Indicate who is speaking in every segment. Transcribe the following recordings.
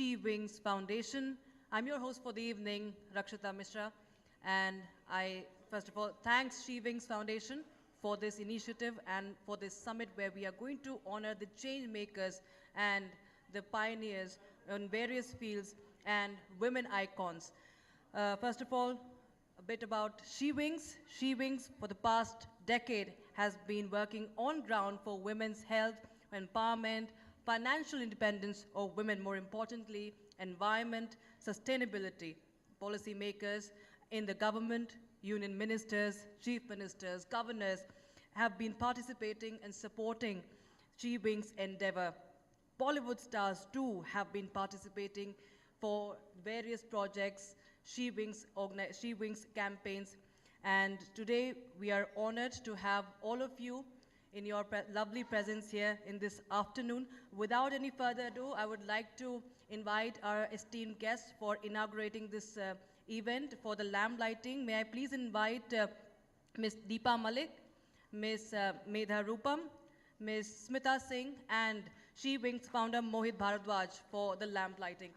Speaker 1: She Wings Foundation. I'm your host for the evening, Rakshita Mishra, and I, first of all, thanks She Wings Foundation for this initiative and for this summit where we are going to honor the change makers and the pioneers in various fields and women icons. First of all, a bit about She Wings. She Wings, for the past decade, has been working on ground for women's health, empowerment, financial independence of women, more importantly, environment, sustainability. Policymakers in the government, union ministers, chief ministers, governors have been participating and supporting She Wings endeavor. Bollywood stars too have been participating for various projects, She Wings campaigns, and today we are honored to have all of you in your lovely presence here in this afternoon. Without any further ado, I would like to invite our esteemed guests for inaugurating this event for the lamp lighting. May I please invite Ms. Deepa Malik, Ms. Medha Rupam, Ms. Smita Singh, and She Wings founder Mohit Bharadwaj for the lamp lighting.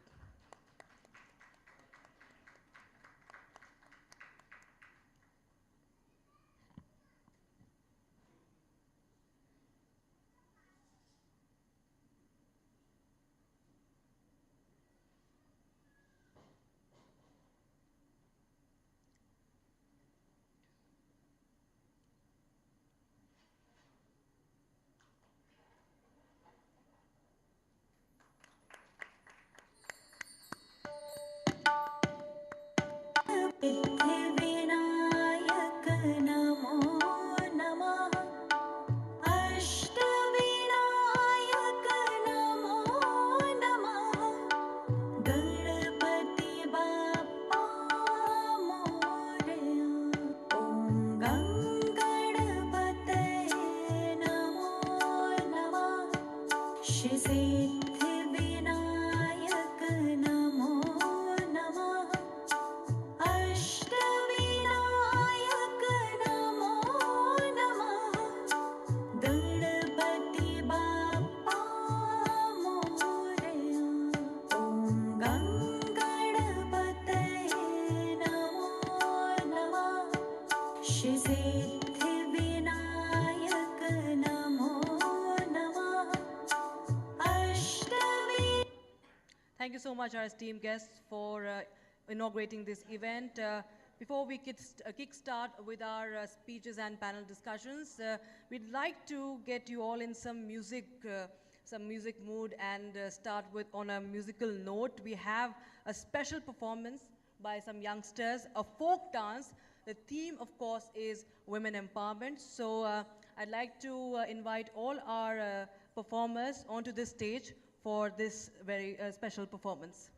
Speaker 2: Siddhivinayak नमो नमः अष्टविनायक नमो नमः गणपति बाप्पा मोरया ॐ गणपतये नमो नमः सिद्धिविनायक नमो नमः अष्टविनायक नमो नमः गणपति बाप्पा मोरया ॐ गणपतये नमो नमः सिद्धिविनायक नमो नमः अष्टवि
Speaker 1: Thank you so much, our esteemed guests, for inaugurating this event. Before we kickstart with our speeches and panel discussions, we'd like to get you all in some music mood and start with on a musical note. We have a special performance by some youngsters, a folk dance. The theme, of course, is women empowerment. So I'd like to invite all our performers onto this stage for this very special performance.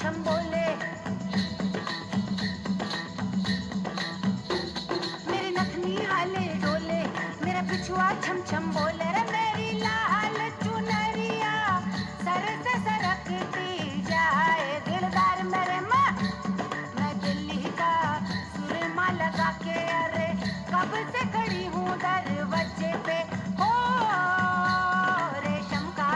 Speaker 2: छम बोले, मेरी नथनी हाले डोले, मेरा पिछुआ छम छम बोले, रे मेरी लाल चुनरिया सर से सरकती जाए, दिलदार मेरे माँ, मैं दिल्ली का सुरमा लगा के, अरे कब से खड़ी हूँ दरवाजे पे, ओ रेशम का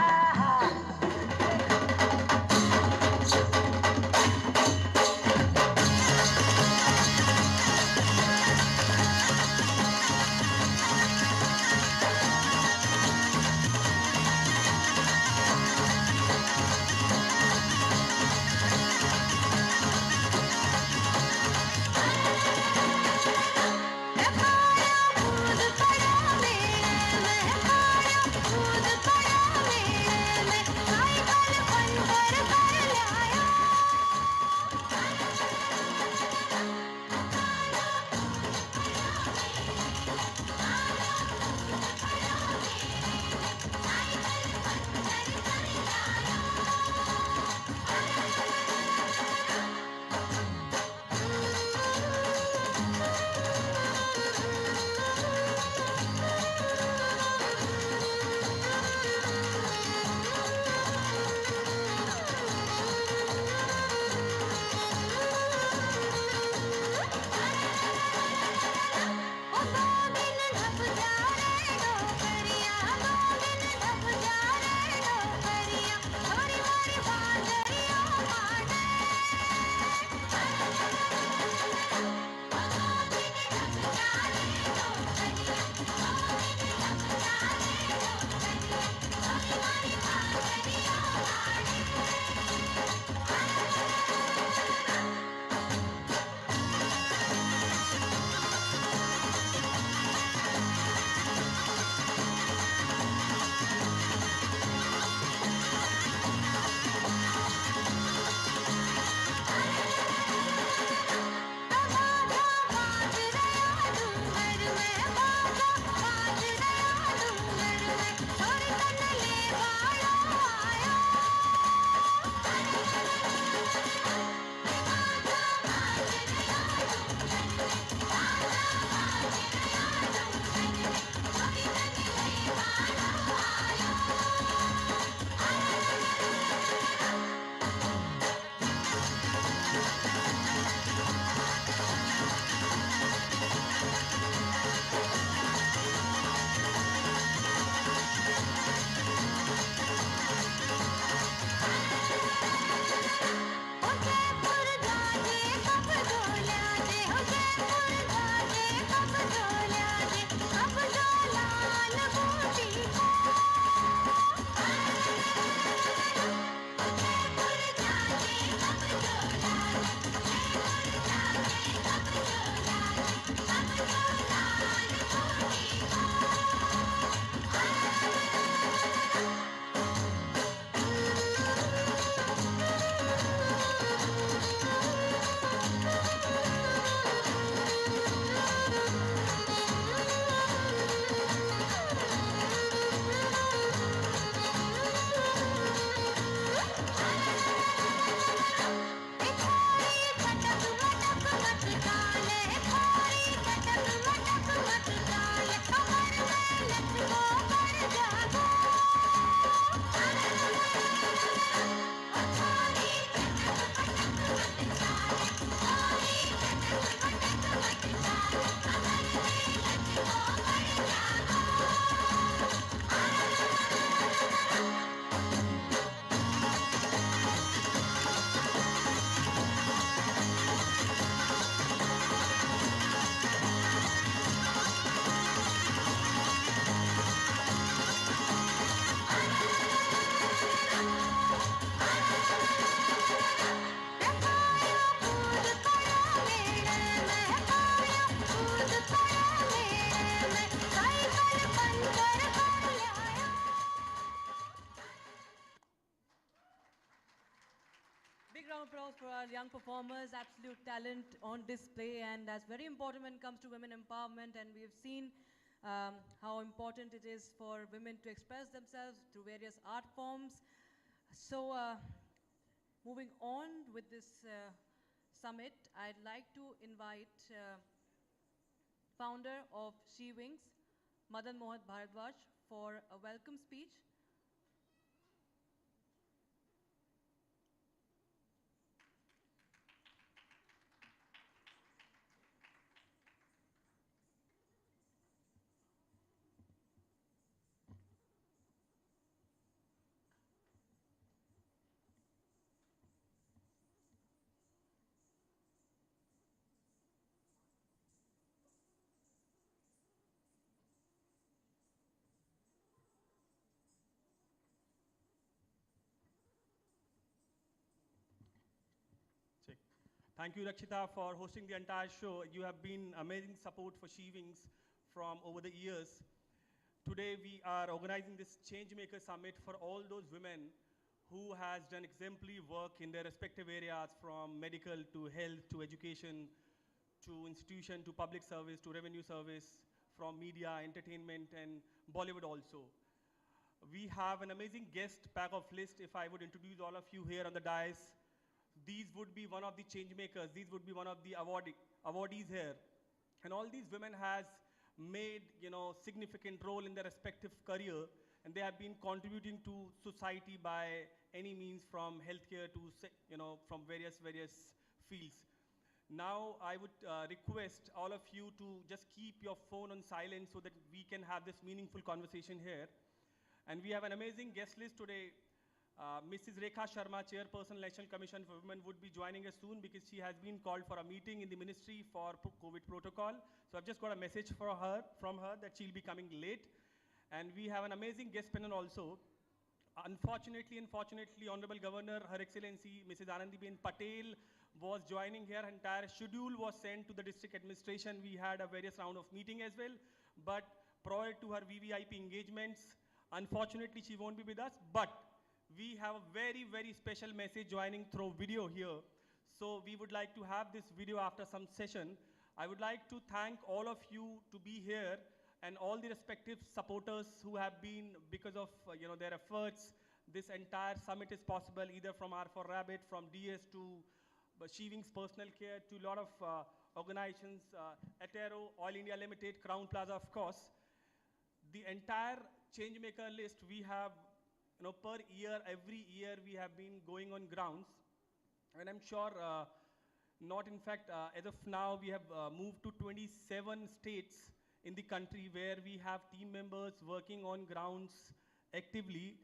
Speaker 1: Big round of applause for our young performers, absolute talent on display, and that's very important when it comes to women empowerment. And we have seen how important it is for women to express themselves through various art forms. So, moving on with this summit, I'd like to invite founder of She Wings, Madan Mohan Bharadwaj, for a welcome speech.
Speaker 3: Check. Thank you, Rakshita, for hosting the entire show. You have been amazing support for She Wings from over the years. Today, we are organizing this Changemaker Summit for all those women who has done exemplary work in their respective areas, from medical to health to education to institution to public service to revenue service, from media, entertainment, and Bollywood also. We have an amazing guest pack of list. If I would introduce all of you here on the dais, these would be one of the change makers. These would be one of the awardees here. And all these women has made, significant role in their respective career, and they have been contributing to society by any means, from healthcare to, from various fields. Now, I would request all of you to just keep your phone on silent so that we can have this meaningful conversation here. And we have an amazing guest list today. Mrs. Rekha Sharma, Chairperson, National Commission for Women, would be joining us soon because she has been called for a meeting in the ministry for COVID protocol. So I've just got a message from her that she'll be coming late. And we have an amazing guest panel also. Unfortunately, Honorable Governor, Her Excellency, Mrs. Anandiben Patel was joining here. Her entire schedule was sent to the district administration. We had a various round of meeting as well. But prior to her VVIP engagements, unfortunately, she won't be with us. But we have a very special message joining through video here. So we would like to have this video after some session. I would like to thank all of you to be here and all the respective supporters who have been, because of their efforts, this entire summit is possible, either from R4Rabbit, from DS to She Wings Personal Care, to a lot of organizations, Atero, Oil India Limited, Crown Plaza, of course. The entire Changemaker list we have, per year, every year we have been going on grounds. And I'm sure, not in fact, as of now, we have moved to 27 states in the country where we have team members working on grounds actively.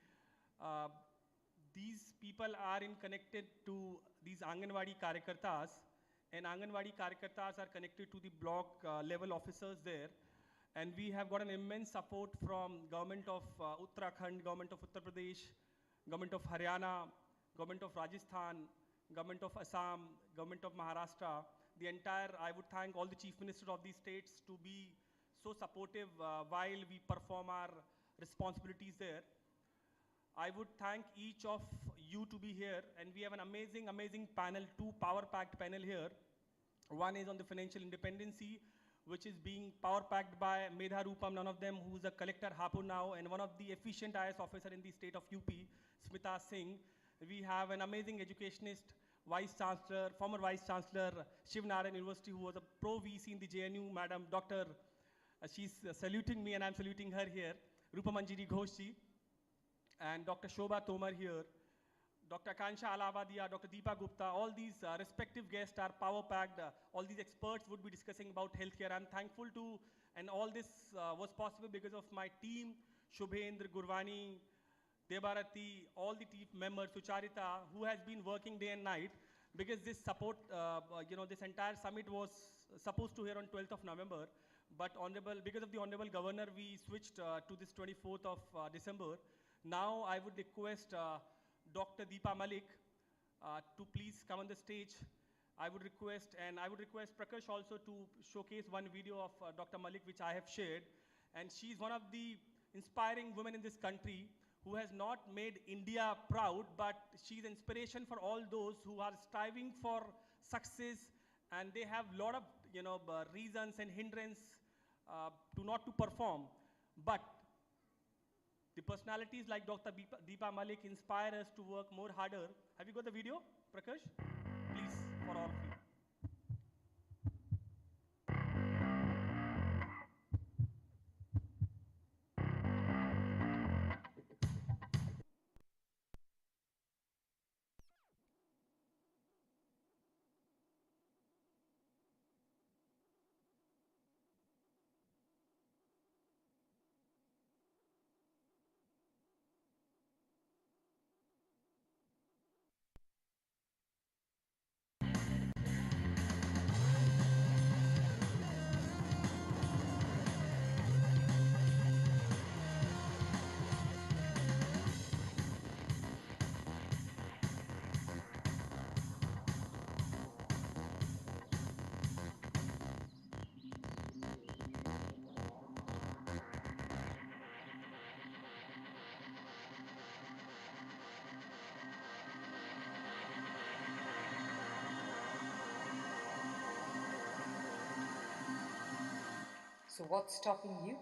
Speaker 3: These people are connected to these Anganwadi Karyakartas, and Anganwadi Karyakartas are connected to the block level officers there. And we have got an immense support from government of Uttarakhand, government of Uttar Pradesh, government of Haryana, government of Rajasthan, government of Assam, government of Maharashtra. The entire, I would thank all the chief ministers of these states to be so supportive while we perform our responsibilities there. I would thank each of you to be here, and we have an amazing panel, two power-packed panel here. One is on the financial independency, which is being power-packed by Medha Rupam, none of them who's a collector Hapur now, and one of the efficient IS officer in the state of UP, Smita Singh. We have an amazing educationist, Vice Chancellor, former Vice Chancellor, Shiv Narayan University, who was a pro-VC in the JNU, Madam Dr. She's saluting me and I'm saluting her here, Rupa Manjiri Ghoshi, and Dr. Shobha Tomar here, Dr. Kansha Alavadia, Dr. Deepa Gupta, all these respective guests are power-packed. All these experts would be discussing about healthcare. I'm thankful to, and all this was possible because of my team, Shubhendra, Gurvani, Debarati, all the team members, Sucharita, who has been working day and night, because this support, this entire summit was supposed to hear on 12th of November, but because of the Honorable Governor, we switched to this 24th of December. Now I would request Dr. Deepa Malik to please come on the stage. I would request Prakash also to showcase one video of Dr. Malik, which I have shared. And she's one of the inspiring women in this country who has not made India proud, but she's inspiration for all those who are striving for success, and they have a lot of reasons and hindrance to not to perform. But The personalities like Dr. Deepa Malik inspire us to work more harder. Have you got the video, Prakash? Please, for all of you.
Speaker 4: So what's stopping you?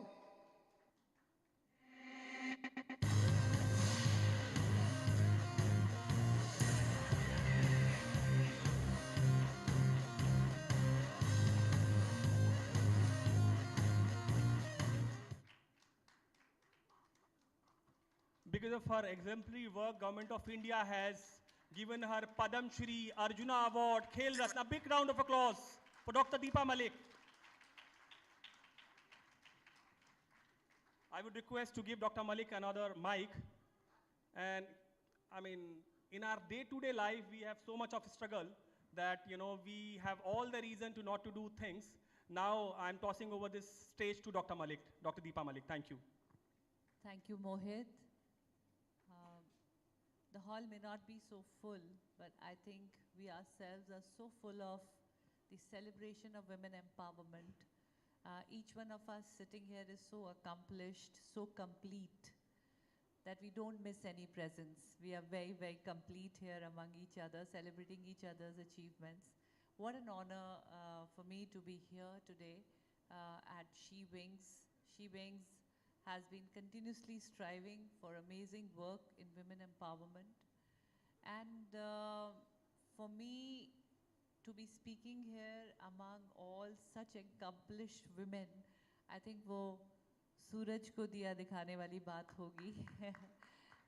Speaker 3: Because of her exemplary work, Government of India has given her Padam Shri Arjuna Award, Khel Ratna. A big round of applause for Dr. Deepa Malik. I would request to give Dr. Malik another mic. And I mean, in our day-to-day life, we have so much of struggle that, we have all the reason to not to do things. Now I'm tossing over this stage to Dr. Malik, Dr. Deepa Malik. Thank you.
Speaker 5: Thank you, Mohit. The hall may not be so full, but I think we ourselves are so full of the celebration of women empowerment. Each one of us sitting here is so accomplished, so complete, that we don't miss any presence. We are very, very complete here among each other, celebrating each other's achievements. What an honor for me to be here today at She Wings. She Wings has been continuously striving for amazing work in women empowerment. And for me to be speaking here among all such accomplished women, I think वो सूरज को दिया दिखाने वाली बात होगी.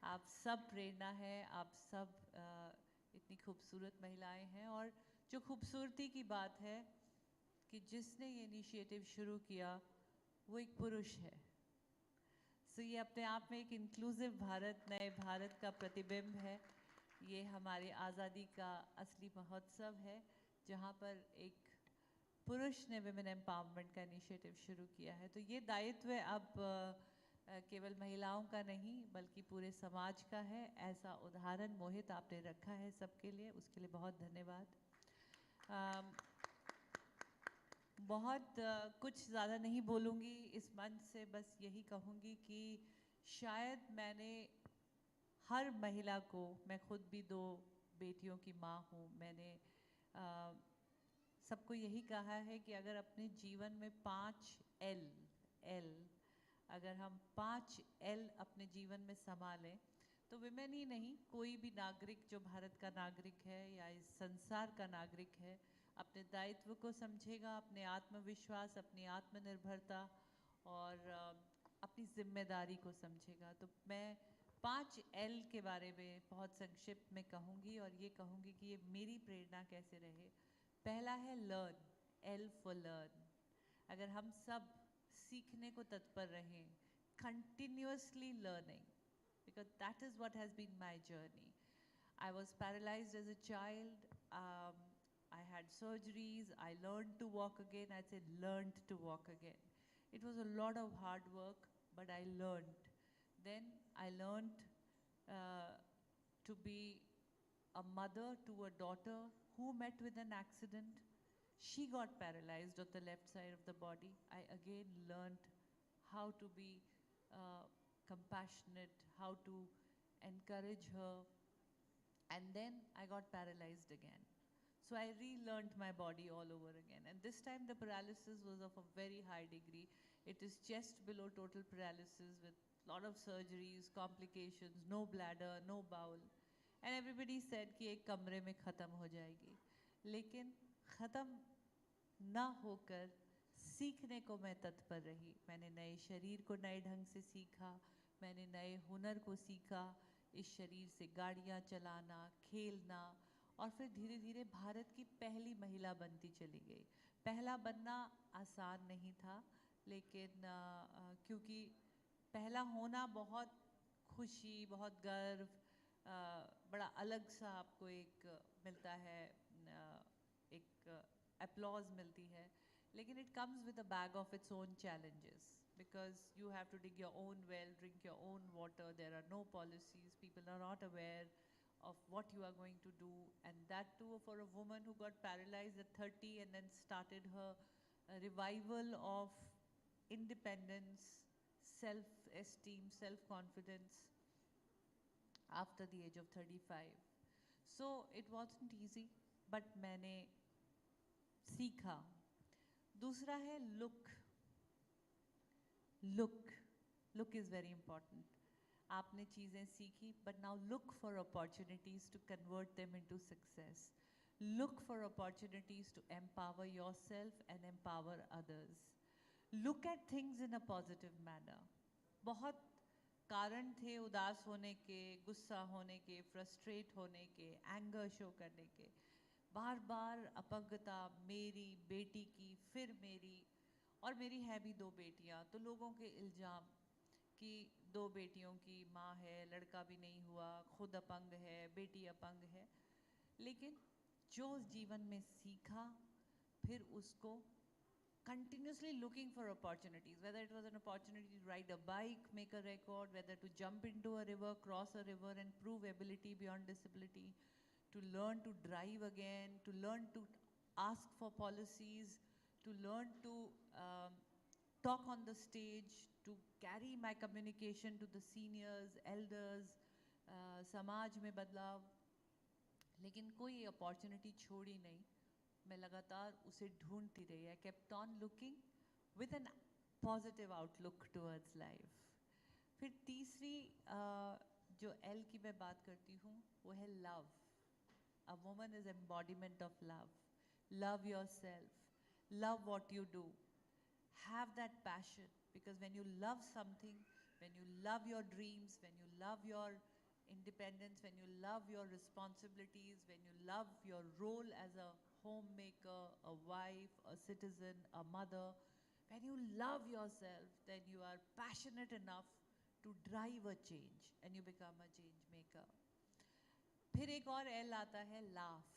Speaker 5: आप सब प्रेरणा है, आप सब इतनी खूबसूरत महिलाएं हैं, और जो खूबसूरती की बात है कि जिसने ये इनिशिएटिव शुरू किया वो एक पुरुष है. सो ये अपने आप में एक इंक्लूसिव भारत, नए भारत का प्रतिबिंब है. ये हमारे आज़ादी का असली महोत्सव है, जहाँ पर एक पुरुष ने विमेन एम्पावरमेंट का इनिशिएटिव शुरू किया है. तो ये दायित्व अब केवल महिलाओं का नहीं बल्कि पूरे समाज का है. ऐसा उदाहरण मोहित आपने रखा है सबके लिए, उसके लिए बहुत धन्यवाद. बहुत कुछ ज़्यादा नहीं बोलूँगी इस मंच से, बस यही कहूँगी कि शायद मैंने हर महिला को, मैं खुद भी 2 बेटियों की माँ हूँ, मैंने सबको यही कहा है कि अगर अपने जीवन में 5 L अगर हम 5 L अपने जीवन में संभालें तो विमेन ही नहीं, कोई भी नागरिक जो भारत का नागरिक है या इस संसार का नागरिक है, अपने दायित्व को समझेगा, अपने आत्मविश्वास, अपनी आत्मनिर्भरता और अपनी जिम्मेदारी को समझेगा. तो मैं 5 L के बारे में बहुत संक्षिप्त में कहूँगी और ये कहूँगी कि ये मेरी प्रेरणा कैसे रहे. पहला है लर्न, L फॉर लर्न. अगर हम सब सीखने को तत्पर रहें, continuously learning, because that is what has been my journey. I was paralyzed as a child. I had surgeries. I learned to walk again. I said learned to walk again. It was a lot of hard work, but I learned. Then I learned to be a mother to a daughter who met with an accident. She got paralyzed on the left side of the body. I again learned how to be compassionate, how to encourage her. And then I got paralyzed again. So I relearned my body all over again. And this time the paralysis was of a very high degree. It is just below total paralysis with lot of surgeries, complications, no bladder, no bowel. And everybody said कि एक कमरे में ख़त्म हो जाएगी. लेकिन ख़त्म ना होकर सीखने को मैं तत्पर रही. मैंने नए शरीर को नए ढंग से सीखा, मैंने नए हुनर को सीखा, इस शरीर से गाड़ियाँ चलाना, खेलना, और फिर धीरे धीरे भारत की पहली महिला बनती चली गई. पहला बनना आसान नहीं था, लेकिन क्योंकि पहला होना बहुत खुशी, बहुत गर्व, बड़ा अलग सा आपको एक मिलता है, एक applause मिलती है. लेकिन it comes with a bag of its own challenges, because you have to dig your own well, drink your own water, there are no policies, people are not aware of what you are going to do, and that too for a woman who got paralyzed at 30 and then started her revival of independence, self-esteem, self-confidence after the age of 35. So it wasn't easy, but मैंने सीखा. दूसरा है look. Look is very important. आपने चीज़ें सीखी, but now look for opportunities to convert them into success. Look for opportunities to empower yourself and empower others. Look at things in a positive manner. बहुत कारण थे उदास होने के, गुस्सा होने के, फ्रस्ट्रेट होने के, एंगर शो करने के. बार बार अपंगता, मेरी बेटी की, फिर मेरी, और मेरी है भी 2 बेटियां, तो लोगों के इल्ज़ाम कि 2 बेटियों की माँ है, लड़का भी नहीं हुआ, खुद अपंग है, बेटी अपंग है. लेकिन जो जीवन में सीखा, फिर उसको continuously looking for opportunities, whether it was an opportunity to ride a bike, make a record, whether to jump into a river, cross a river and prove ability beyond disability, to learn to drive again, to learn to ask for policies, to learn to talk on the stage, to carry my communication to the seniors, elders, समाज में बदलाव. लेकिन कोई opportunity छोड़ी नहीं, मैं लगातार उसे ढूंढती रही. I kept on looking with an positive outlook towards life. फिर तीसरी जो L की मैं बात करती हूँ वो है love. A woman is embodiment of love. Love yourself. Love what you do. Have that passion, because when you love something, when you love your dreams, when you love your independence, when you love your responsibilities, when you love your role as a homemaker, a wife, a citizen, a mother, when you love yourself, then you are passionate enough to drive a change and you become a change maker. फिर एक और L आता है laugh.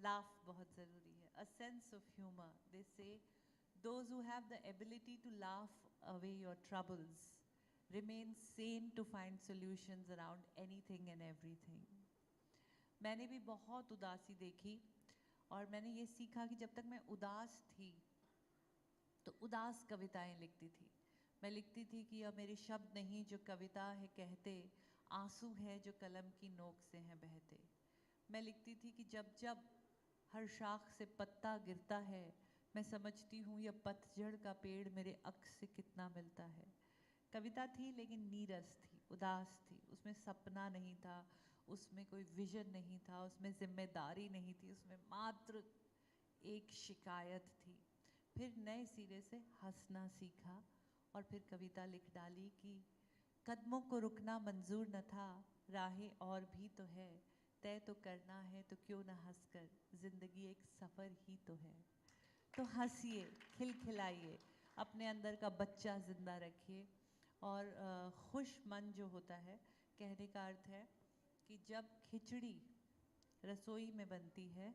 Speaker 5: Laugh बहुत ज़रूरी है. A sense of humor. They say those who have the ability to laugh away your troubles remain sane to find solutions around anything and everything. मैंने भी बहुत उदासी देखी, और मैंने ये सीखा कि जब तक मैं उदास थी तो उदास कविताएं लिखती थी. मैं लिखती थी कि अब मेरे शब्द नहीं जो कविता है कहते, आंसू है जो कलम की नोक से हैं बहते. मैं लिखती थी कि जब जब हर शाख से पत्ता गिरता है, मैं समझती हूँ यह पतझड़ का पेड़ मेरे अक्स से कितना मिलता है. कविता थी लेकिन नीरस थी, उदास थी, उसमें सपना नहीं था, उसमें कोई विजन नहीं था, उसमें जिम्मेदारी नहीं थी, उसमें मात्र एक शिकायत थी. फिर नए सिरे से हंसना सीखा और फिर कविता लिख डाली कि कदमों को रुकना मंजूर न था, राहें और भी तो है, तय तो करना है तो क्यों ना हंसकर, जिंदगी एक सफ़र ही तो है. तो हंसिए, खिलखिलाइए, अपने अंदर का बच्चा जिंदा रखिए. और खुश मन जो होता है, कहने का अर्थ है कि जब खिचड़ी रसोई में बनती है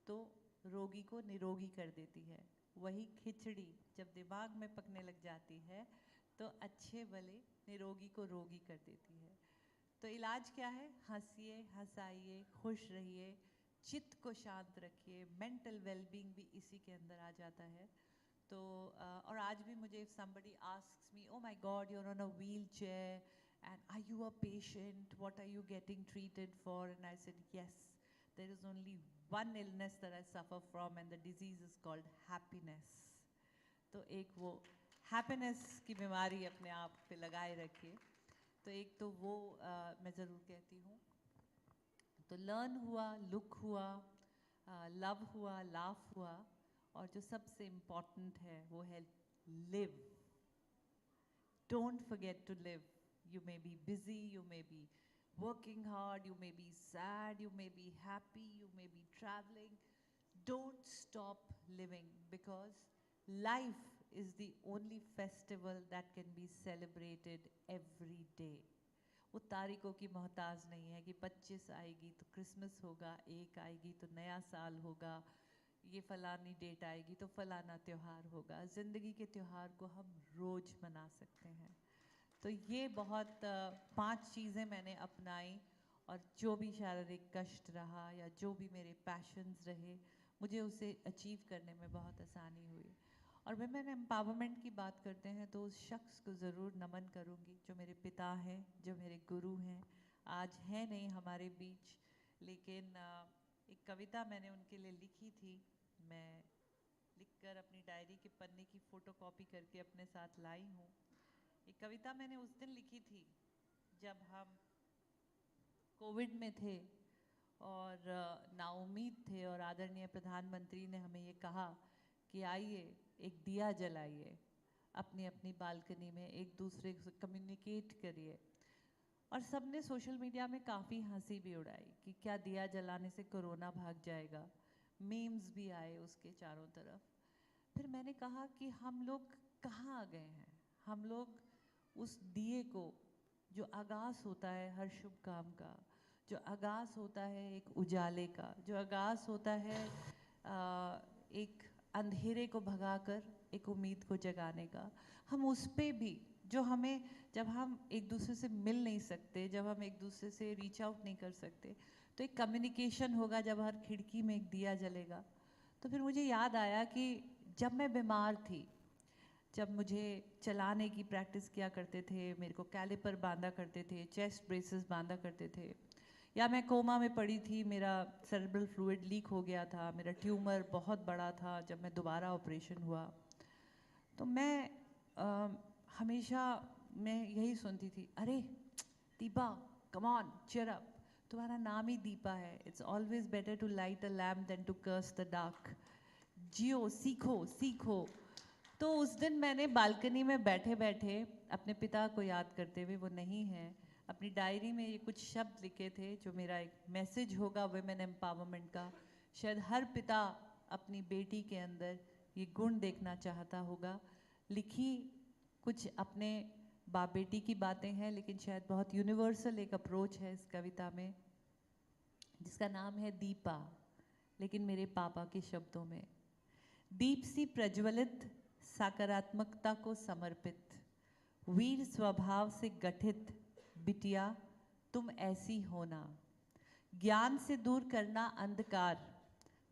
Speaker 5: तो रोगी को निरोगी कर देती है. वही खिचड़ी जब दिमाग में पकने लग जाती है तो अच्छे भले निरोगी को रोगी कर देती है. तो इलाज क्या है? हंसिए, हंसाइए, खुश रहिए, चित्त को शांत रखिए. मेंटल वेलबींग भी इसी के अंदर आ जाता है. तो और आज भी मुझे if somebody asks me, oh my God, you're on a wheelchair and are you a patient? What are you getting treated for? And I said, yes, there is only one illness that I suffer from and the disease is called happiness. तो एक वो happiness की बीमारी अपने आप पे लगाए रखिए। तो एक तो वो मैं ज़रूर कहती हूँ। तो लर्न हुआ, लुक हुआ, लव हुआ, लाफ हुआ, और जो सबसे इम्पॉर्टेंट है वो है live. Don't forget to live. You may be busy, you may be working hard, you may be sad, you may be happy, you may be traveling. Don't stop living, because life is the only festival that can be celebrated every day. वो तारीखों की मोहताज नहीं है कि 25 आएगी तो Christmas होगा, 1 आएगी तो नया साल होगा, ये फलानी डेट आएगी तो फलाना त्यौहार होगा। ज़िंदगी के त्यौहार को हम रोज़ मना सकते हैं। तो ये बहुत 5 चीज़ें मैंने अपनाई, और जो भी शारीरिक कष्ट रहा या जो भी मेरे पैशंस रहे, मुझे उसे अचीव करने में बहुत आसानी हुई। और वुमेन एम्पावरमेंट की बात करते हैं तो उस शख्स को ज़रूर नमन करूँगी जो मेरे पिता हैं, जो मेरे गुरु हैं। आज हैं नहीं हमारे बीच, लेकिन एक कविता मैंने उनके लिए लिखी थी। मैं लिखकर अपनी डायरी के पन्ने की फ़ोटोकॉपी करके अपने साथ लाई हूँ। एक कविता मैंने उस दिन लिखी थी जब हम कोविड में थे और नाउम्मीद थे, और आदरणीय प्रधानमंत्री ने हमें ये कहा कि आइए एक दिया जलाइए, अपनी अपनी बालकनी में एक दूसरे से कम्युनिकेट करिए। और सबने सोशल मीडिया में काफ़ी हंसी भी उड़ाई कि क्या दिया जलाने से कोरोना भाग जाएगा। मीम्स भी आए उसके चारों तरफ। फिर मैंने कहा कि हम लोग कहाँ आ गए हैं। हम लोग उस दिए को, जो आगाज़ होता है हर शुभ काम का, जो आगाज़ होता है एक उजाले का, जो आगाज़ होता है एक अंधेरे को भगाकर एक उम्मीद को जगाने का, हम उस पे भी, जो हमें, जब हम एक दूसरे से मिल नहीं सकते, जब हम एक दूसरे से रीच आउट नहीं कर सकते, तो एक कम्युनिकेशन होगा जब हर खिड़की में एक दिया जलेगा। तो फिर मुझे याद आया कि जब मैं बीमार थी, जब मुझे चलाने की प्रैक्टिस किया करते थे, मेरे को कैलिपर बांधा करते थे, चेस्ट ब्रेसेस बांधा करते थे, या मैं कोमा में पड़ी थी, मेरा सेरेब्रल फ्लूइड लीक हो गया था, मेरा ट्यूमर बहुत बड़ा था जब मैं दोबारा ऑपरेशन हुआ, तो मैं हमेशा मैं यही सुनती थी, अरे Deepa come on cheer up, तुम्हारा नाम ही दीपा है, it's always better to light a lamp than to curse the dark, जियो, सीखो सीखो। तो उस दिन मैंने बालकनी में बैठे बैठे अपने पिता को याद करते हुए, वो नहीं है, अपनी डायरी में ये कुछ शब्द लिखे थे जो मेरा एक मैसेज होगा वुमेन एम्पावरमेंट का। शायद हर पिता अपनी बेटी के अंदर ये गुण देखना चाहता होगा। लिखी कुछ अपने बाप बेटी की बातें हैं, लेकिन शायद बहुत यूनिवर्सल एक अप्रोच है इस कविता में, जिसका नाम है दीपा, लेकिन मेरे पापा के शब्दों में। दीप सी प्रज्वलित, सकारात्मकता को समर्पित, वीर स्वभाव से गठित, बिटिया तुम ऐसी होना, ज्ञान से दूर करना अंधकार,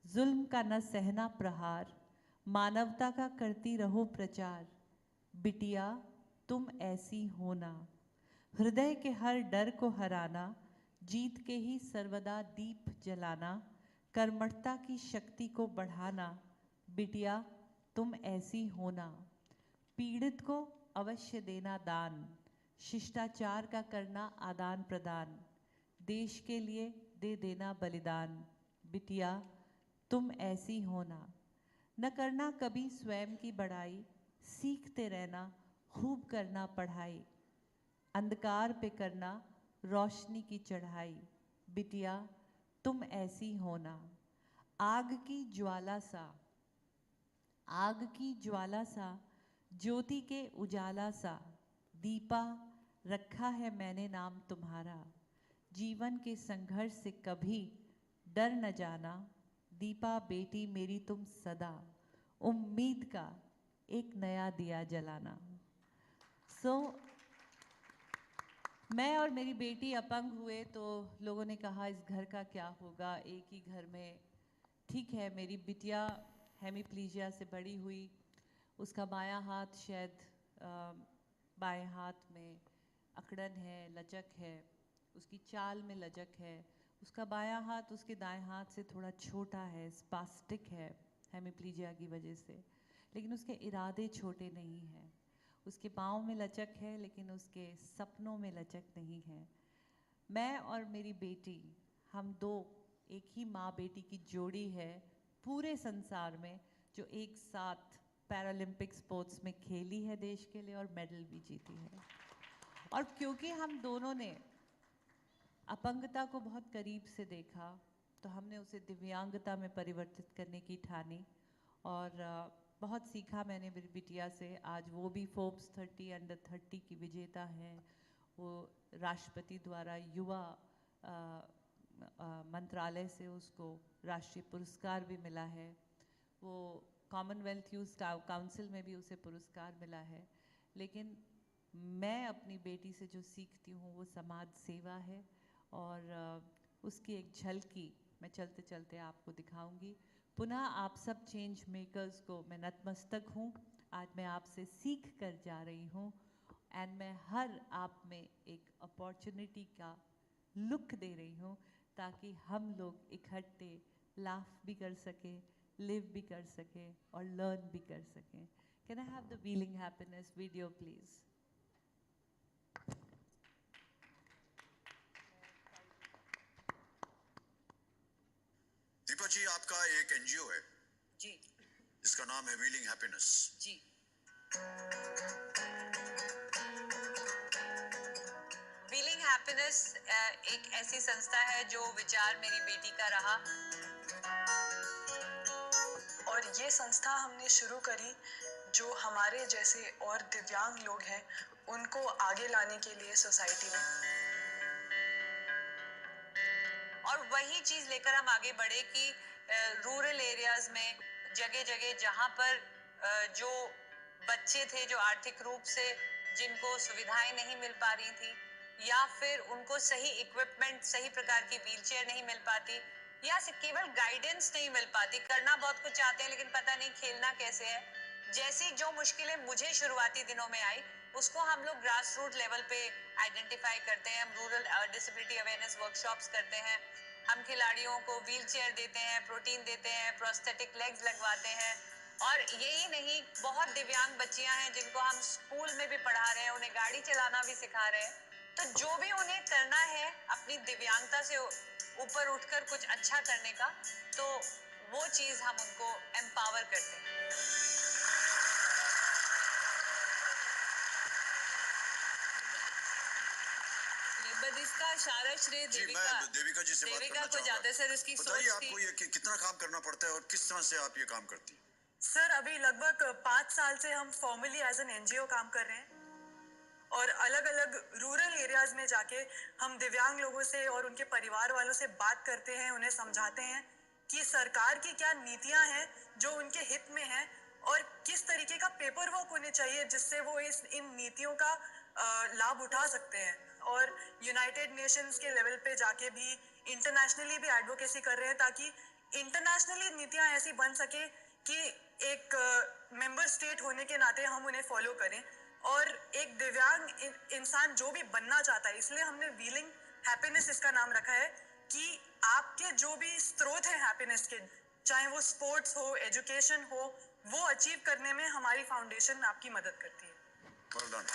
Speaker 5: जुल्म का न सहना प्रहार, मानवता का करती रहो प्रचार, बिटिया तुम ऐसी होना, हृदय के हर डर को हराना, जीत के ही सर्वदा दीप जलाना, कर्मठता की शक्ति को बढ़ाना, बिटिया तुम ऐसी होना, पीड़ित को अवश्य देना दान, शिष्टाचार का करना आदान प्रदान, देश के लिए दे देना बलिदान, बिटिया तुम ऐसी होना, न करना कभी स्वयं की बड़ाई, सीखते रहना खूब करना पढ़ाई, अंधकार पे करना रोशनी की चढ़ाई, बिटिया तुम ऐसी होना, आग की ज्वाला सा, आग की ज्वाला सा, ज्योति के उजाला सा, दीपा रखा है मैंने नाम तुम्हारा, जीवन के संघर्ष से कभी डर न जाना, दीपा बेटी मेरी तुम सदा, उम्मीद का एक नया दिया जलाना। मैं और मेरी बेटी अपंग हुए तो लोगों ने कहा इस घर का क्या होगा, एक ही घर में। ठीक है, मेरी बिटिया हेमीप्लीजिया से बड़ी हुई, उसका बायां हाथ शायद बाएं हाथ में अकड़न है, लचक है, उसकी चाल में लचक है, उसका बायां हाथ उसके दाएं हाथ से थोड़ा छोटा है, स्पास्टिक है हेमीप्लीजिया की वजह से, लेकिन उसके इरादे छोटे नहीं हैं। उसके पाँव में लचक है लेकिन उसके सपनों में लचक नहीं है। मैं और मेरी बेटी, हम दो एक ही माँ बेटी की जोड़ी है पूरे संसार में, जो एक साथ पैरालंपिक स्पोर्ट्स में खेली है देश के लिए और मेडल भी जीती है। और क्योंकि हम दोनों ने अपंगता को बहुत करीब से देखा, तो हमने उसे दिव्यांगता में परिवर्तित करने की ठानी और बहुत सीखा मैंने मेरी बिटिया से। आज वो भी फोर्ब्स 30 अंडर 30 की विजेता है। वो राष्ट्रपति द्वारा युवा मंत्रालय से उसको राष्ट्रीय पुरस्कार भी मिला है। वो कॉमनवेल्थ यूथ काउंसिल में भी उसे पुरस्कार मिला है। लेकिन मैं अपनी बेटी से जो सीखती हूँ वो समाज सेवा है और उसकी एक झलकी मैं चलते चलते आपको दिखाऊंगी। पुनः आप सब चेंज मेकर्स को मैं नतमस्तक हूँ। आज मैं आपसे सीख कर जा रही हूँ एंड मैं हर आप में एक अपॉर्चुनिटी का लुक दे रही हूँ ताकि हम लोग इकट्ठे लाफ भी कर सकें, लिव भी कर सकें और लर्न भी कर सकें। Can I have the wheeling happiness video please?
Speaker 4: Deepa ji, आपका एक एनजीओ है
Speaker 6: जी
Speaker 4: जिसका नाम है व्हीलिंग हैप्पीनेस।
Speaker 6: जी। व्हीलिंग हैप्पीनेस एक ऐसी संस्था है जो विचार मेरी बेटी का रहा,
Speaker 7: और ये संस्था हमने शुरू करी जो हमारे जैसे और दिव्यांग लोग हैं उनको आगे लाने के लिए सोसाइटी में।
Speaker 6: और वही चीज लेकर हम आगे बढ़े कि रूरल एरियाज में जगह जगह जहाँ पर जो बच्चे थे जो आर्थिक रूप से जिनको सुविधाएं नहीं मिल पा रही थी, या फिर उनको सही इक्विपमेंट, सही प्रकार की व्हीलचेयर नहीं मिल पाती, या केवल गाइडेंस नहीं मिल पाती, करना बहुत कुछ चाहते हैं लेकिन पता नहीं खेलना कैसे है, जैसी जो मुश्किलें मुझे शुरुआती दिनों में आई उसको हम लोग ग्रास रूट लेवल पे आइडेंटिफाई करते हैं। हम रूरल डिसेबिलिटी अवेयरनेस वर्कशॉप्स करते हैं, हम खिलाड़ियों को व्हीलचेयर देते हैं, प्रोटीन देते हैं, प्रोस्थेटिक लेग्स लगवाते हैं। और यही नहीं, बहुत दिव्यांग बच्चियां हैं जिनको हम स्कूल में भी पढ़ा रहे हैं, उन्हें गाड़ी चलाना भी सिखा रहे हैं। तो जो भी उन्हें करना है अपनी दिव्यांगता से ऊपर उठकर कुछ अच्छा करने का, तो वो चीज हम उनको एम्पावर करते हैं। बट इसका सारा श्रेय
Speaker 4: देविका जी से बात करना
Speaker 6: को जाता है। सर, उसकी
Speaker 4: बताइए
Speaker 6: सोच
Speaker 4: आपको ये कितना काम करना पड़ता है और किस तरह से आप ये काम करती हैं?
Speaker 7: सर, अभी लगभग 5 साल से हम फॉर्मली एज एन एनजीओ काम कर रहे हैं और अलग अलग रूरल एरियाज में जाके हम दिव्यांग लोगों से और उनके परिवार वालों से बात करते हैं, उन्हें समझाते हैं कि सरकार की क्या नीतियां हैं जो उनके हित में हैं और किस तरीके का पेपर वर्क होने चाहिए जिससे वो इन नीतियों का लाभ उठा सकते हैं। और यूनाइटेड नेशंस के लेवल पे जाके भी इंटरनेशनली भी एडवोकेसी कर रहे हैं ताकि इंटरनेशनली नीतियां ऐसी बन सके कि एक मेंबर स्टेट होने के नाते हम उन्हें फॉलो करें। और एक दिव्यांग इंसान जो भी बनना चाहता है, इसलिए हमने व्हीलिंग हैप्पीनेस इसका नाम रखा है कि आपके जो भी स्रोत हैं हैप्पीनेस के, चाहे वो स्पोर्ट्स हो, एजुकेशन हो, वो अचीव करने में हमारी फाउंडेशन आपकी मदद करती है।
Speaker 4: Well done.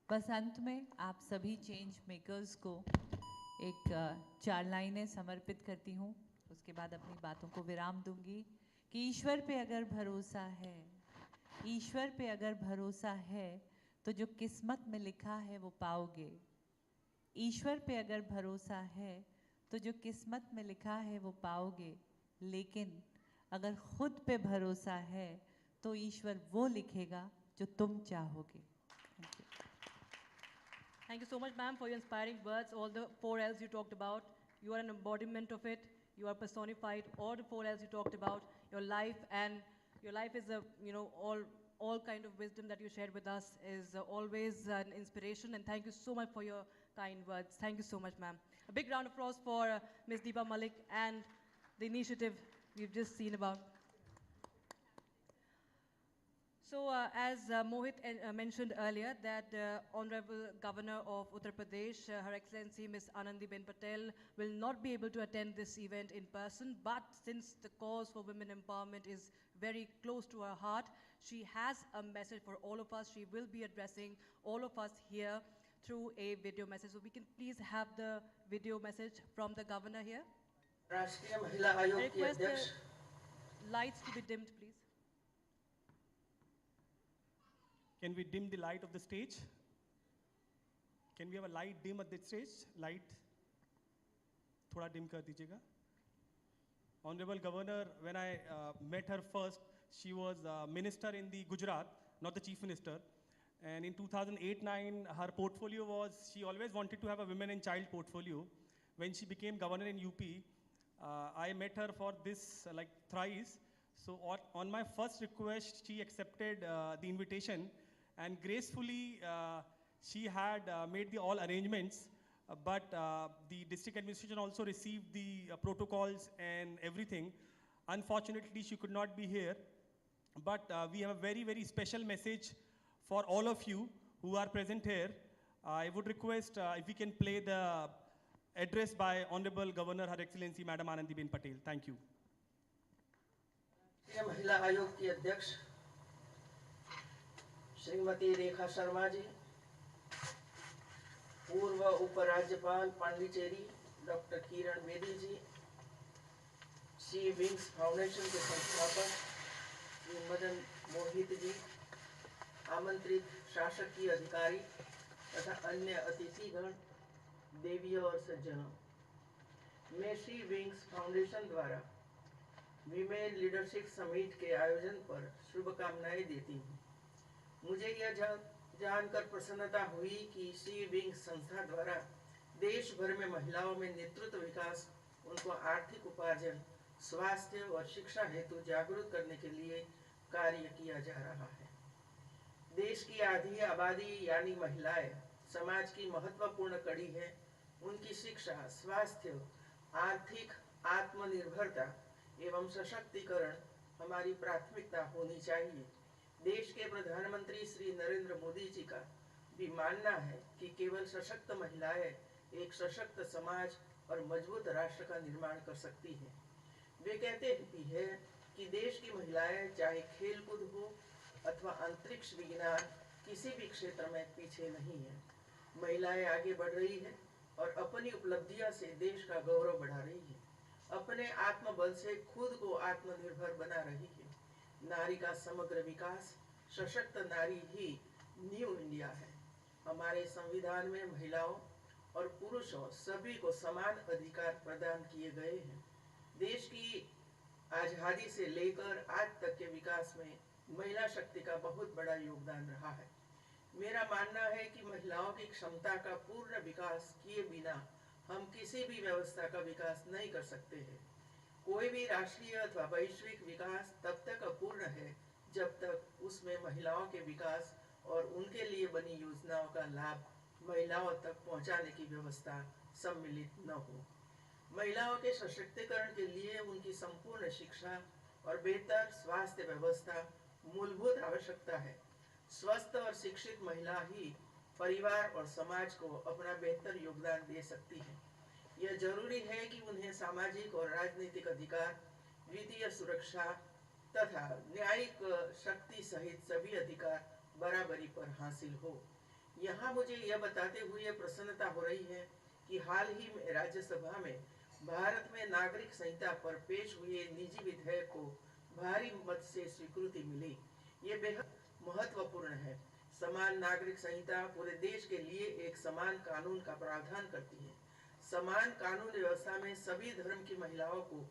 Speaker 5: बस अंत में आप सभी चेंज मेकर्स को एक 4 लाइनें समर्पित करती हूँ। उसके बाद अपनी बातों को विराम दूंगी कि ईश्वर पे अगर भरोसा है, ईश्वर पे अगर भरोसा है तो जो किस्मत में लिखा है वो पाओगे। ईश्वर पे अगर भरोसा है तो जो किस्मत में लिखा है वो पाओगे। लेकिन अगर खुद पे भरोसा है तो ईश्वर वो लिखेगा जो तुम चाहोगे। Thank you.
Speaker 1: Thank you so much, ma'am, for your inspiring words. All the 4 L's you talked about, you are an embodiment of it. You are personified. All the 4 L's you talked about, your life, and your life is a, all kind of wisdom that you shared with us is always an inspiration. And thank you so much for your kind words. Thank you so much, ma'am. A big round of applause for Ms. Deepa Malik and the initiative we've just seen about. So, as Mohit mentioned earlier, that Honorable Governor of Uttar Pradesh, Her Excellency Ms. Anandiben Patel, will not be able to attend this event in person, but since the cause for women empowerment is very close to her heart, she has a message for all of us. She will be addressing all of us here through a video message. So we can please have the video message from the governor here.
Speaker 8: राष्ट्रीय महिला
Speaker 1: I
Speaker 8: आयोग की
Speaker 1: request
Speaker 8: अध्यक्ष
Speaker 1: the lights to be dimmed, please.
Speaker 3: Can we dim the light of the stage? Can we have a light dim at the stage? Light थोड़ा dim कर दीजिएगा. Honorable Governor, when I met her first, she was minister in the Gujarat, not the chief minister. And in 2008-9, her portfolio was, she always wanted to have a women and child portfolio. When she became governor in UP, I met her for this like thrice. So on my first request, she accepted the invitation, and gracefully she had made the all arrangements. But the district administration also received the protocols and everything. Unfortunately, she could not be here. But we have a very, very special message for all of you who are present here. I would request if we can play the address by Honorable Governor, Her Excellency Madam Anandiben Patel. Thank you.
Speaker 8: राष्ट्रीय महिला आयोग की अध्यक्ष श्रीमती रेखा शर्मा जी, पूर्व उपराज्यपाल Pondicherry doctor Kiran Bedi जी, सी wings foundation के संस्थापक श्री मदन मोहित जी, आमंत्रित शासकीय अधिकारी तथा अन्य अतिथिगण, देवियों और सज्जनों, मैं सी विंग्स फाउंडेशन द्वारा विमेन लीडरशिप समिट के आयोजन पर शुभकामनाएं देती हूँ। मुझे यह जानकर प्रसन्नता हुई कि सी विंग्स संस्था द्वारा देश भर में महिलाओं में नेतृत्व विकास, उनको आर्थिक उपार्जन, स्वास्थ्य और शिक्षा हेतु जागरूक करने के लिए कार्य किया जा रहा है। देश की आधी आबादी यानी महिलाएं समाज की महत्वपूर्ण कड़ी है। उनकी शिक्षा, स्वास्थ्य, आर्थिक आत्मनिर्भरता एवं सशक्तिकरण हमारी प्राथमिकता होनी चाहिए। देश के प्रधानमंत्री श्री नरेंद्र मोदी जी का भी मानना है कि केवल सशक्त महिलाएं एक सशक्त समाज और मजबूत राष्ट्र का निर्माण कर सकती हैं। वे कहते भी हैं कि देश की महिलाएं चाहे खेलकूद हो अथवा अंतरिक्ष विज्ञान, किसी भी क्षेत्र में पीछे नहीं है। महिलाएं आगे बढ़ रही हैं और अपनी उपलब्धियों से देश का गौरव बढ़ा रही है। अपने आत्मबल से खुद को आत्मनिर्भर बना रही है। नारी का समग्र विकास, सशक्त नारी ही न्यू इंडिया है। हमारे संविधान में महिलाओं और पुरुषों सभी को समान अधिकार प्रदान किए गए हैं। देश की आजादी से लेकर आज तक के विकास में महिला शक्ति का बहुत बड़ा योगदान रहा है। मेरा मानना है कि महिलाओं की क्षमता का पूर्ण विकास किए बिना हम किसी भी व्यवस्था का विकास नहीं कर सकते हैं। कोई भी राष्ट्रीय अथवा वैश्विक विकास तब तक अपूर्ण है जब तक उसमें महिलाओं के विकास और उनके लिए बनी योजनाओं का लाभ महिलाओं तक पहुंचाने की व्यवस्था सम्मिलित न हो। महिलाओं के सशक्तिकरण के लिए उनकी संपूर्ण शिक्षा और बेहतर स्वास्थ्य व्यवस्था मूलभूत आवश्यकता है। स्वस्थ और शिक्षित महिला ही परिवार और समाज को अपना बेहतर योगदान दे सकती है। यह जरूरी है कि उन्हें सामाजिक और राजनीतिक अधिकार, वित्तीय सुरक्षा तथा न्यायिक शक्ति सहित सभी अधिकार बराबरी पर हासिल हो। यहाँ मुझे यह बताते हुए प्रसन्नता हो रही है कि हाल ही में राज्यसभा में भारत में नागरिक संहिता पर पेश हुए निजी विधेयक को भारी मत से स्वीकृति मिली। ये बेहद महत्वपूर्ण है। समान नागरिक संहिता पूरे देश के लिए एक समान कानून का प्रावधान करती है। समान कानून व्यवस्था में सभी धर्म की महिलाओं को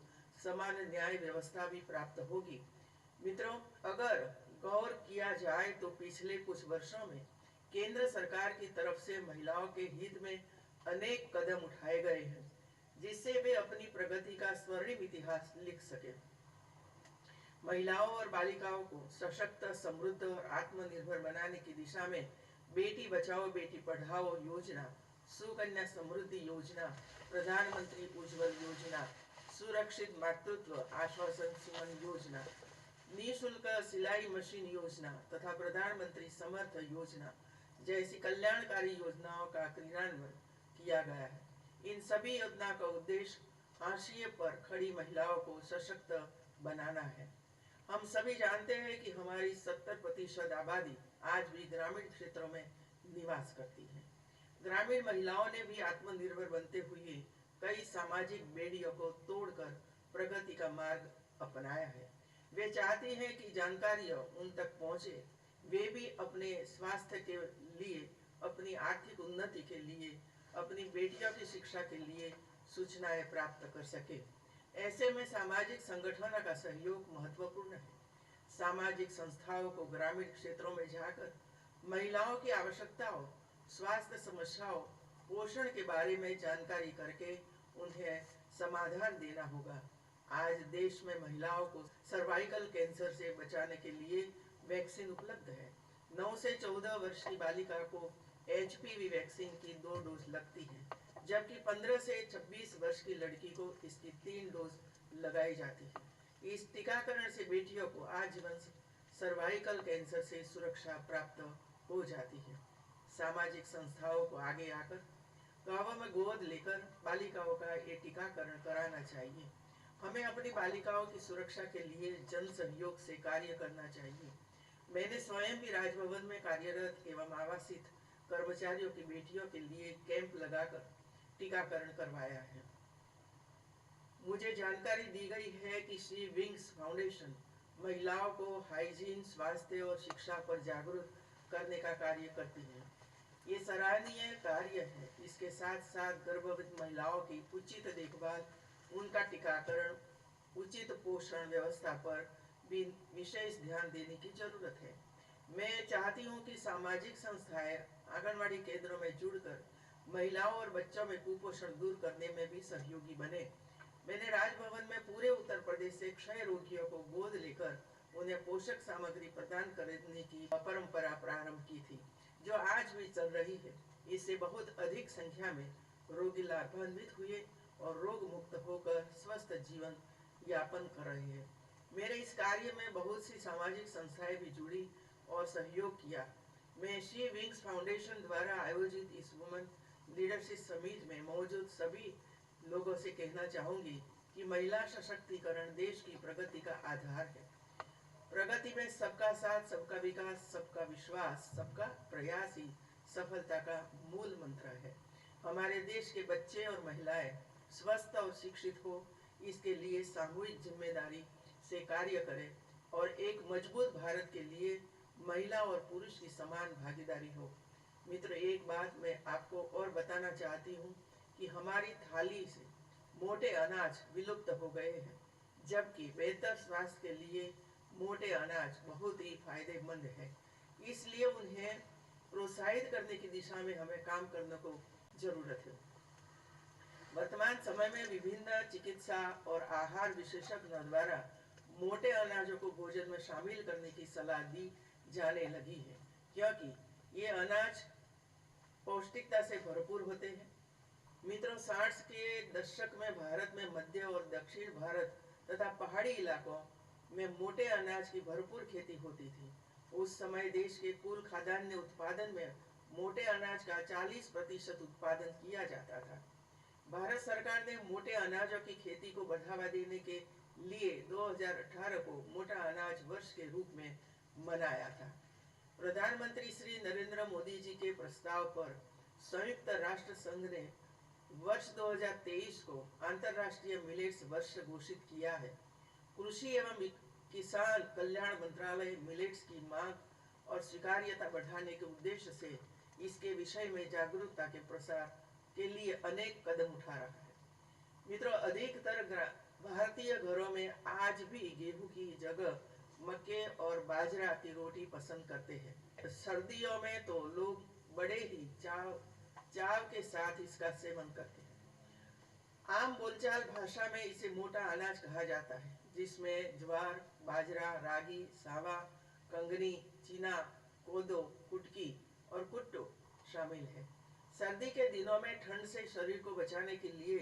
Speaker 8: समान न्याय व्यवस्था भी प्राप्त होगी। मित्रों, अगर गौर किया जाए तो पिछले कुछ वर्षों में केंद्र सरकार की तरफ से महिलाओं के हित में अनेक कदम उठाए गए हैं, जिससे वे अपनी प्रगति का स्वर्णिम इतिहास लिख सके। महिलाओं और बालिकाओं को सशक्त, समृद्ध और आत्मनिर्भर बनाने की दिशा में बेटी बचाओ बेटी पढ़ाओ योजना, सुकन्या समृद्धि योजना, प्रधानमंत्री उज्ज्वल योजना, सुरक्षित मातृत्व आश्वासन सुमन योजना, निःशुल्क सिलाई मशीन योजना तथा प्रधानमंत्री समर्थ योजना जैसी कल्याणकारी योजनाओं का क्रियान्वयन किया गया है। इन सभी योजना का उद्देश्य हाशिए पर खड़ी महिलाओं को सशक्त बनाना है। हम सभी जानते हैं कि हमारी 70% आबादी आज भी ग्रामीण क्षेत्रों में निवास करती है। ग्रामीण महिलाओं ने भी आत्मनिर्भर बनते हुए कई सामाजिक बेड़ियों को तोड़कर प्रगति का मार्ग अपनाया है। वे चाहती हैं कि जानकारियां उन तक पहुंचे, वे भी अपने स्वास्थ्य के लिए, अपनी आर्थिक उन्नति के लिए, अपनी बेटियों की शिक्षा के लिए सूचनाएं प्राप्त कर सके। ऐसे में सामाजिक संगठनों का सहयोग महत्वपूर्ण है। सामाजिक संस्थाओं को ग्रामीण क्षेत्रों में जाकर महिलाओं की आवश्यकताओं, स्वास्थ्य समस्याओं, पोषण के बारे में जानकारी करके उन्हें समाधान देना होगा। आज देश में महिलाओं को सर्वाइकल कैंसर से बचाने के लिए वैक्सीन उपलब्ध है। 9 से 14 वर्ष की बालिका को HPV वैक्सीन की 2 डोज लगती है, जबकि 15 से 26 वर्ष की लड़की को इसकी 3 डोज लगाई जाती है। इस टीकाकरण से बेटियों को आजीवन सर्वाइकल कैंसर से सुरक्षा प्राप्त हो जाती है। सामाजिक संस्थाओं को आगे आकर गांवों में गोद लेकर बालिकाओं का ये टीकाकरण कराना चाहिए। हमें अपनी बालिकाओं की सुरक्षा के लिए जन सहयोग से कार्य करना चाहिए। मैंने स्वयं भी राजभवन में कार्यरत एवं आवासित कर्मचारियों की बेटियों के लिए कैंप लगाकर टीकाकरण करवाया है। मुझे जानकारी दी गई है कि श्री विंग्स फाउंडेशन महिलाओं को हाइजीन, स्वास्थ्य और शिक्षा पर जागरूक करने का कार्य करती है। ये सराहनीय कार्य है। इसके साथ साथ गर्भवती महिलाओं की उचित देखभाल, उनका टीकाकरण, उचित पोषण व्यवस्था पर भी विशेष ध्यान देने की जरूरत है। मैं चाहती हूँ कि सामाजिक संस्थाएं आंगनवाड़ी केंद्रों में जुड़कर महिलाओं और बच्चों में कुपोषण दूर करने में भी सहयोगी बने। मैंने राजभवन में पूरे उत्तर प्रदेश से क्षय रोगियों को गोद लेकर उन्हें पोषक सामग्री प्रदान करने की परंपरा प्रारंभ की थी, जो आज भी चल रही है। इससे बहुत अधिक संख्या में रोगी लाभान्वित हुए और रोग मुक्त होकर स्वस्थ जीवन यापन कर रहे हैं। मेरे इस कार्य में बहुत सी सामाजिक संस्थाएं भी जुड़ी और सहयोग किया। मैं श्री विंग्स फाउंडेशन द्वारा आयोजित इस वुमेन लीडरशिप समिट में मौजूद सभी लोगों से कहना चाहूंगी कि महिला सशक्तिकरण देश की प्रगति का आधार है। प्रगति में सबका साथ, सबका विकास, सबका विश्वास, सबका प्रयास ही सफलता का मूल मंत्र है। हमारे देश के बच्चे और महिलाएं स्वस्थ और शिक्षित हो, इसके लिए सामूहिक जिम्मेदारी से कार्य करें और एक मजबूत भारत के लिए महिला और पुरुष की समान भागीदारी हो। मित्र, एक बात मैं आपको और बताना चाहती हूँ कि हमारी थाली से मोटे अनाज विलुप्त हो गए हैं, जबकि बेहतर स्वास्थ्य के लिए मोटे अनाज बहुत ही फायदेमंद है। इसलिए उन्हें प्रोत्साहित करने की दिशा में हमें काम करने को जरूरत है। वर्तमान समय में विभिन्न चिकित्सा और आहार विशेषज्ञों द्वारा मोटे अनाजों को भोजन में शामिल करने की सलाह दी जाने लगी है, क्योंकि ये अनाज पौष्टिकता से भरपूर होते हैं। मित्रों, 60 के दशक में भारत में मध्य और दक्षिण भारत तथा पहाड़ी इलाकों में मोटे अनाज की भरपूर खेती होती थी। उस समय देश के कुल खाद्यान्न उत्पादन में मोटे अनाज का 40% उत्पादन किया जाता था। भारत सरकार ने मोटे अनाजों की खेती को बढ़ावा देने के लिए 2018 को मोटा अनाज वर्ष के रूप में मनाया था। प्रधानमंत्री श्री नरेंद्र मोदी जी के प्रस्ताव पर संयुक्त राष्ट्र संघ ने वर्ष 2023 को अंतर्राष्ट्रीय मिलेट्स वर्ष घोषित किया है। कृषि एवं किसान कल्याण मंत्रालय मिलेट्स की मांग और स्वीकार्यता बढ़ाने के उद्देश्य से इसके विषय में जागरूकता के प्रसार के लिए अनेक कदम उठा रहा है। मित्रों, अधिकतर भारतीय घरों में आज भी गेहूं की जगह मक्के और बाजरा की रोटी पसंद करते हैं। सर्दियों में तो लोग बड़े ही चाव के साथ इसका सेवन करते हैं। आम बोलचाल भाषा में इसे मोटा अनाज कहा जाता है, जिसमें ज्वार, बाजरा, रागी, सावा, कंगनी, चीना, कोदो, कुटकी और कुट्टू शामिल है। सर्दी के दिनों में ठंड से शरीर को बचाने के लिए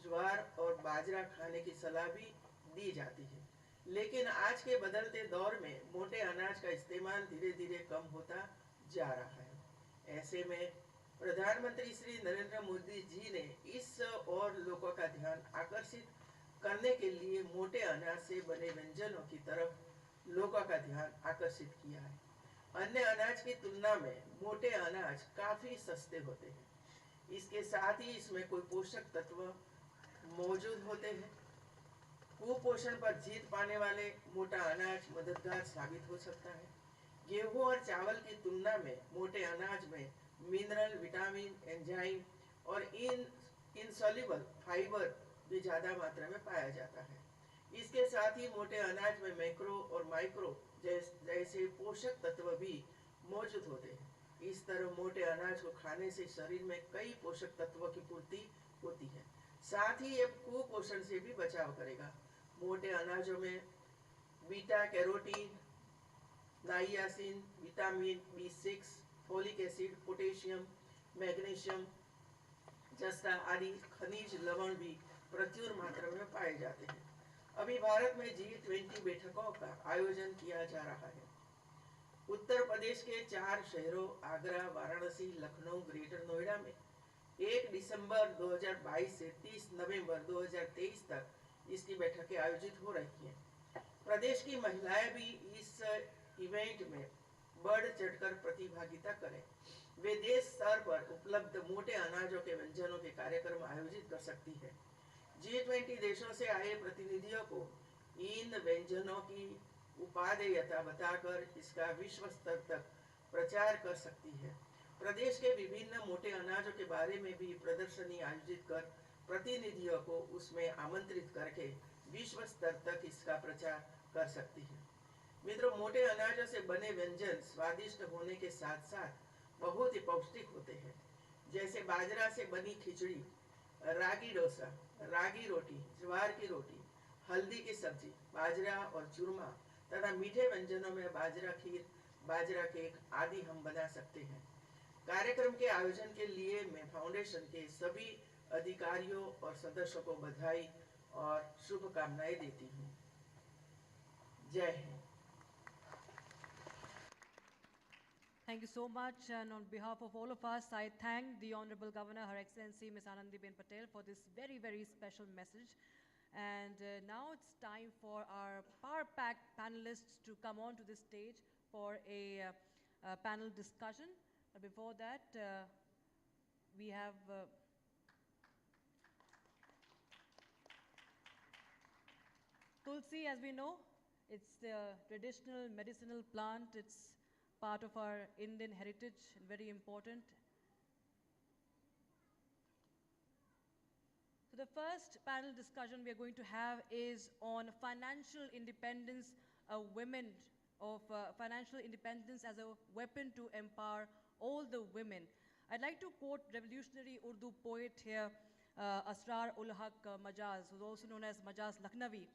Speaker 8: ज्वार और बाजरा खाने की सलाह भी दी जाती है। लेकिन आज के बदलते दौर में मोटे अनाज का इस्तेमाल धीरे धीरे कम होता जा रहा है। ऐसे में प्रधानमंत्री श्री नरेंद्र मोदी जी ने इस और लोगों का ध्यान आकर्षित करने के लिए मोटे अनाज से बने व्यंजनों की तरफ लोगों का ध्यान आकर्षित किया है। अन्य अनाज की तुलना में मोटे अनाज काफी सस्ते होते हैं। इसके साथ ही इसमें कोई पोषक तत्व मौजूद होते हैं। कुपोषण पर जीत पाने वाले मोटा अनाज मददगार साबित हो सकता है। गेहूं और चावल की तुलना में मोटे अनाज में मिनरल, विटामिन, एंजाइम और इनसॉल्युबल फाइबर भी ज्यादा मात्रा में पाया जाता है। इसके साथ ही मोटे अनाज में मैक्रो और माइक्रो जैसे पोषक तत्व भी मौजूद होते हैं। इस तरह मोटे अनाज को खाने से शरीर में कई पोषक तत्वों की पूर्ति होती है। साथ ही ये कुपोषण से भी बचाव करेगा। मोटे अनाजों में beta carotene, niacin, vitamin B6, folic acid, potassium, magnesium जस्ता आदि खनिज लवण भी प्रचुर मात्रा में पाए जाते हैं। अभी भारत में G20 बैठकों का आयोजन किया जा रहा है। उत्तर प्रदेश के 4 शहरों आगरा, वाराणसी, लखनऊ, ग्रेटर नोएडा में 1 दिसंबर 2022 से 30 नवंबर 2023 तक इसकी बैठकें आयोजित हो रही हैं। प्रदेश की महिलाएं भी इस इवेंट में बढ़ चढ़कर प्रतिभागिता करें। वे देश स्तर पर उपलब्ध मोटे अनाजों के व्यंजनों के कार्यक्रम आयोजित कर सकती है। G20 देशों से आए प्रतिनिधियों को इन व्यंजनों की उपादेयता बताकर इसका विश्व स्तर तक प्रचार कर सकती है। प्रदेश के विभिन्न मोटे अनाजों के बारे में भी प्रदर्शनी आयोजित कर प्रतिनिधियों को उसमें आमंत्रित करके विश्व स्तर तक इसका प्रचार कर सकती है। मित्रों, मोटे अनाजों से बने व्यंजन स्वादिष्ट होने के साथ साथ बहुत ही पौष्टिक होते हैं। जैसे बाजरा से बनी खिचड़ी, रागी डोसा, रागी रोटी, ज्वार की रोटी, हल्दी की सब्जी, बाजरा और चूरमा तथा मीठे व्यंजनों में बाजरा खीर, बाजरा केक आदि हम बना सकते हैं। कार्यक्रम के आयोजन के लिए मैं फाउंडेशन के सभी अधिकारियों और सदस्यों को बधाई और शुभकामनाएं देती हूँ। जय Hind.
Speaker 1: Thank you so much, and on behalf of all of us, I thank the Honorable Governor, Her Excellency Ms. Anandiben Patel, for this very, very special message. And now it's time for our power-packed panelists to come on to the stage for a panel discussion. But before that, we have Tulsi, as we know. It's the traditional medicinal plant. It's part of our Indian heritage and very important. So the first panel discussion we are going to have is on financial independence, financial independence as a weapon to empower all the women. I'd like to quote revolutionary Urdu poet here, Asrar ul Haq Majaz, who's also known as Majaz Lakhnavi.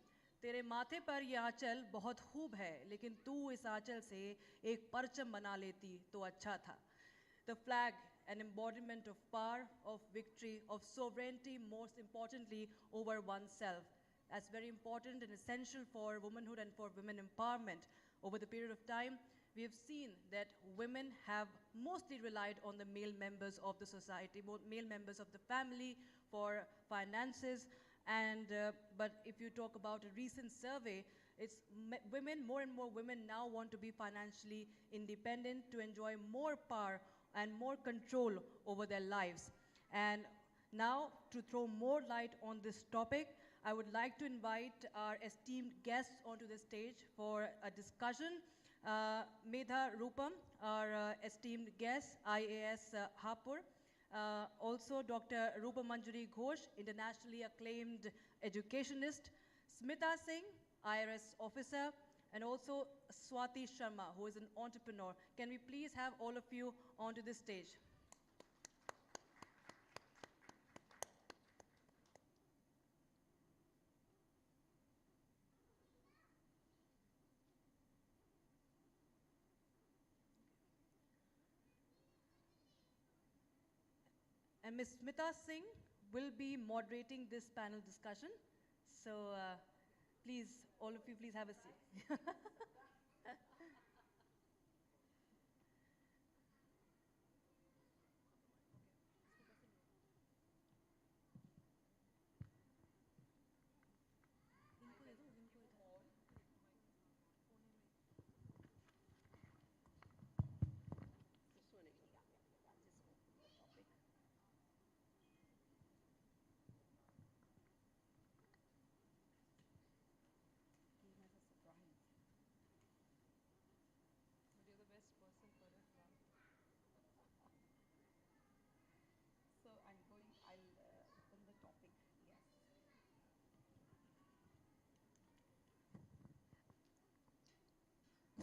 Speaker 1: तेरे माथे पर यह आंचल बहुत खूब है, लेकिन तू इस आंचल से एक परचम बना लेती तो अच्छा था. The flag, an embodiment of power, of victory, of sovereignty, most importantly, over oneself. That's very important and essential for womanhood and for women empowerment. Over the period of time, we have seen that women have mostly relied on the male members of the society, male members of the family for finances. But if you talk about a recent survey, it's women, more and more women now want to be financially independent, to enjoy more power and more control over their lives. And now, to throw more light on this topic, I would like to invite our esteemed guests onto the stage for a discussion. Medha Rupam, our esteemed guest, IAS Hapur. Also Dr. Rupa Manjari Ghosh, internationally acclaimed educationist, Smita Singh, IRS officer, and also Swati Sharma, who is an entrepreneur. Can we please have all of you onto the stage? And Ms. Smita Singh will be moderating this panel discussion. So Please, all of you, please have a seat.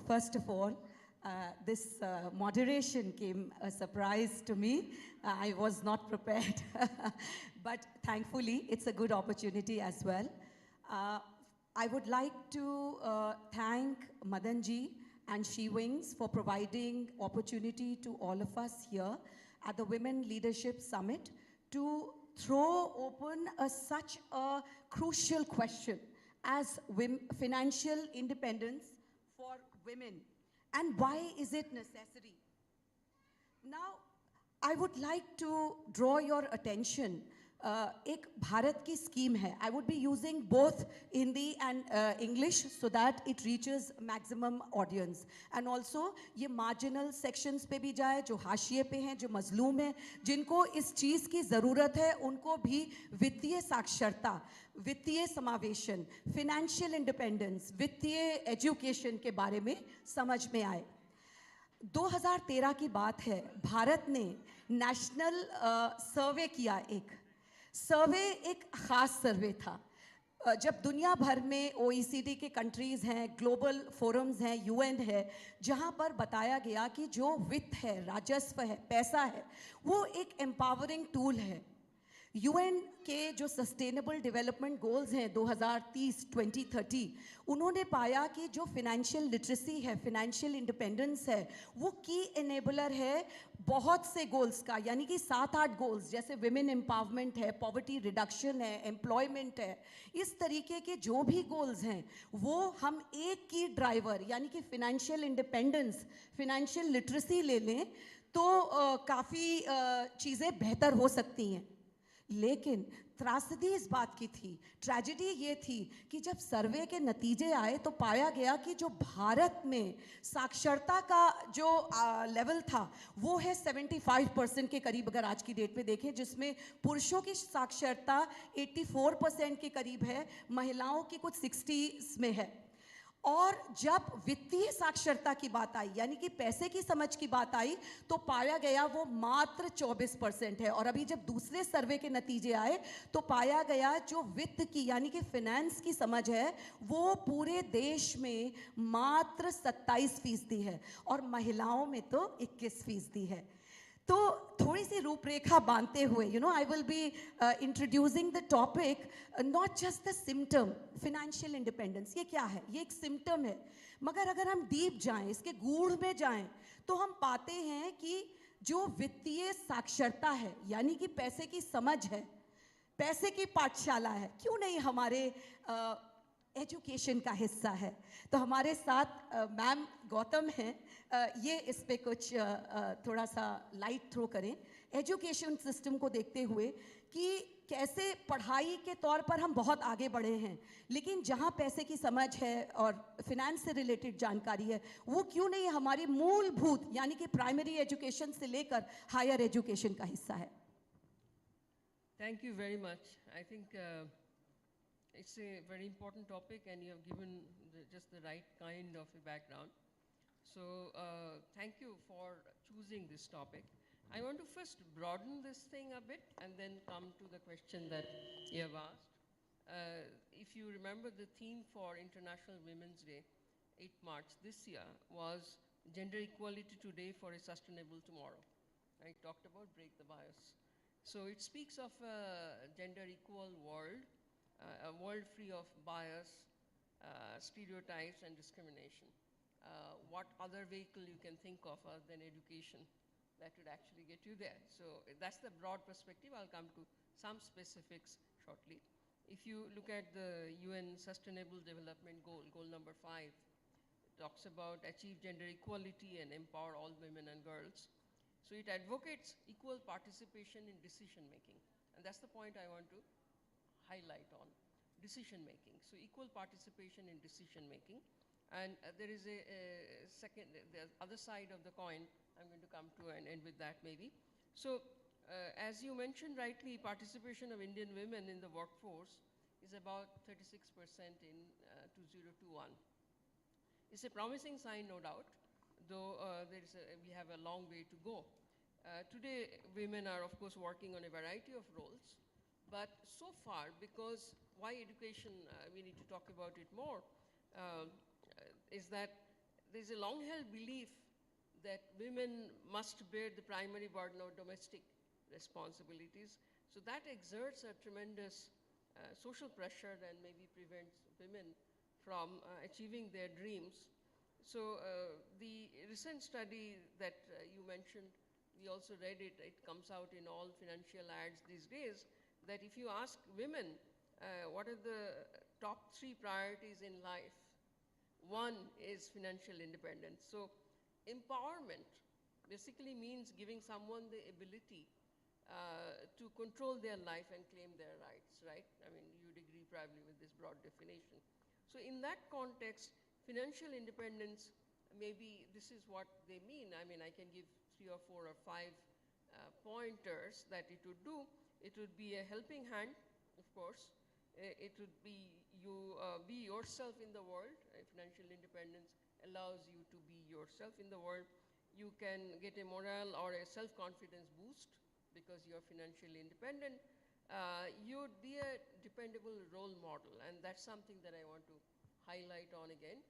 Speaker 9: First of all, this moderation came a surprise to me. I was not prepared, but thankfully, it's a good opportunity as well. I would like to thank Madanji and She Wings for providing opportunity to all of us here at the Women Leadership Summit to throw open such a crucial question as financial independence for women, and why is it necessary? Now, I would like to draw your attention. एक भारत की scheme है. I would be using both Hindi and English so that it reaches maximum audience. And also, ये marginal sections पे भी जाए, जो हाशिए पे हैं, जो मजलूम हैं, जिनको इस चीज़ की ज़रूरत है, उनको भी वित्तीय साक्षरता, वित्तीय समावेशन, financial independence, वित्तीय education के बारे में समझ में आए. 2013 की बात है, भारत ने नेशनल सर्वे किया. एक सर्वे एक ख़ास सर्वे था. जब दुनिया भर में OECD के कंट्रीज़ हैं, ग्लोबल फोरम्स हैं, UN है, जहाँ पर बताया गया कि जो वित्त है, राजस्व है, पैसा है, वो एक एम्पावरिंग टूल है. UN के जो सस्टेनेबल डेवलपमेंट गोल्स हैं 2030 उन्होंने पाया कि जो फिनेंशियल लिटरेसी है, फिनेंशियल इंडिपेंडेंस है, वो की एनेबलर है बहुत से गोल्स का. यानी कि 7-8 गोल्स, जैसे विमेन एम्पावरमेंट है, पॉवर्टी रिडक्शन है, एम्प्लॉयमेंट है, इस तरीके के जो भी गोल्स हैं वो हम एक की ड्राइवर यानी कि फिनेंशियल इंडिपेंडेंस, फिनेंशियल लिटरेसी ले लें तो काफ़ी चीज़ें बेहतर हो सकती हैं. लेकिन त्रासदी इस बात की थी, ट्रेजेडी ये थी कि जब सर्वे के नतीजे आए तो पाया गया कि जो भारत में साक्षरता का जो लेवल था वो है 75% के करीब अगर आज की डेट में देखें, जिसमें पुरुषों की साक्षरता 84% के करीब है, महिलाओं की कुछ 60s में है. और जब वित्तीय साक्षरता की बात आई यानी कि पैसे की समझ की बात आई तो पाया गया वो मात्र 24% है. और अभी जब दूसरे सर्वे के नतीजे आए तो पाया गया जो वित्त की यानी कि फिनेंस की समझ है वो पूरे देश में मात्र 27% है और महिलाओं में तो 21% है. तो थोड़ी सी रूपरेखा बांधते हुए I will be introducing the topic, not just the symptom, financial independence. ये क्या है? ये एक symptom है, मगर अगर हम डीप जाएं, इसके गूढ़ में जाएं, तो हम पाते हैं कि जो वित्तीय साक्षरता है यानी कि पैसे की समझ है, पैसे की पाठशाला है, क्यों नहीं हमारे एजुकेशन का हिस्सा है. तो हमारे साथ मैम गौतम हैं, ये इस पे कुछ थोड़ा सा लाइट थ्रो करें एजुकेशन सिस्टम को देखते हुए कि कैसे पढ़ाई के तौर पर हम बहुत आगे बढ़े हैं, लेकिन जहाँ पैसे की समझ है और फिनेंस से रिलेटेड जानकारी है वो क्यों नहीं हमारी मूलभूत यानी कि प्राइमरी एजुकेशन से लेकर हायर एजुकेशन का हिस्सा है.
Speaker 10: Thank you very much. I think it's a very important topic and you have given just the right kind of a background. So thank you for choosing this topic. I want to first broaden this thing a bit and then come to the question that you have asked. If you remember, the theme for International Women's Day, 8 March this year, was Gender Equality Today for a Sustainable Tomorrow. I talked about break the bias. So it speaks of a gender equal world, a world free of bias, stereotypes and discrimination. What other vehicle you can think of other than education that would actually get you there? So that's the broad perspective. I'll come to some specifics shortly. if you look at the UN Sustainable Development Goal, goal number 5, it talks about achieve gender equality and empower all women and girls. So it advocates equal participation in decision making. And that's the point I want to highlight on, decision making. So equal participation in decision making. And there is a second, the other side of the coin, I'm going to come to and end with that maybe. So as you mentioned rightly, participation of Indian women in the workforce is about 36% in 2021. It's a promising sign, no doubt, though we have a long way to go. Today, women are, of course, working on a variety of roles, but so far, because why education, we need to talk about it more, is that there's a long-held belief that women must bear the primary burden of domestic responsibilities. So that exerts a tremendous social pressure and maybe prevents women from achieving their dreams. So the recent study that you mentioned, we also read it, it comes out in all financial ads these days, that if you ask women what are the top 3 priorities in life, one is financial independence. So empowerment basically means giving someone the ability to control their life and claim their rights, right? I mean, you'd agree probably with this broad definition. So in that context, financial independence, maybe this is what they mean. I mean, I can give 3 or 4 or 5 pointers that it would do. It would be a helping hand, of course. It would be you be yourself in the world. Financial independence allows you to be yourself in the world. You can get a morale or a self-confidence boost because you're financially independent. You'd be a dependable role model, and that's something that I want to highlight on again.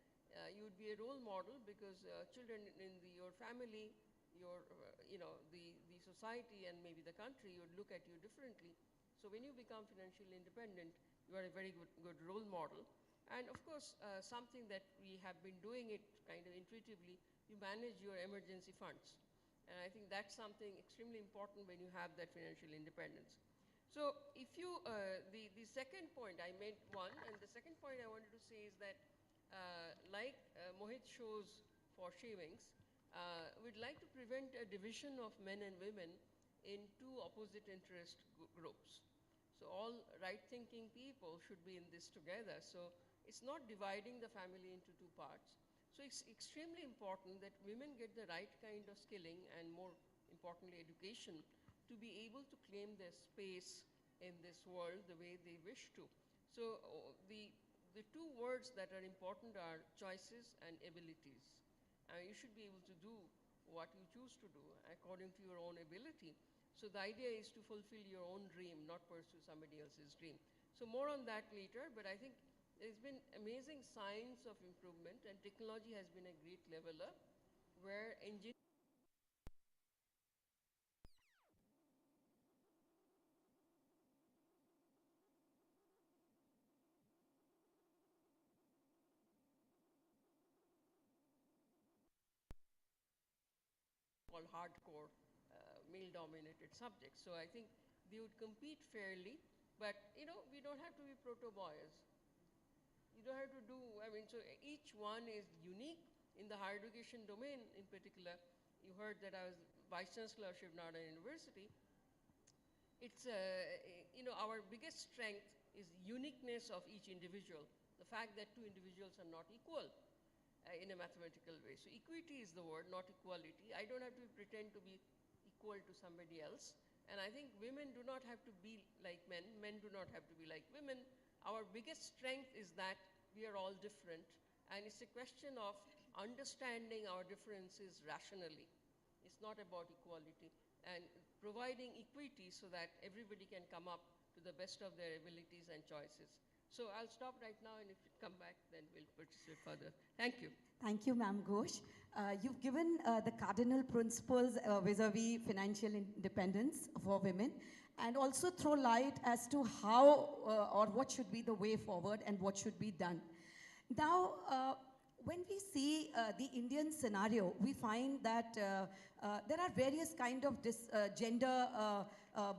Speaker 10: You would be a role model because children in your family, the society and maybe the country would look at you differently. So when you become financially independent, you are a very good role model. And of course, something that we have been doing it kind of intuitively, you manage your emergency funds. And I think that's something extremely important when you have that financial independence. So if you, the second point, I made one, and the second point I wanted to say is that like Mohit shows for shavings, we'd like to prevent a division of men and women in 2 opposite interest groups. So all right-thinking people should be in this together. So it's not dividing the family into 2 parts. So it's extremely important that women get the right kind of skilling and more importantly education to be able to claim their space in this world the way they wish to. So the 2 words that are important are choices and abilities. You should be able to do what you choose to do according to your own ability. So the idea is to fulfill your own dream, not pursue somebody else's dream. So more on that later, but I think there's been amazing signs of improvement, and technology has been a great leveler where engineering called hardcore male-dominated subjects. So I think they would compete fairly, but we don't have to be proto-boys. You don't have to do, I mean, so each one is unique in the higher education domain in particular. You heard that I was Vice Chancellor of Shiv Nara University. It's, our biggest strength is uniqueness of each individual. The fact that 2 individuals are not equal in a mathematical way. So equity is the word, not equality. I don't have to pretend to be equal to somebody else. And I think women do not have to be like men. Men do not have to be like women. Our biggest strength is that we are all different. And it's a question of understanding our differences rationally. It's not about equality. And providing equity so that everybody can come up to the best of their abilities and choices. So I'll stop right now, and if you come back, then we'll pursue further. Thank you.
Speaker 9: Thank you, Ma'am Ghosh. You've given the cardinal principles vis-a-vis financial independence for women, and also throw light as to how or what should be the way forward and what should be done. Now, when we see the Indian scenario, we find that there are various kind of gender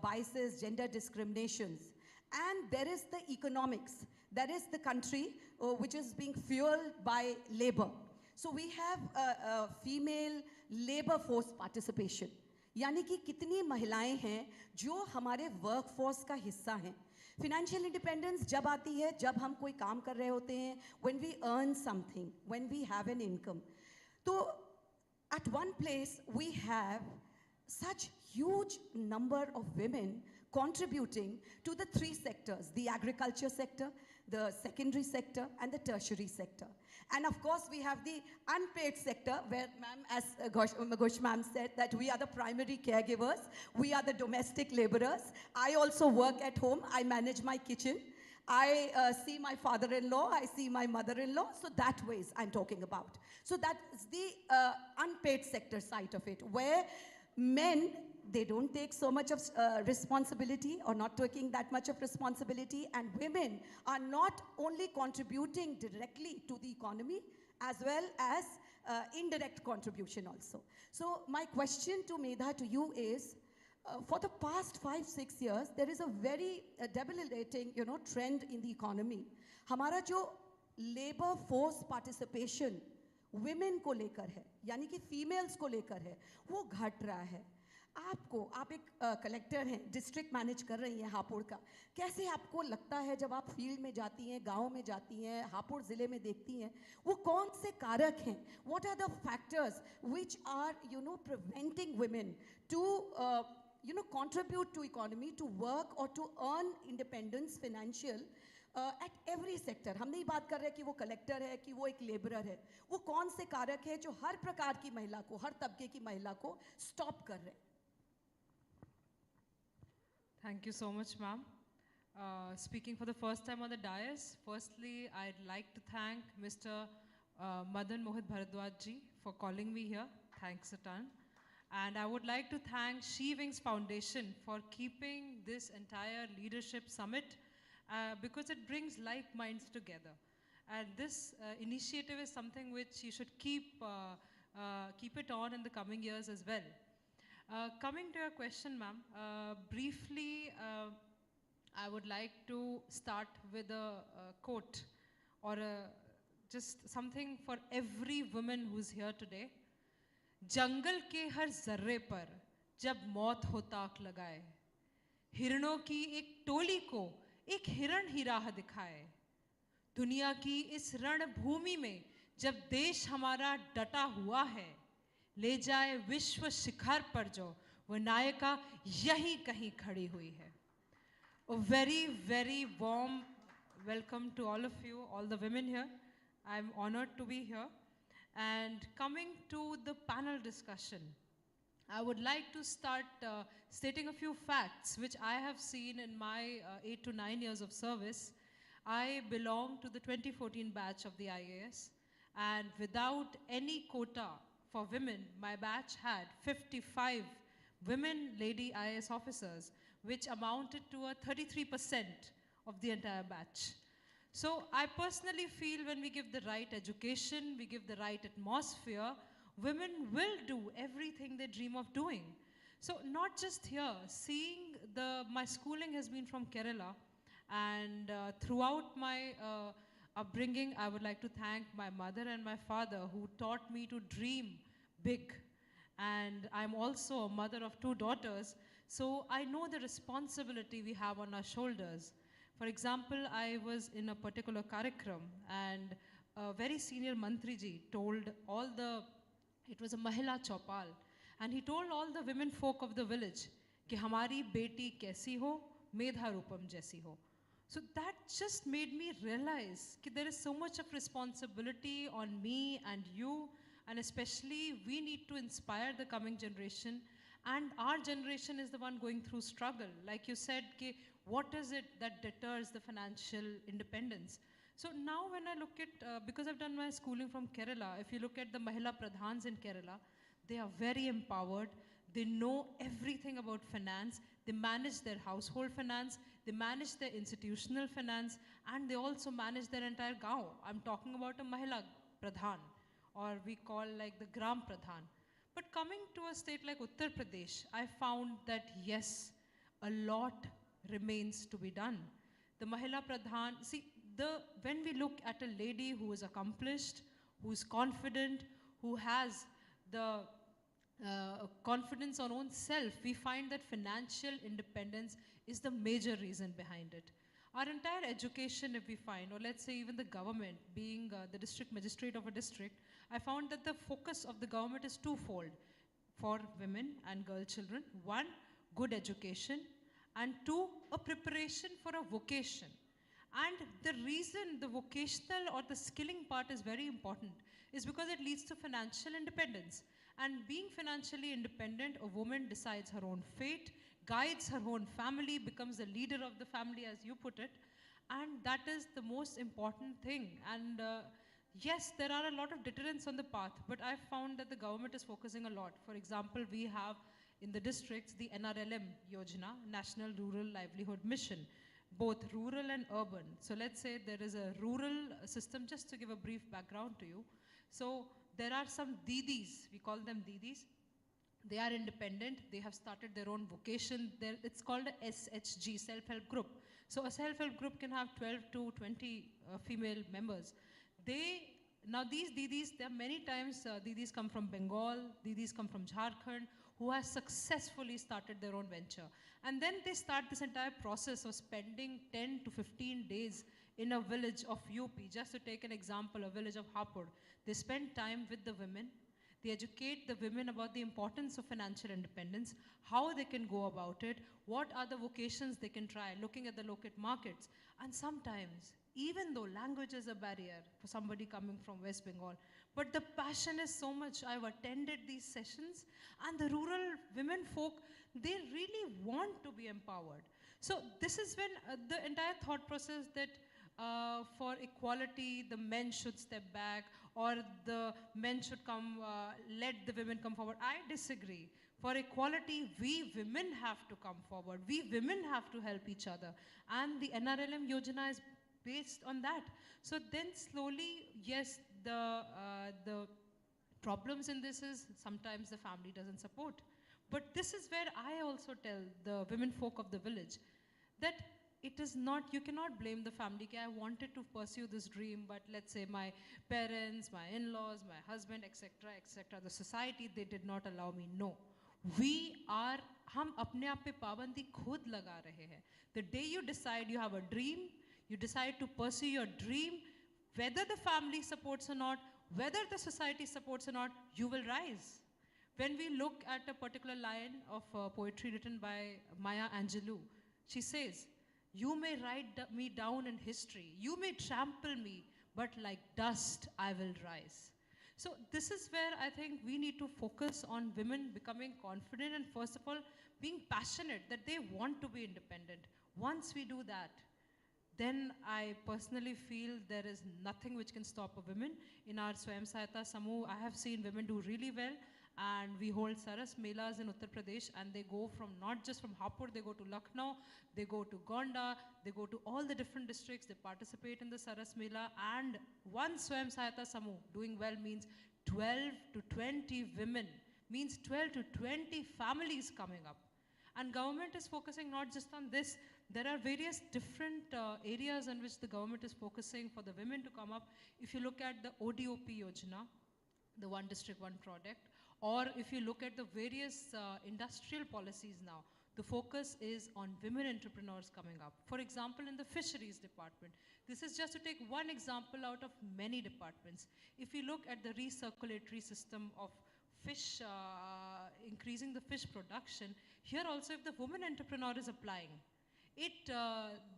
Speaker 9: biases, gender discriminations. And there is the economics. That is the country which is being fueled by labor. So we have a female labor force participation. यानी कि कितनी महिलाएं हैं जो हमारे work force का हिस्सा हैं. Financial independence जब आती है, जब हम कोई काम कर रहे होते हैं, when we earn something, when we have an income. तो at one place we have such huge number of women contributing to the three sectors, the agriculture sector, the secondary sector, and the tertiary sector. And of course, we have the unpaid sector where, ma'am, as Ghosh ma'am said, that we are the primary caregivers, we are the domestic laborers. I also work at home, I manage my kitchen. I see my father-in-law, I see my mother-in-law, so that ways I'm talking about. So that is the unpaid sector side of it, where men, they don't take so much of responsibility or not taking that much of responsibility, and women are not only contributing directly to the economy as well as indirect contribution also. So my question to Medha, to you is, for the past 5-6 years, there is a very debilitating, trend in the economy. हमारा जो labor force participation women को लेकर है, यानी कि females को लेकर है, वो घट रहा है. आप एक कलेक्टर हैं, डिस्ट्रिक्ट मैनेज कर रही हैं हापुड़ का. कैसे आपको लगता है जब आप फील्ड में जाती हैं, गांव में जाती हैं, हापुड़ ज़िले में देखती हैं, वो कौन से कारक हैं? What are the factors which are, preventing women to, contribute to economy, to work or to earn independence financial at every sector? हम नहीं बात कर रहे कि वो कलेक्टर है, कि वो एक लेबरर है. वो कौन से कारक है जो हर प्रकार की महिला को, हर तबके की महिला को स्टॉप कर रहे हैं?
Speaker 11: Thank you so much, ma'am. Speaking for the first time on the dais, firstly, I'd like to thank Mr. Madan Mohit Bharadwaj ji for calling me here. Thanks a ton. And I would like to thank She Wings Foundation for keeping this entire leadership summit because it brings like minds together. And this initiative is something which you should keep it on in the coming years as well. Coming to your question, ma'am, briefly, I would like to start with a quote or just something for every woman who's here today. जंगल के हर जर्रे पर जब मौत हो ताक लगाए, हिरणों की एक टोली को एक हिरण ही राह दिखाए, दुनिया की इस रणभूमि में जब देश हमारा डटा हुआ है, ले जाए विश्व शिखर पर जो वो नायिका यहीं कहीं खड़ी हुई है. A very, very warm welcome to all of you, all the women here. I'm honored to be here. And coming to the panel discussion, I would like to start stating a few facts which I have seen in my 8 to 9 years of service. I belong to the 2014 batch of the IAS, and without any quota for women, my batch had 55 women lady IAS officers, which amounted to a 33% of the entire batch. So I personally feel when we give the right education, we give the right atmosphere, women will do everything they dream of doing. So not just here, seeing my schooling has been from Kerala, and throughout my upbringing, I would like to thank my mother and my father who taught me to dream big. And I'm also a mother of 2 daughters, so I know the responsibility we have on our shoulders. For example, I was in a particular कार्यक्रम, and a very senior Mantriji told it was a Mahila Chaupal, and he told all the women folk of the village कि हमारी बेटी कैसी हो, मेधा रूपम जैसी हो. So that just made me realize that there is so much of responsibility on me and you, and especially we need to inspire the coming generation, and our generation is the one going through struggle. Like you said, what is it that deters the financial independence? So now when I look at, because I've done my schooling from Kerala, if you look at the Mahila Pradhans in Kerala, they are very empowered. They know everything about finance. They manage their household finance. They manage their institutional finance. And they also manage their entire gaon. I'm talking about a Mahila Pradhan, or we call like the Gram Pradhan. But coming to a state like Uttar Pradesh, I found that yes, a lot remains to be done. the Mahila Pradhan. See, when we look at a lady who is accomplished, who is confident, who has the confidence on own self, we find that financial independence is the major reason behind it. Our entire education, if we find, or let's say even the government, being the district magistrate of a district, I found that the focus of the government is twofold for women and girl children. One, good education, and two, a preparation for a vocation. And the reason the vocational or the skilling part is very important is because it leads to financial independence. And being financially independent, a woman decides her own fate, guides her own family, becomes the leader of the family, as you put it. And that is the most important thing. And yes, there are a lot of deterrents on the path, but I've found that the government is focusing a lot. For example, we have in the districts the NRLM Yojana, National Rural Livelihood Mission, both rural and urban. So let's say there is a rural system, just to give a brief background to you. So there are some Didis, we call them Didis. They are independent, they have started their own vocation. It's called a SHG, self-help group. So a self-help group can have 12 to 20 female members. Now these Didis, there are many times Didis come from Bengal, Didis come from Jharkhand, who has successfully started their own venture. And then they start this entire process of spending 10 to 15 days in a village of UP. Just to take an example, a village of Hapur. They spend time with the women. They educate the women about the importance of financial independence, how they can go about it, what are the vocations they can try, looking at the local markets. And sometimes, even though language is a barrier for somebody coming from West Bengal, but the passion is so much. I've attended these sessions, and the rural women folk, they really want to be empowered. So this is when the entire thought process that for equality, the men should step back, or the men should come, let the women come forward. I disagree. For equality, we women have to come forward. We women have to help each other. And the NRLM Yojana is based on that. So then slowly, yes, the problems in this is sometimes the family doesn't support. But this is where I also tell the women folk of the village that it is not, you cannot blame the family. I wanted to pursue this dream, but let's say my parents, my in-laws, my husband, etc., the society, they did not allow me. No. हम अपने आप पे पाबंदी खुद लगा रहे हैं. The day you decide you have a dream, you decide to pursue your dream, whether the family supports or not, whether the society supports or not, you will rise. When we look at a particular line of poetry written by Maya Angelou, she says, "You may write me down in history, you may trample me, but like dust I will rise." So this is where I think we need to focus on women becoming confident and first of all being passionate that they want to be independent. Once we do that, then I personally feel there is nothing which can stop a woman. In our Swayam Sahayata Samuh, I have seen women do really well, and we hold Saras Melas in Uttar Pradesh, and they go from not just from Hapur, they go to Lucknow, they go to Gonda, they go to all the different districts, they participate in the Saras Mela, and one Swayam Sahayata Samuh doing well means 12 to 20 women, means 12 to 20 families coming up. And government is focusing not just on this, there are various different areas in which the government is focusing for the women to come up. If you look at the ODOP Yojana, the One District, One Product, or if you look at the various industrial policies now, the focus is on women entrepreneurs coming up. For example, in the fisheries department, this is just to take one example out of many departments. If you look at the recirculatory system of fish, increasing the fish production, here also if the woman entrepreneur is applying,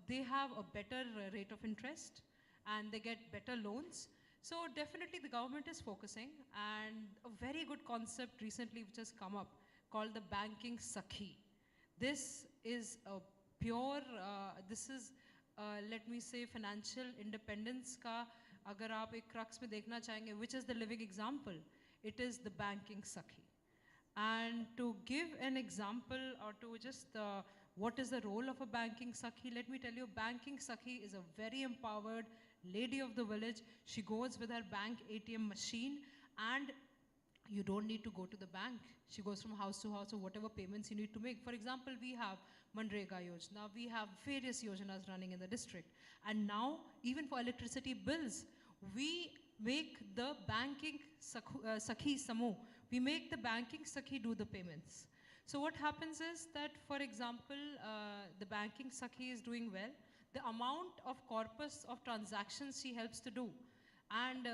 Speaker 11: they have a better rate of interest and they get better loans. So definitely the government is focusing, and a very good concept recently which has come up called the banking Sakhi. This is a pure, let me say financial independence ka, agar aap ek crux mein dekhna chahenge, which is the living example, it is the banking Sakhi. And to give an example or to just what is the role of a banking Sakhi, let me tell you, banking Sakhi is a very empowered lady of the village. She goes with her bank ATM machine and You don't need to go to the bank. She goes from house to house or whatever payments you need to make. For example, we have Manrega Yojana, we have various yojanas running in the district. And now, even for electricity bills, we make the banking Sakhi Samu, we make the banking Sakhi do the payments. So what happens is that, for example, the banking Sakhi is doing well. The amount of corpus of transactions she helps to do, and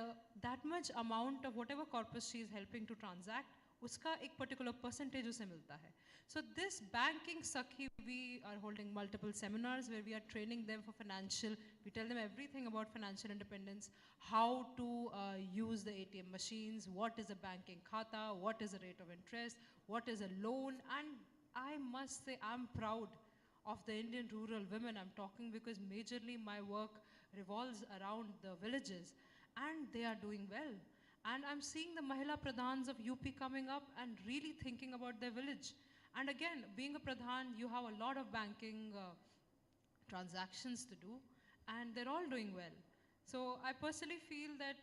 Speaker 11: that much amount of whatever corpus she is helping to transact, uska ek particular percentage usse milta hai. So this banking Sakhi, we are holding multiple seminars where we are training them for financial, we tell them everything about financial independence, how to use the ATM machines, what is a banking khata, what is the rate of interest, what is a loan. And I must say I'm proud of the Indian rural women I'm talking, because majorly my work revolves around the villages, and they are doing well. And I'm seeing the Mahila Pradhans of UP coming up and really thinking about their village. And again, being a Pradhan, you have a lot of banking transactions to do, and they're all doing well. So I personally feel that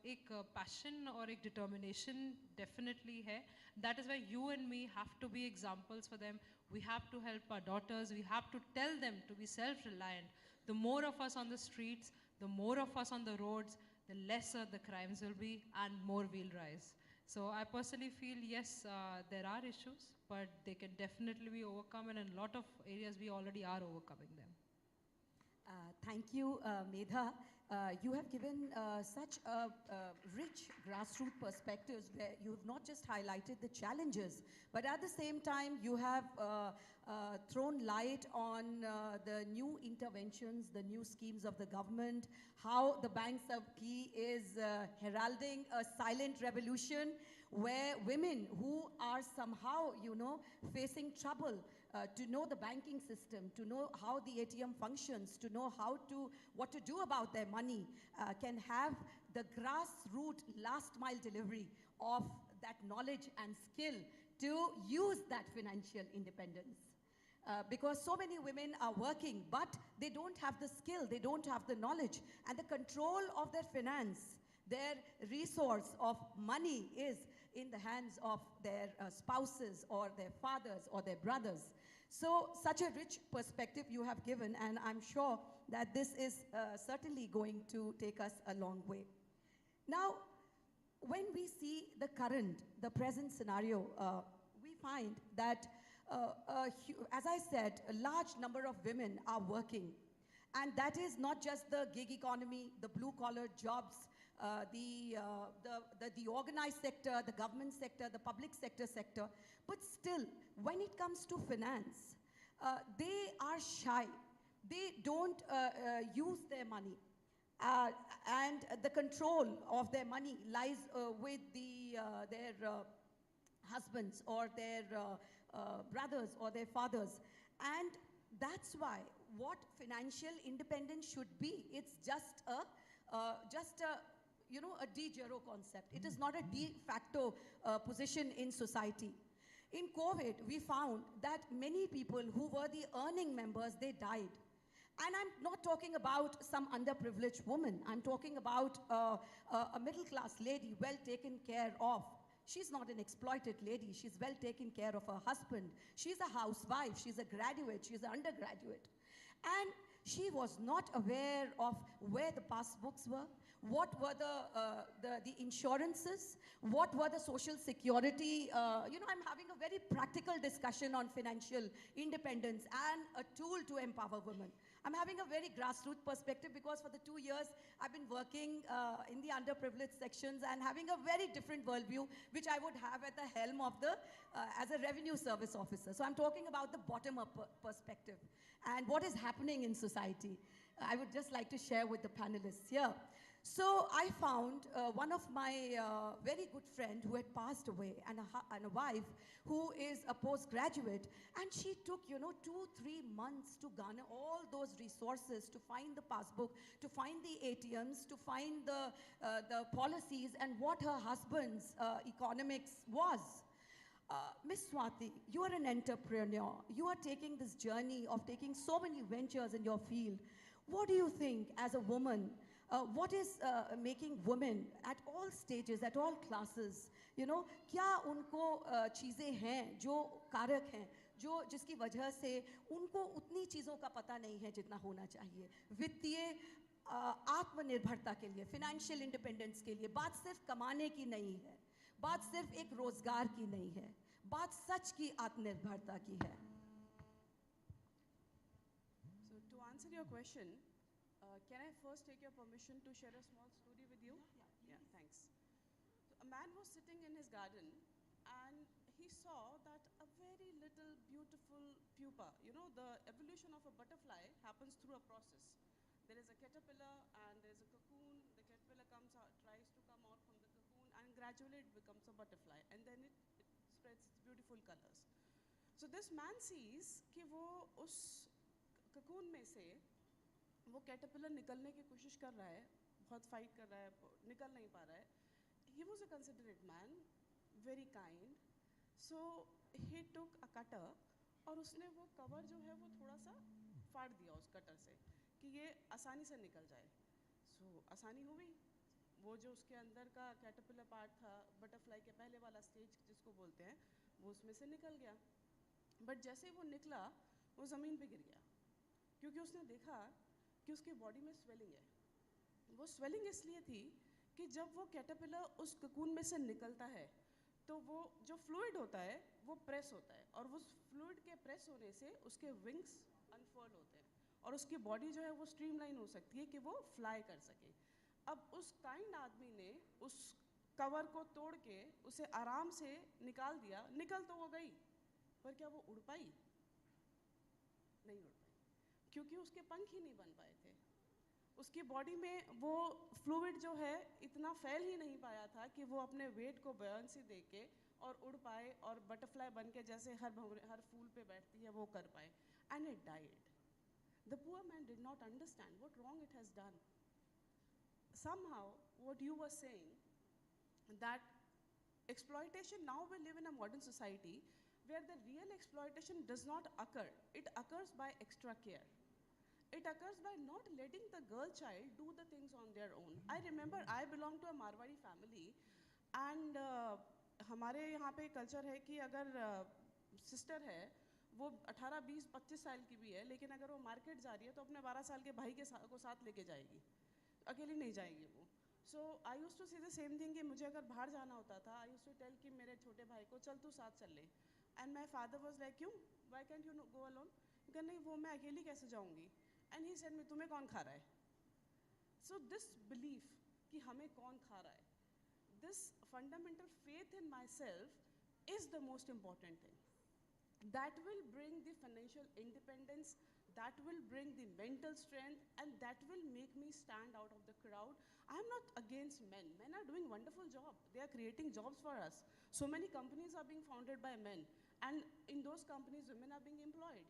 Speaker 11: ek passion or ek determination definitely hai. That is why you and me have to be examples for them. We have to help our daughters. We have to tell them to be self-reliant. The more of us on the streets, the more of us on the roads, the lesser the crimes will be and more we'll rise. So I personally feel, yes, there are issues, but they can definitely be overcome, and in a lot of areas we already are overcoming them.
Speaker 9: Thank you, Medha. You have given such a rich grassroots perspectives where you have not just highlighted the challenges, but at the same time you have thrown light on the new interventions, the new schemes of the government, how the Bank Sabki is heralding a silent revolution where women who are somehow, facing trouble to know the banking system, to know how the ATM functions, to know what to do about their money, can have the grassroots last mile delivery of that knowledge and skill to use that financial independence. Because so many women are working, but they don't have the skill, they don't have the knowledge, and the control of their finance, their resource of money is in the hands of their spouses or their fathers or their brothers. So such a rich perspective you have given, and I'm sure that this is certainly going to take us a long way. Now, when we see the present scenario, we find that, as I said, a large number of women are working. And that is not just the gig economy, the blue-collar jobs, the organized sector, the government sector, the public sector, but still, when it comes to finance, they are shy. They don't use their money. And the control of their money lies with their husbands or their brothers or their fathers. And that's why what financial independence should be, it's just a de jure concept. It is not a de facto position in society. In COVID, we found that many people who were the earning members, they died. And I'm not talking about some underprivileged woman. I'm talking about a middle-class lady, well taken care of. She's not an exploited lady. She's well taken care of her husband. She's a housewife. She's a graduate. She's an undergraduate. And she was not aware of where the passbooks were, what were the insurances, what were the social security. I'm having a very practical discussion on financial independence and a tool to empower women. I'm having a very grassroots perspective because for the 2 years I've been working in the underprivileged sections and having a very different worldview, which I would have at the helm of as a revenue service officer. So I'm talking about the bottom-up perspective and what is happening in society. I would just like to share with the panelists here. So I found one of my very good friend who had passed away and a wife who is a postgraduate, and she took 2-3 months to garner all those resources to find the passbook, to find the ATMs, to find the policies and what her husband's economics was. Miss Swati, you are an entrepreneur. You are taking this journey of taking so many ventures in your field. What do you think as a woman what is making women at all stages, at all classes, you know, क्या उनको चीज़ें हैं जो कारक हैं, जो जिसकी वजह से उनको उतनी चीज़ों का पता नहीं है जितना होना चाहिए. वित्तीय आत्मनिर्भरता के लिए, फाइनेंशियल इंडिपेंडेंस के लिए, बात सिर्फ कमाने की नहीं है, बात सिर्फ एक रोजगार की नहीं है, बात सच की आत्मनिर्भरता की है.
Speaker 12: So to answer your question, can I first take your permission to share a small story with you? Yeah, thanks. So a man was sitting in his garden and he saw that a very little beautiful pupa, you know, the evolution of a butterfly happens through a process. There is a caterpillar and there is a cocoon. The caterpillar comes out, tries to come out from the cocoon, and gradually it becomes a butterfly, and then it spreads its beautiful colors. So this man sees कि वो उस cocoon में से वो caterpillar निकलने की कोशिश कर रहा है, बहुत fight कर रहा है, निकल नहीं पा रहा है. He was a considerate man, very kind. So he took a cutter और उसने वो cover जो है वो थोड़ा सा फाड़ दिया उस cutter से कि ये आसानी से निकल जाए. So आसानी हुई. वो जो उसके अंदर का कैटरपिलर पार्ट था, बटरफ्लाई के पहले वाला स्टेज जिसको बोलते हैं, वो उसमें से निकल गया. बट जैसे ही वो निकला, वो ज़मीन पे गिर गया, क्योंकि उसने देखा कि उसकी बॉडी में स्वेलिंग है. वो स्वेलिंग इसलिए थी कि जब वो कैटरपिलर उस ककून में से निकलता है, तो वो जो फ्लूइड होता है वो प्रेस होता है, और उस फ्लूइड के प्रेस होने से उसके विंग्स अनफर्ल होते हैं और उसकी बॉडी जो है वो स्ट्रीमलाइन हो सकती है कि वो फ्लाई कर सके. अब उस काइंड आदमी ने उस कवर को तोड़ के उसे आराम से निकाल दिया. निकल तो वो गई, पर क्या वो उड़ पाई? नहीं उड़ पाई, क्योंकि उसके पंख ही नहीं बन पाए थे. उसकी बॉडी में वो फ्लूइड जो है इतना फैल ही नहीं पाया था कि वो अपने वेट को बयान्सी दे के और उड़ पाए और बटरफ्लाई बन के जैसे हर फूल पे बैठती है वो कर पाए. And it died. The poor man did not understand what wrong it has done. Somehow, what you were saying, that exploitation, now we live in a modern society where the real exploitation does not occur. It occurs by extra care. It occurs by not letting the girl child do the things on their own. I remember I belong to a Marwari family, and हमारे यहाँ पे culture है कि अगर sister है, वो 18, 20, 25 साल की भी है, लेकिन अगर वो मार्केट जा रही है तो अपने 12 साल के भाई के को साथ लेके जाएगी, अकेली नहीं जाएगी वो. So I use to see the same thing कि मुझे अगर बाहर जाना होता था, आई यूज टू टेल कि मेरे छोटे भाई को चल तू साथ चल ले. And my father was like, क्यों, why can't you go alone? कि नहीं, वो मैं अकेली कैसे जाऊँगी? एंड ही सेड, मैं तुम्हें कौन खा रहा है? सो दिस बिलीफ कि हमें कौन खा रहा है, this fundamental faith in my self is the most important thing. That will bring the financial independence, that will bring the mental strength, and that will make me stand out of the crowd. I'm not against men. Men are doing wonderful job. They are creating jobs for us. So many companies are being founded by men, and in those companies, women are being employed.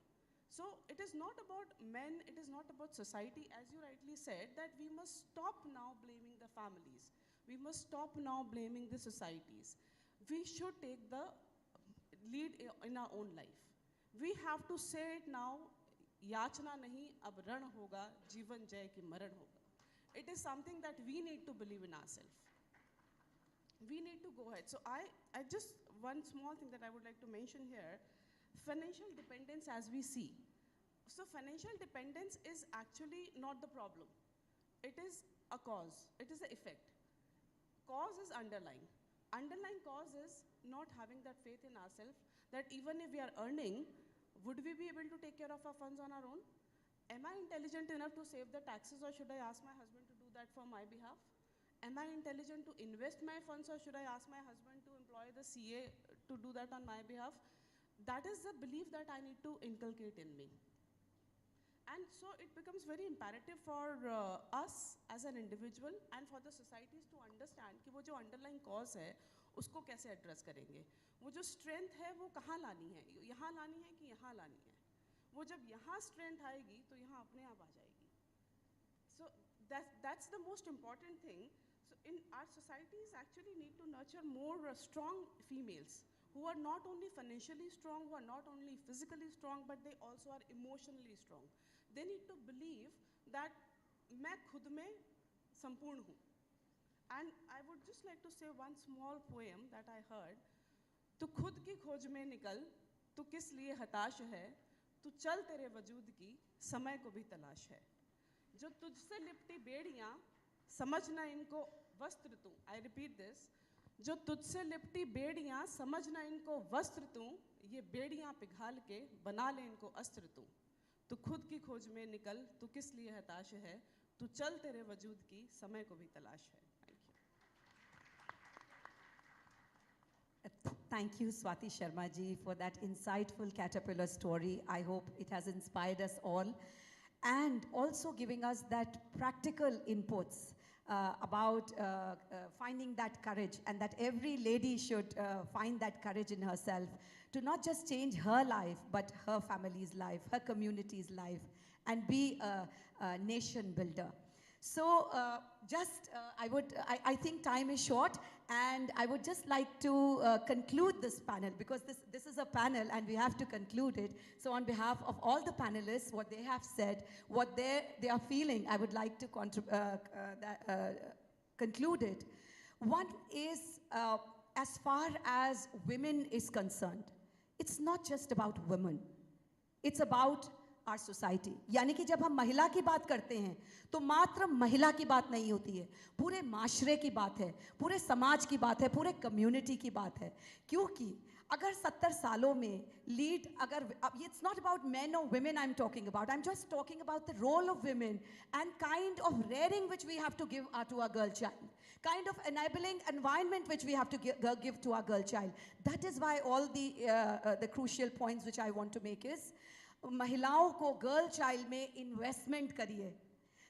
Speaker 12: So it is not about men, it is not about society. As you rightly said, that we must stop now blaming the families. We must stop now blaming the societies. We should take the lead in our own life. We have to say it now, याचना नहीं, अब रण होगा, जीवन जय की मरण होगा. It is something that we need to believe in ourselves. We need to go ahead. So I just, one small thing that I would like to mention here, financial dependence as we see. So financial dependence is actually not the problem. It is a cause, it is the effect. Cause is underlying. Underlying cause is not having that faith in ourselves, that even if we are earning, would we be able to take care of our funds on our own? Am I intelligent enough to save the taxes, or should I ask my husband to do that for my behalf? Am I intelligent to invest my funds, or should I ask my husband to employ the CA to do that on my behalf? That is the belief that I need to inculcate in me. And so it becomes very imperative for us as an individual and for the societies to understand कि वो जो underlying cause है, उसको कैसे address करेंगे. वो जो strength है वो कहाँ लानी है, यहाँ लानी है कि यहाँ लानी है. वो जब यहाँ strength आएगी तो यहाँ अपने आप आ जाएगी. So that's the most important thing. So in our societies actually need to nurture more strong females who are not only financially strong, who are not only physically strong, but they also are emotionally strong. They need to believe that मैं खुद में संपूर्ण हूँ. And I would just like to say one small poem that I heard. तू खुद की खोज में निकल, तू किस लिए हताश है, तू चल तेरे वजूद की समय को भी तलाश है. जो तुझसे लिपटी बेड़ियाँ, समझना इनको वस्त्र तू. I repeat this. जो तुझसे लिपटी बेड़ियाँ, समझना इनको वस्त्र तू, ये बेड़ियाँ पिघाल के बना ले इनको अस्त्र तू. तू खुद की खोज में निकल, तू किस लिए हताश है, तू चल तेरे वजूद की समय को भी तलाश है.
Speaker 9: Thank you, Swati Sharma ji, for that insightful caterpillar story. I hope it has inspired us all. And also giving us that practical inputs about finding that courage, and that every lady should find that courage in herself to not just change her life, but her family's life, her community's life, and be a nation builder. So I think time is short, and I would just like to conclude this panel, because this is a panel and we have to conclude it. So on behalf of all the panelists, what they have said, what they are feeling, I would like to conclude it. One is, as far as women is concerned, it's not just about women. It's about our society. यानी कि जब हम महिला की बात करते हैं तो मात्र महिला की बात नहीं होती है, पूरे माशरे की बात है, पूरे समाज की बात है, पूरे कम्युनिटी की बात है. क्योंकि अगर 70 सालों में lead it's not about men or women I'm talking about. I'm just talking about the role of women and kind of rearing which we have to give to our girl child, kind of enabling environment which we have to give to our girl child. That is why all the crucial points which I want to make is, महिलाओं को girl child में investment करिए,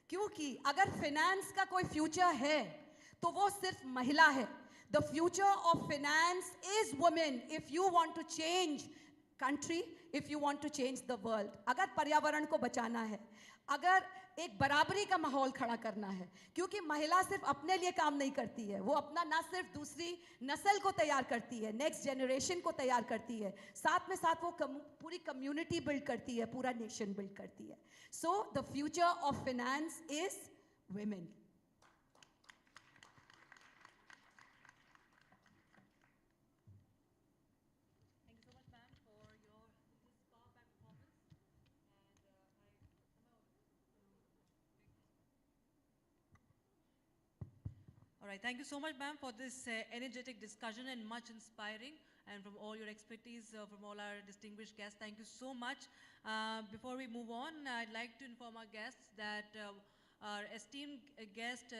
Speaker 9: क्योंकि अगर finance का कोई future है तो वो सिर्फ महिला है. The future of finance is women. If you want to change country, if you want to change the world, अगर पर्यावरण को बचाना है, अगर एक बराबरी का माहौल खड़ा करना है, क्योंकि महिला सिर्फ अपने लिए काम नहीं करती है, वो अपना ना सिर्फ दूसरी नस्ल को तैयार करती है, नेक्स्ट जनरेशन को तैयार करती है, साथ में साथ वो पूरी कम्युनिटी बिल्ड करती है, पूरा नेशन बिल्ड करती है. So the future of finance is women.
Speaker 1: All right, thank you so much, ma'am, for this energetic discussion and much inspiring, and from all your expertise, from all our distinguished guests. Thank you so much. Before we move on, I'd like to inform our guests that our esteemed guest,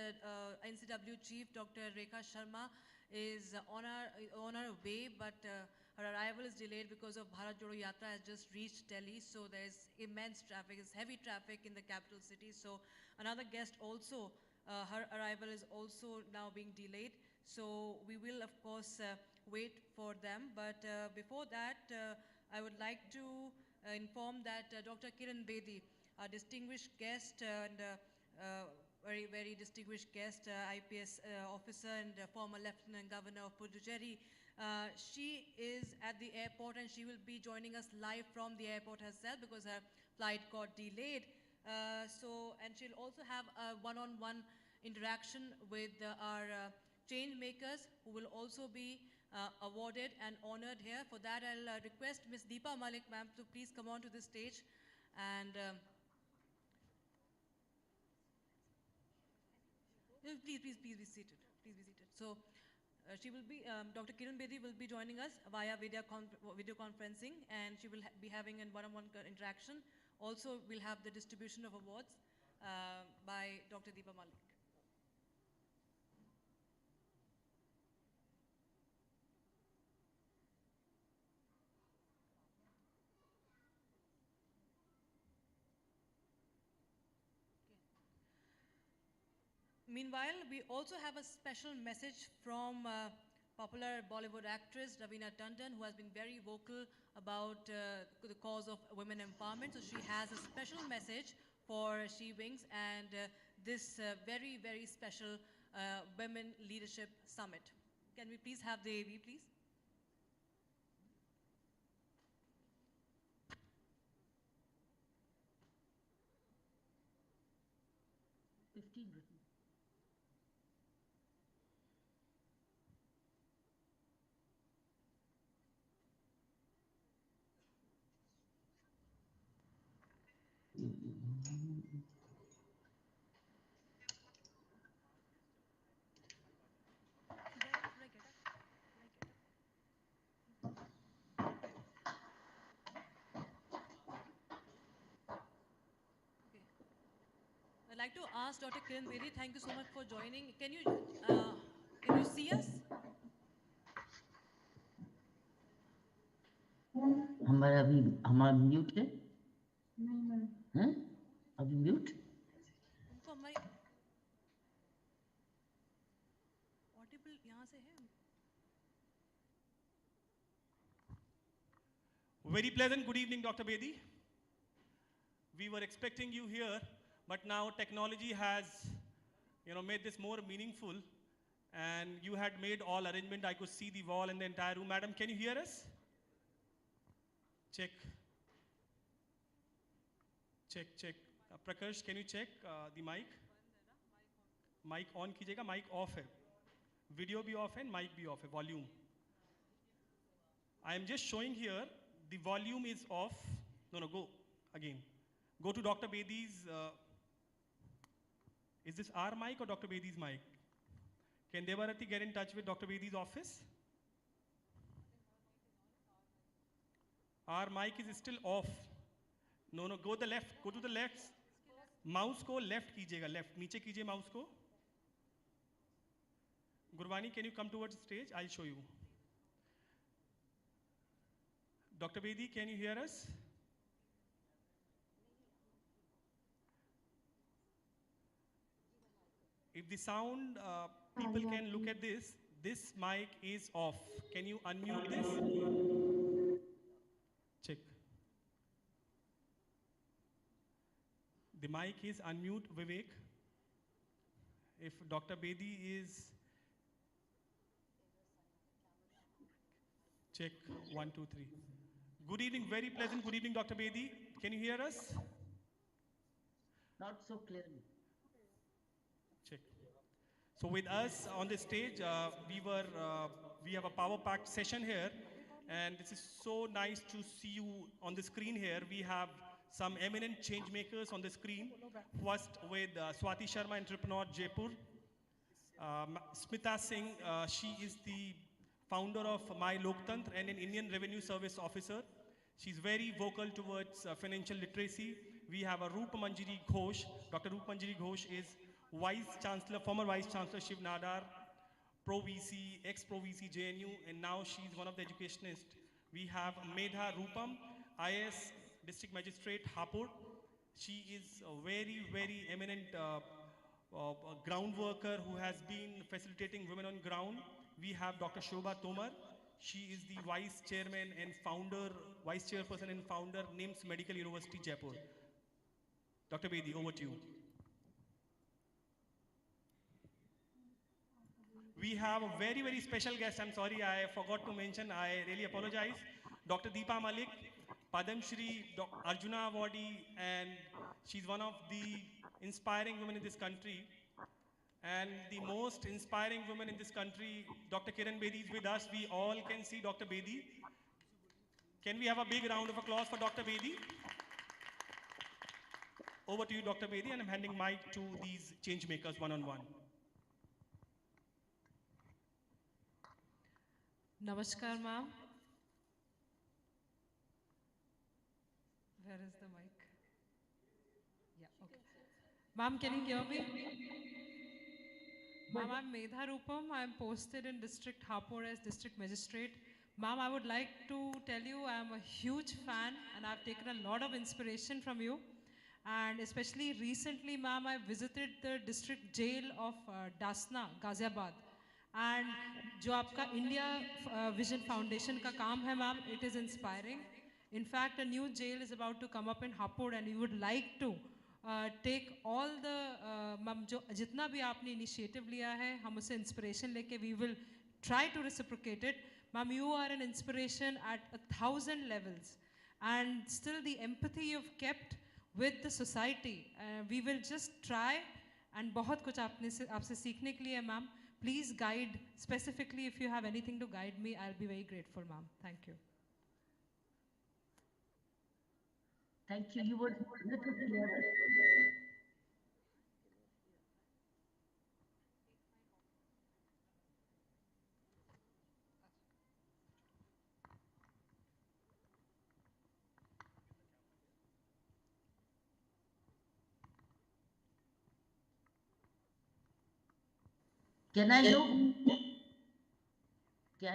Speaker 1: NCW Chief Dr. Rekha Sharma, is on her way, but her arrival is delayed because of Bharat Jodo Yatra has just reached Delhi, so there's immense traffic, there's heavy traffic in the capital city. So another guest also, her arrival is also now being delayed. So we will, of course, wait for them. But before that, I would like to inform that Dr. Kiran Bedi, a distinguished guest and very, very distinguished guest, IPS officer and former Lieutenant Governor of Puducherry, she is at the airport and she will be joining us live from the airport herself because her flight got delayed. And she'll also have a one-on-one interaction with our change makers who will also be awarded and honored here. For that, I'll request Ms. Deepa Malik, ma'am, to please come on to the stage. And please be seated. Please be seated. So she will be, Dr. Kiran Bedi will be joining us via video conferencing, and she will be having a one-on-one interaction. Also, we'll have the distribution of awards by Dr. Deepa Malik. Meanwhile, we also have a special message from popular Bollywood actress Raveena Tandon, who has been very vocal about the cause of women empowerment. So she has a special message for She Wings and this very, very special Women Leadership Summit. Can we please have the AV, please?
Speaker 13: Written.
Speaker 1: I'd like to ask Dr. Kiran Bedi, thank you so much for joining. Can you see us?
Speaker 13: हमारा mute है हैं अभी mute
Speaker 1: उनको हमारी Audible यहाँ से है
Speaker 3: Very pleasant good evening, Dr. Bedi. We were expecting you here, but now technology has, made this more meaningful. And you had made all arrangement. I could see the wall and the entire room. Madam, can you hear us? Check. Check. Prakash, can you check the mic? Mic on कीजिएगा, mic off है. Video भी off है, mic भी off है, volume. I am just showing here, the volume is off. No, go again. Go to Dr. Bedi's, is this our mic or Dr. Bedi's mic? Can Devarati get in touch with Dr. Bedi's office? Our mic is still off. No, go the left, go to the left. Mouse को left कीजिएगा, left. नीचे कीजिए mouse को. Gurvani, can you come towards the stage? I'll show you. Dr. Bedi, can you hear us? If the sound, people can look at this. This mic is off. Can you unmute this? Check. The mic is unmute, Vivek. If Dr. Bedi is... Check, 1, 2, 3. Good evening, very pleasant good evening, Dr. Bedi. Can you hear us?
Speaker 13: Not so clearly.
Speaker 3: Check. So with us on the stage, we have a power-packed session here, and this is so nice to see you on the screen here. We have some eminent change makers on the screen. First with Swati Sharma, entrepreneur, Jaipur. Smita Singh, she is the founder of My Loktantra and an Indian Revenue Service officer. She's very vocal towards financial literacy. We have a Roop Manjari Ghosh. Dr. Roop Manjari Ghosh is former Vice Chancellor Shiv Nadar, Pro VC, ex-Pro VC JNU, and now she's one of the educationists. We have Medha Rupam, IS District Magistrate, Hapur. She is a very, very eminent ground worker who has been facilitating women on ground. We have Dr. Shobha Tomar. She is the Vice Chairperson and founder, NIMS Medical University, Jaipur. Dr. Bedi, over to you. We have a very, very special guest. I'm sorry, I forgot to mention. I really apologize. Dr. Deepa Malik, Padam Shri, Arjuna Awardee, and she's one of the inspiring women in this country. And the most inspiring woman in this country, Dr. Kiran Bedi is with us. We all can see Dr. Bedi. Can we have a big round of applause for Dr. Bedi? Over to you, Dr. Bedi, and I'm handing mic to these change makers one-on-one.
Speaker 11: Namaskar, ma'am. Where is the mic? Yeah, okay. Ma'am, can you hear me? Ma'am, I'm Medha Rupam. I'm posted in District Hapur as District Magistrate. Ma'am, I would like to tell you I'm a huge fan and I've taken a lot of inspiration from you. And especially recently, ma'am, I visited the district jail of Dasna, Ghaziabad. And जो आपका India Vision Foundation का काम है, ma'am, it is inspiring. In fact, a new jail is about to come up in Hapur, and we would like to take all the ma'am जो जितना भी आपने initiative लिया है, हम उसे inspiration लेके we will try to reciprocate it. Ma'am, you are an inspiration at 1,000 levels, and still the empathy you've kept with the society. We will just try, and बहुत कुछ आपसे सीखने के लिए, ma'am. Please guide, specifically if you have anything to guide me, I'll be very grateful, ma'am. Thank you.
Speaker 13: Thank you. You were little clearer. Can I know? Can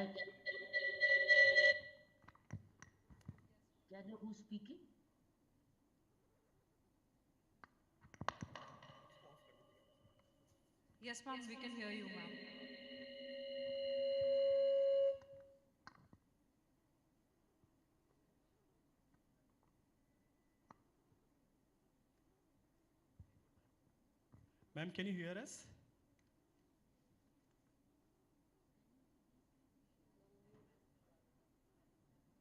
Speaker 13: I know who's speaking?
Speaker 11: Yes, ma'am, we can hear you, ma'am.
Speaker 3: Ma'am, can you hear us?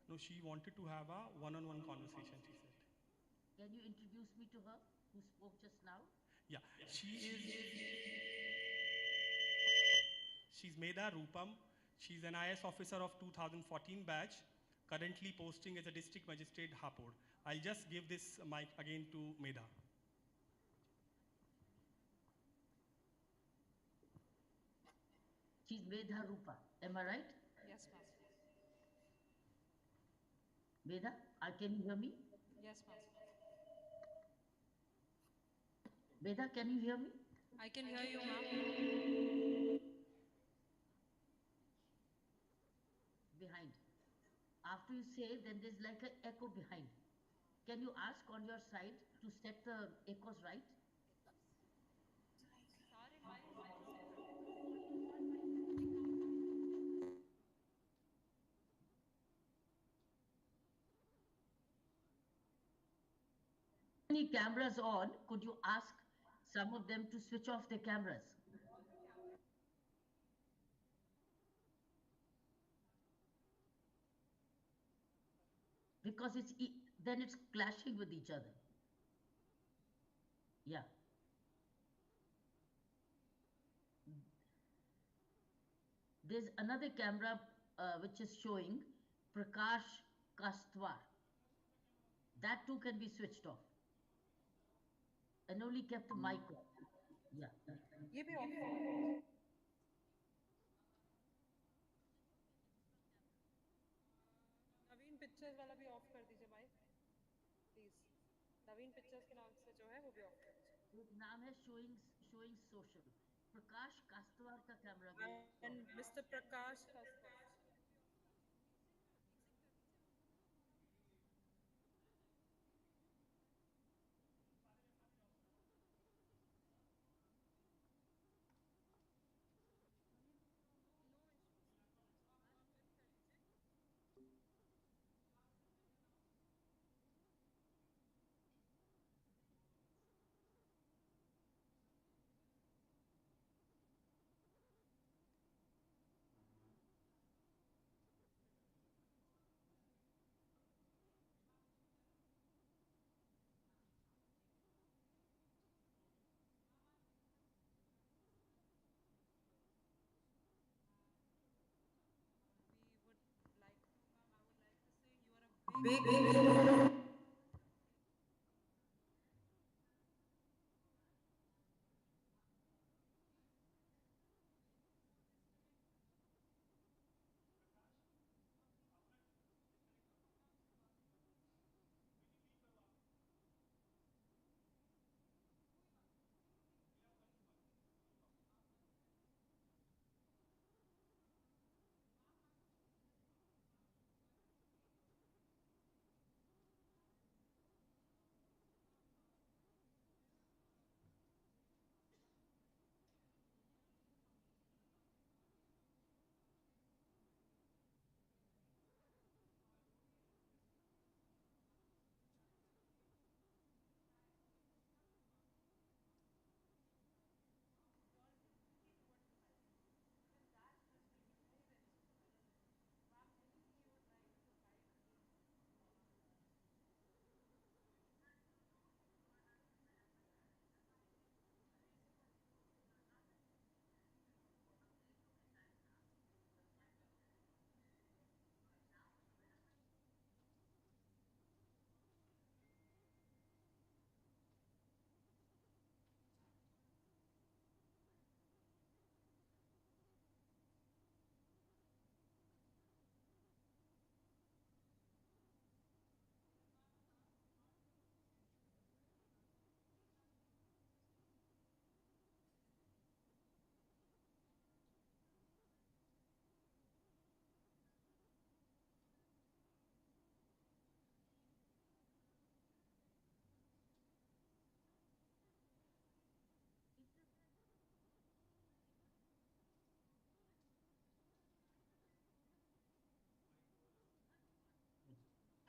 Speaker 3: No, she wanted to have a one-on-one conversation, she said.
Speaker 13: Can you introduce me to her who spoke just now?
Speaker 3: Yeah, she's Medha Rupam. She's an IS officer of 2014 batch, currently posting as a district magistrate, Hapur. I'll just give this mic again to Medha.
Speaker 13: She's Medha Rupa. Am I right?
Speaker 11: Yes, ma'am.
Speaker 13: Medha, can you hear me?
Speaker 11: Yes, ma'am.
Speaker 13: Medha, can you hear me?
Speaker 11: I can hear you, ma'am.
Speaker 13: Behind. After you say, then there's like an echo behind. Can you ask on your side to set the echoes right? Any cameras on, could you ask some of them to switch off their cameras? Because then it's clashing with each other. Yeah. There's another camera which is showing Prakash Kastwar. That too can be switched off. And only kept the mic on. Yeah.
Speaker 11: ये भी off है. नवीन pictures वाला भी of कर दीजिए भाई please. Naveen pictures के नाम से जो है वो भी ऑफ कर दीजिए.
Speaker 13: एक नाम है showing social. प्रकाश कास्तवार का कैमरा भी.
Speaker 11: And Mr. Prakash Kastwar. Big.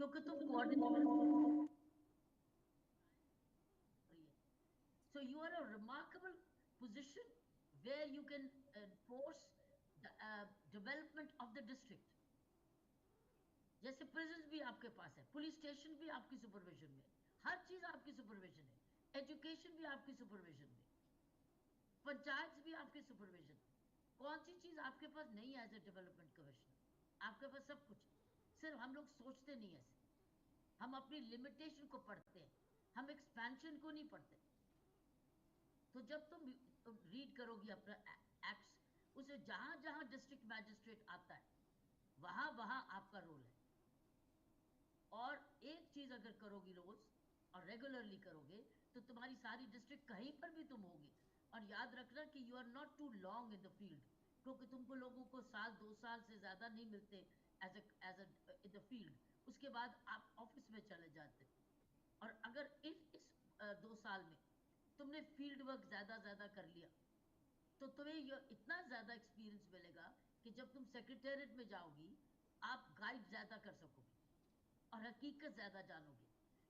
Speaker 13: क्योंकि तुम coordinate. So you are a remarkable position where you can enforce the development of the district. जैसे prisons भी आपके पास है, police station भी आपकी supervision में, हर चीज आपकी supervision है, education भी आपकी supervision में, पंचायत भी आपकी supervision में. कौन सी चीज आपके पास नहीं है as a development commissioner? आपके पास सब कुछ है, सिर्फ हम लोग सोचते नहीं ऐसे. हम अपनी limitation को पढ़ते हैं, हम expansion को नहीं पढ़ते. तो जब तुम रीड करोगी अपना एक्ट्स, उसे जहां जहां डिस्ट्रिक्ट मैजिस्ट्रेट आता है वहां वहां आपका रोल है. और एक चीज अगर करोगी रोज और रेगुलरली करोगे तो तुम्हारी सारी डिस्ट्रिक्ट कहीं पर भी तुम होगी. और याद रखना कि you are not too long in the field, क्योंकि तुमको लोगों को साल 2 साल से ज्यादा नहीं मिलते एज इन द फील्ड. उसके बाद आप ऑफिस में चले जाते. और अगर इस 2 साल में तुमने फील्ड वर्क ज्यादा कर लिया तो तुम्हें ये इतना ज्यादा एक्सपीरियंस मिलेगा कि जब तुम सेक्रेटेरिएट में जाओगी आप गाइड ज्यादा कर सकोगे और हकीकत ज्यादा जानोगे.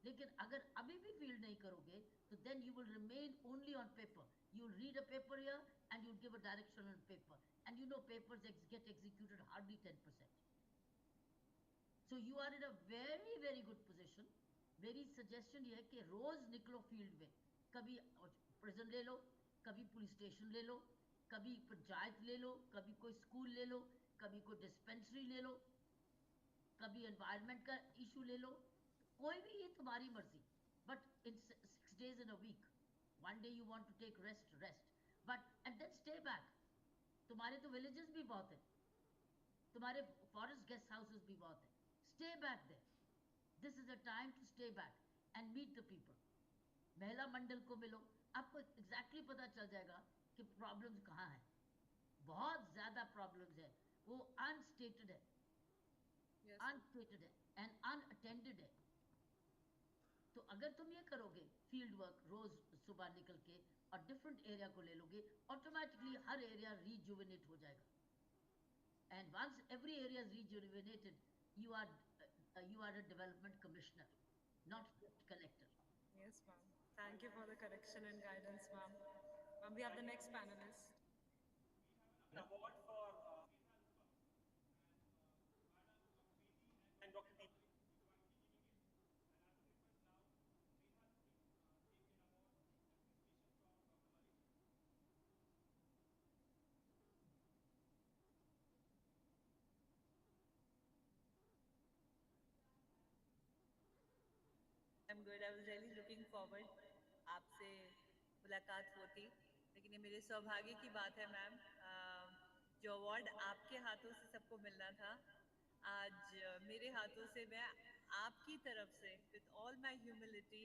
Speaker 13: लेकिन अगर अभी भी फील्ड नहीं करोगे तो then you will remain only on paper. You will read a paper here and you will give a direction on paper, and you know papers get executed hardly 10%. So you are in a very good position. मेरी suggestion ये है कि रोज निकलो field में. कभी prison ले लो, कभी police station ले लो, कभी पंचायत ले लो, कभी कोई स्कूल ले लो, कभी कोई डिस्पेंसरी ले लो, कभी एनवायरनमेंट का इशू ले लो. कोई भी, ये तुम्हारी मर्जी. But in 6 days in a week, one day you want to take rest, but and then stay back. तुम्हारे तो विलेजेस भी बहुत है, तुम्हारे फॉरेस्ट गेस्ट हाउसेस भी बहुत है. Stay back there. This is a time to stay back and meet the people. महिला मंडल को मिलो, आपको एग्जैक्टली पता चल जाएगा कि प्रॉब्लम्स कहाँ हैं. बहुत ज्यादा प्रॉब्लम्स है, वो अनस्टेटेड है, अनस्टेटेड है एंड अनअटेंडेड है. तो अगर तुम ये करोगे फील्ड वर्क रोज सुबह निकल के और डिफरेंट एरिया को ले लोगे, ऑटोमेटिकली हर एरिया रीजुविनेट हो जाएगा. And once every area is rejuvenated, you are a development commissioner, not just collector.
Speaker 14: Yes, ma'am. Thank you for the correction and guidance, ma'am. Ma'am, we have the next panelist.
Speaker 3: An award for and Dr. Deep.
Speaker 6: I'm good. I was really looking forward आपसे मुलाकात होती, लेकिन ये मेरे सौभाग्य की बात है मैम. जो अवार्ड आपके हाथों से सबको मिलना था, आज मेरे हाथों से मैं आपकी तरफ से with all my humility,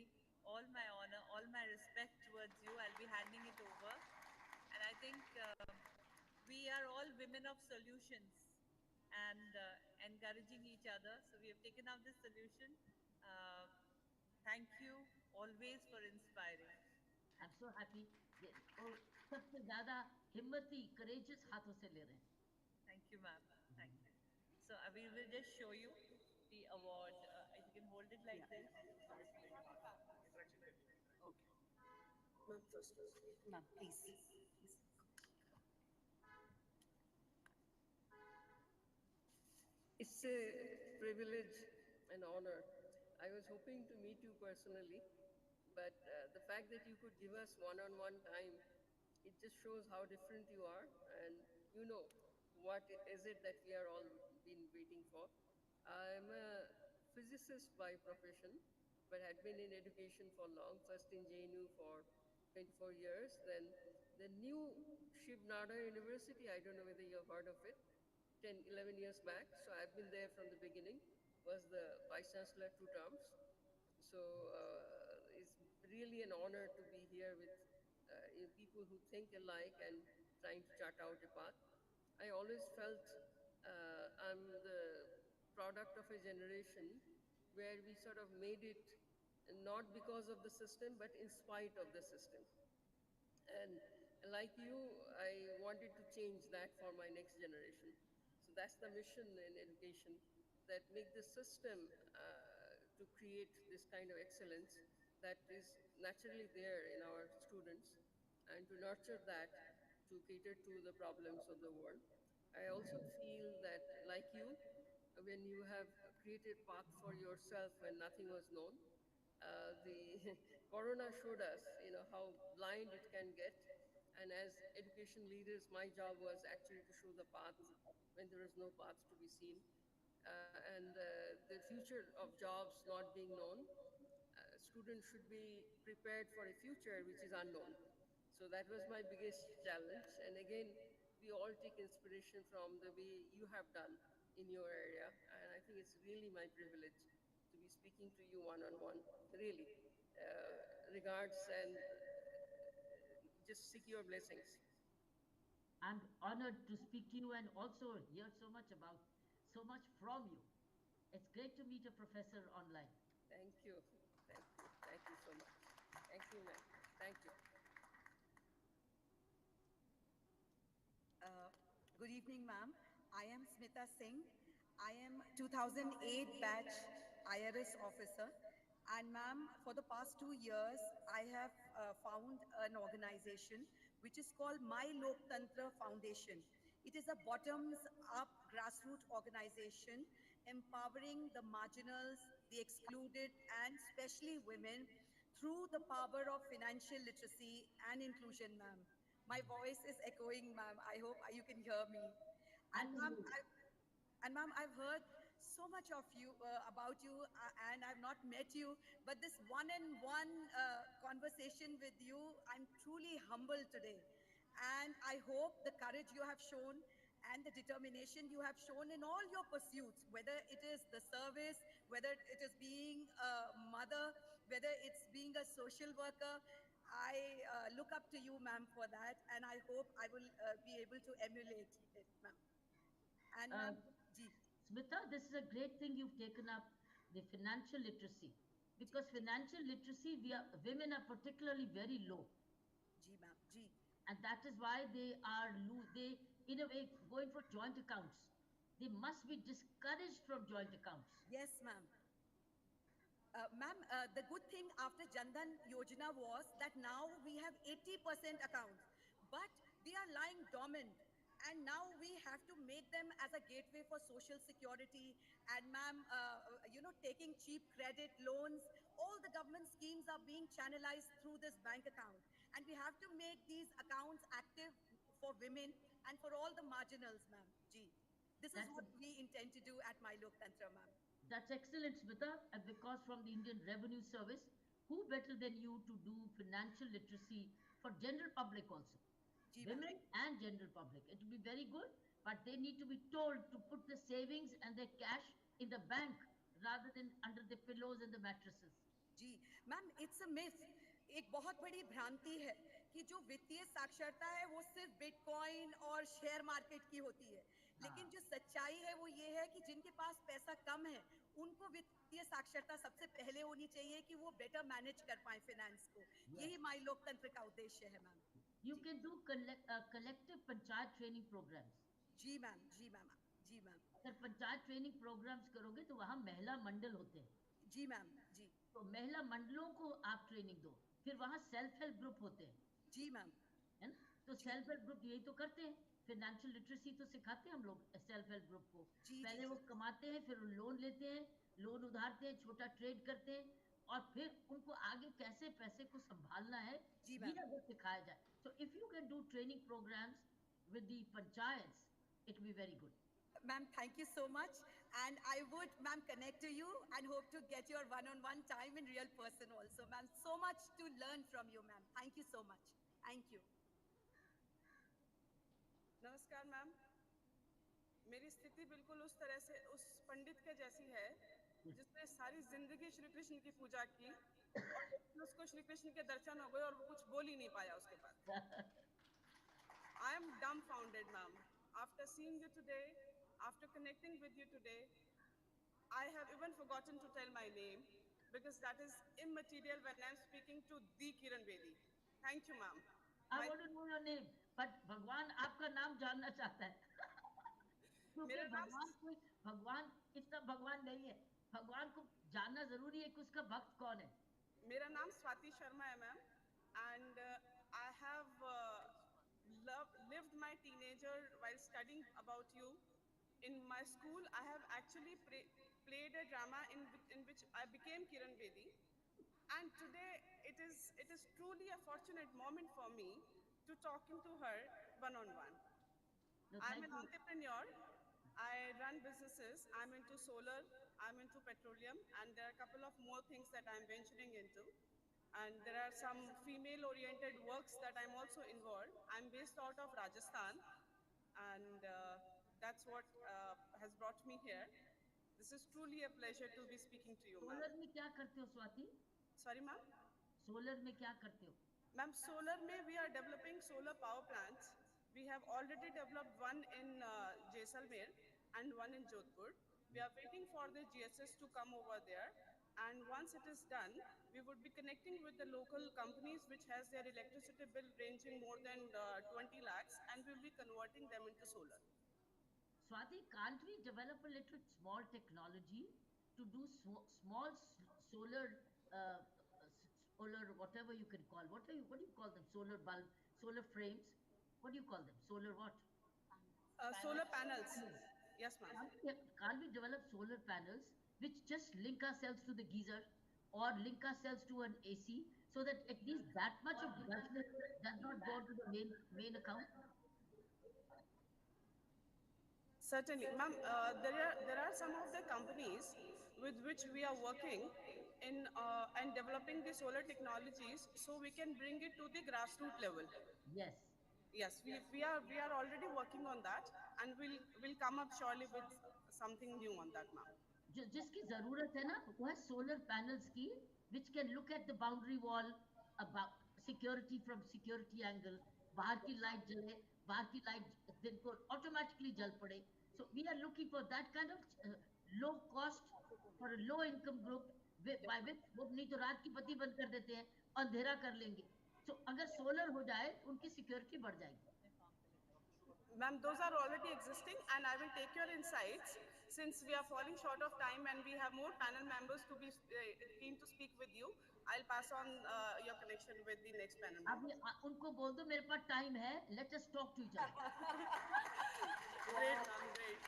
Speaker 6: all my honor, all my respect towards you, I'll be handing it over. And I think we are all women of solutions and encouraging each other. So we have taken up this solution. Thank you always for inspiring.
Speaker 13: I'm so happy. और सबसे ज्यादा हिम्मती courageous हाथों से ले रहे हैं.
Speaker 6: Thank you, ma'am. Thank you. So we will just show you the award. If you can hold it like this.
Speaker 14: Okay. Ma'am, please.
Speaker 10: It's a privilege and honor. I was hoping to meet you personally, but the fact that you could give us one-on-one time, it just shows how different you are, and you know what is it that we are all been waiting for. I'm a physicist by profession, but had been in education for long, first in JNU for 24 years, then the new Shiv Nada University, I don't know whether you've heard of it, 10, 11 years back, so I've been there from the beginning. Was the Vice Chancellor 2 terms. So it's really an honor to be here with people who think alike and trying to chart out a path. I always felt I'm the product of a generation where we sort of made it not because of the system, but in spite of the system. And like you, I wanted to change that for my next generation. So that's the mission in education, that make the system to create this kind of excellence that is naturally there in our students and to nurture that to cater to the problems of the world. I also feel that, like you, when you have created path for yourself when nothing was known, the corona showed us, how blind it can get. And as education leaders, my job was actually to show the path when there is no path to be seen. And the future of jobs not being known, students should be prepared for a future which is unknown. So that was my biggest challenge. And again, we all take inspiration from the way you have done in your area. And I think it's really my privilege to be speaking to you one-on-one, really. Regards and just seek your blessings.
Speaker 13: I'm honored to speak to you and also hear so much from you. It's great to meet a professor online.
Speaker 10: Thank you. Thank you. Thank you so much. Thank you, ma'am. Thank you.
Speaker 15: Good evening, ma'am. I am Smita Singh. I am 2008 batch IRS officer. And ma'am, for the past 2 years, I have found an organization which is called My Loktantra Foundation. It is a bottoms-up grassroots organization empowering the marginals, the excluded, and especially women through the power of financial literacy and inclusion, ma'am. My voice is echoing, ma'am. I hope you can hear me. And ma'am, I've heard so much of you, about you, and I've not met you, but this one-on-one conversation with you, I'm truly humbled today. And I hope the courage you have shown and the determination you have shown in all your pursuits, whether it is the service, whether it is being a mother, whether it's being a social worker, I look up to you, ma'am, for that, and I hope I will be able to emulate it, ma'am. And ma'am,
Speaker 13: Smita, this is a great thing you've taken up, the financial literacy. Because financial literacy, women are particularly very low.
Speaker 15: Ji, ma'am, ji.
Speaker 13: And that is why they in a way, going for joint accounts. They must be discouraged from joint accounts.
Speaker 15: Yes, ma'am. Ma'am, the good thing after Jandan Yojana was that now we have 80% accounts, but they are lying dormant. And now we have to make them as a gateway for social security. And ma'am, taking cheap credit loans, all the government schemes are being channelized through this bank account. And we have to make these accounts active for women and for all the marginals, ma'am. Gee, this is what we intend to do at My Loktantra, ma'am.
Speaker 13: That's excellent, Smita. And because from the Indian Revenue Service, who better than you to do financial literacy for general public also? Women and general public. It will be very good, but they need to be told to put the savings and their cash in the bank rather than under the pillows and the mattresses.
Speaker 15: जी ma'am, it's a myth, एक बहुत बड़ी भ्रांति है कि जो वित्तीय साक्षरता है वो सिर्फ बिटकॉइन और शेयर मार्केट की होती है, लेकिन जो सच्चाई है वो ये है कि जिनके पास पैसा कम है उनको वित्तीय साक्षरता सबसे पहले होनी चाहिए कि वो बेटर मैनेज कर पाए फाइनेंस को। यही माई लोकतंत्र का उद्देश्य है ma'am.
Speaker 13: You can do collective panchayat training programs.
Speaker 15: जी मैम, जी मैम, जी मैम।
Speaker 13: अगर पंचायत ट्रेनिंग प्रोग्राम्स करोगे तो वहाँ महिला मंडल होते हैं।
Speaker 15: जी मैम, जी।
Speaker 13: तो महिला मंडलों को आप ट्रेनिंग दो, फिर वहाँ सेल्फ हेल्प ग्रुप होते हैं।
Speaker 15: जी मैम।
Speaker 13: है ना? तो सेल्फ हेल्प ग्रुप यही तो करते हैं, फाइनेंशियल लिटरेसी तो सिखाते हैं हम लोग सेल्फ हेल्प ग्रुप को। पहले वो कमाते हैं, फिर लोन लेते हैं, लोन उधारते हैं, छोटा ट्रेड करते हैं, और फिर उनको आगे कैसे पैसे को संभालना है ये अगर सिखाया जाए। So if you can do training programs with the panchayats, it will be very good.
Speaker 15: Ma'am, thank you so much. And I would, ma'am, connect to you and hope to get your one-on-one time in real person also. Ma'am, so much to learn from you, ma'am. Thank you so much. Thank you.
Speaker 12: नमस्कार ma'am, मेरी स्थिति बिल्कुल उस तरह से उस पंडित के जैसी है जिसने सारी जिंदगी श्री कृष्ण की पूजा की और उसको श्री कृष्ण के दर्शन हो गए और वो कुछ बोल ही नहीं पाया उसके बाद। I am dumbfounded, ma'am. After seeing you today, after connecting with you today, I have even forgotten to tell my name because that is immaterial when I am speaking to the Kiran Bedi. Thank you, ma'am.
Speaker 13: I want to know your name, but भगवान आपका नाम जानना चाहता है। क्योंकि भगवान इतना भगवान नहीं है। भगवान को जानना जरूरी है कि उसका भक्त कौन है.
Speaker 12: मेरा नाम स्वाति शर्मा है ma'am, and I have lived my teenager while studying about you. In my school, I have actually played a drama in which I became Kiran Bedi, and today it is truly a fortunate moment for me to talking to her one on one.
Speaker 13: No,
Speaker 12: I'm
Speaker 13: thank
Speaker 12: an
Speaker 13: you.
Speaker 12: entrepreneur. I run businesses. I'm into solar, I'm into petroleum, and there are a couple of more things that I'm venturing into. And there are some female-oriented works that I'm also involved. I'm based out of Rajasthan, and that's what has brought me here. This is truly a pleasure to be speaking to you, ma'am.
Speaker 13: Solar में क्या करते हो Swati?
Speaker 12: Sorry, ma'am?
Speaker 13: Solar में क्या करते हो?
Speaker 12: Ma'am, solar mein we are developing solar power plants. We have already developed one in Jaisalmer and one in Jodhpur. We are waiting for the GSS to come over there. And once it is done, we would be connecting with the local companies which has their electricity bill ranging more than 20 lakhs, and we'll be converting them into solar.
Speaker 13: Swati, can't we develop a little small technology to do small solar, solar whatever you can call? What do you call them? Solar bulb, solar frames. What do you call them? Solar what?
Speaker 12: Solar panels. Yes, ma'am.
Speaker 13: Can't we develop solar panels which just link ourselves to the geyser or link ourselves to an AC so that at least that much of bulbness does not go to the main account?
Speaker 12: Certainly, ma'am. There are some of the companies with which we are working in and developing the solar technologies, so we can bring it to the grassroots level.
Speaker 13: Yes.
Speaker 12: Yes, we are already working on that, and we'll come up surely with something new on that, ma'am.
Speaker 13: जिसकी जरूरत है ना वो है solar panels की which can look at the boundary wall about security from security angle. बाहर की light जले, बाहर की लाइट दिन को automatically जल पड़े. So we are looking for that kind of low cost for a low income group by which वो नहीं तो रात की बत्ती बंद कर देते हैं, अंधेरा कर लेंगे. So अगर सोलर हो जाए उनकी सिक्योरिटी बढ़ जाएगी.
Speaker 12: Ma'am, those are already existing, and I will take your insights. Since we are falling short of time and we have more panel members to be keen to speak with you, I'll pass on your connection with the next panel member.
Speaker 13: अब उनको बोल दो मेरे पास time है. Let us talk to each other.
Speaker 12: Great, ma'am, great.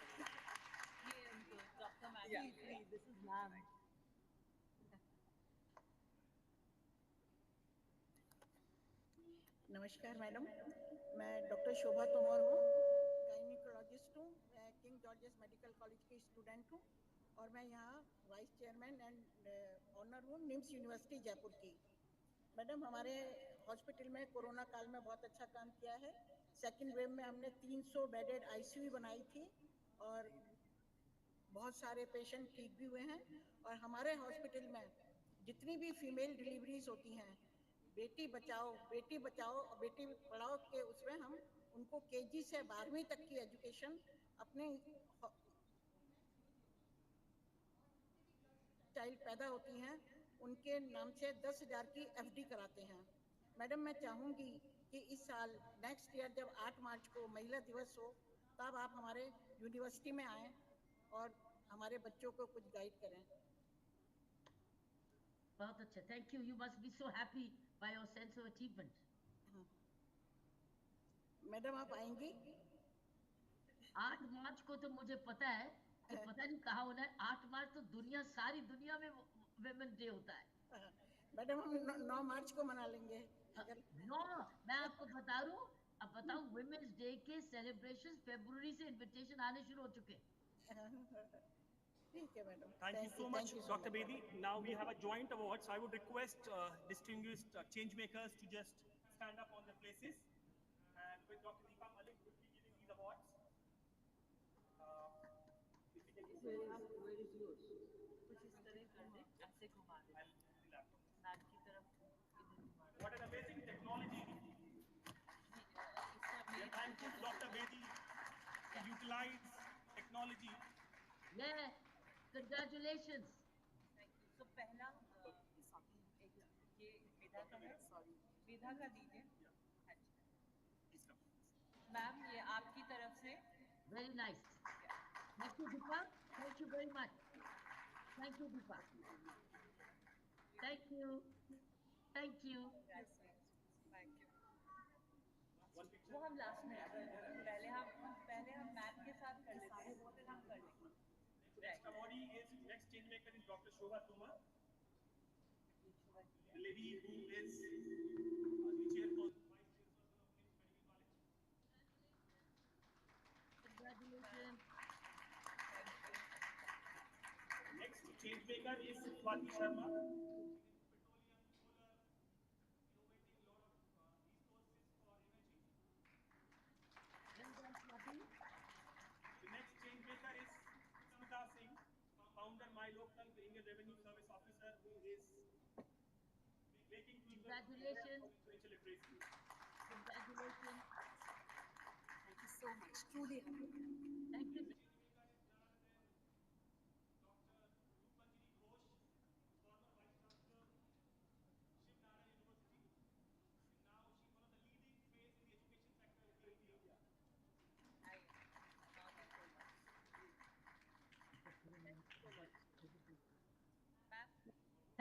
Speaker 6: Dr. Maggie, this is ma'am.
Speaker 16: नमस्कार madam, मैं doctor शोभा तोमर हूँ, gynaecologist हूँ, मैं किंग जॉर्जेस मेडिकल कॉलेज की स्टूडेंट हूँ और मैं यहाँ वाइस चेयरमैन एंड ऑनर हूँ निम्स यूनिवर्सिटी जयपुर की. मैडम, हमारे हॉस्पिटल में कोरोना काल में बहुत अच्छा काम किया है. सेकेंड वेव में हमने 300 बेडेड आईसीयू बनाई थी और बहुत सारे पेशेंट ठीक भी हुए हैं. और हमारे हॉस्पिटल में जितनी भी फीमेल डिलीवरीज होती हैं, बेटी बचाओ और बेटी पढ़ाओ के उसमें हम उनको केजी से 12वीं तक की एजुकेशन अपने चाइल्ड पैदा होती हैं उनके नाम से 10,000 की एफडी कराते हैं. मैडम, मैं चाहूँगी कि इस साल नेक्स्ट ईयर जब 8 मार्च को महिला दिवस हो तब आप हमारे यूनिवर्सिटी में आएँ और हमारे बच्चों को कुछ गाइड करें.
Speaker 13: बहुत अच्छा. Thank you. You must be so happy by your sense of achievement.
Speaker 16: Madam, आप आएंगी?
Speaker 13: 8 मार्च को तो मुझे पता है कि पता नहीं कहाँ होना है. 8 मार्च तो सारी दुनिया में वुमेन डे होता है.
Speaker 16: मैडम, हम 9 मार्च को मना लेंगे.
Speaker 13: मैं आपको बता रहा हूँ. अब बताओ, वुमेन्स डे के सेलिब्रेशन फरवरी से इनविटेशन आने शुरू हो चुके हैं.
Speaker 3: Thank you so much, Dr. Bedi. Now we have a joint awards. I would request distinguished change makers to just stand up on their places. And with Dr. Deepa Malik, we'll be giving these awards.
Speaker 6: Where is yours? कुछ इस तरह कर दे, ऐसे घुमा दे. Ma'am की तरफ.
Speaker 3: What an amazing technology. Thank you, Dr. Bedi, to utilize technology.
Speaker 13: Yeah. Congratulations.
Speaker 6: तो पहला ये वेदा का है. सॉरी, वेदा का दीजिए. मैम, ये आपकी तरफ से.
Speaker 13: Very nice. Thank you, Deepa. Thank you very much. Thank you, Deepa. Thank you. Thank you.
Speaker 6: Thank you वो हम लास्ट में पहले हम मैम के साथ कर लेते हैं फिर हम कर लेंगे
Speaker 3: Next awardee is, next change maker is Dr. Shobha Tumar, the lady who is the chairperson,
Speaker 13: Congratulations.
Speaker 3: Next change maker is Swati Sharma. The next change maker is Smita Singh, founder My Local, the Indian Revenue Service Officer, who is making people
Speaker 13: Congratulations.
Speaker 3: financial literacy.
Speaker 13: Congratulations.
Speaker 15: Thank you so much. Truly happy.
Speaker 13: Thank you.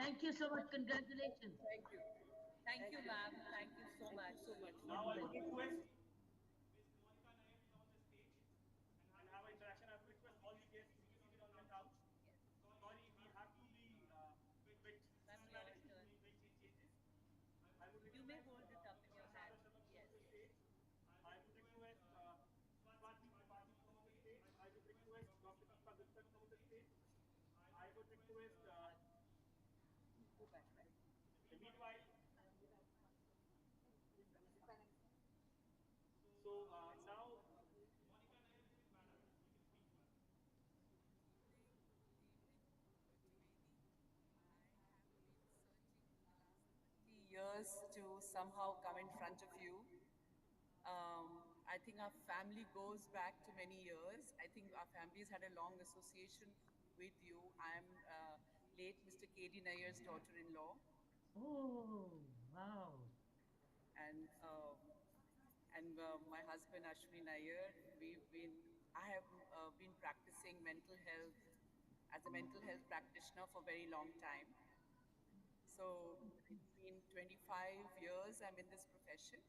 Speaker 13: Thank you so much. Congratulations.
Speaker 6: Thank you ma'am thank you so much
Speaker 3: Now I would request and have an interaction. I would request all the guests to be seated on the couch. Sorry, we have to be bit systematic to make changes. I would
Speaker 6: you may
Speaker 3: request
Speaker 6: hold it up in your hand yes
Speaker 3: I would request Swati Tripathi to come on the stage. I would request Dr. Deepa Gupta to come on the stage. I would request meanwhile. So now
Speaker 17: years to somehow come in front of you. I think our family goes back to many years. I think our families had a long association with you. I'm late Mr. K.D. Nayar's daughter-in-law.
Speaker 13: Oh, wow.
Speaker 17: And my husband Ashwini Nayar. I have been practicing mental health as a mental health practitioner for a very long time. So it's been 25 years I'm in this profession,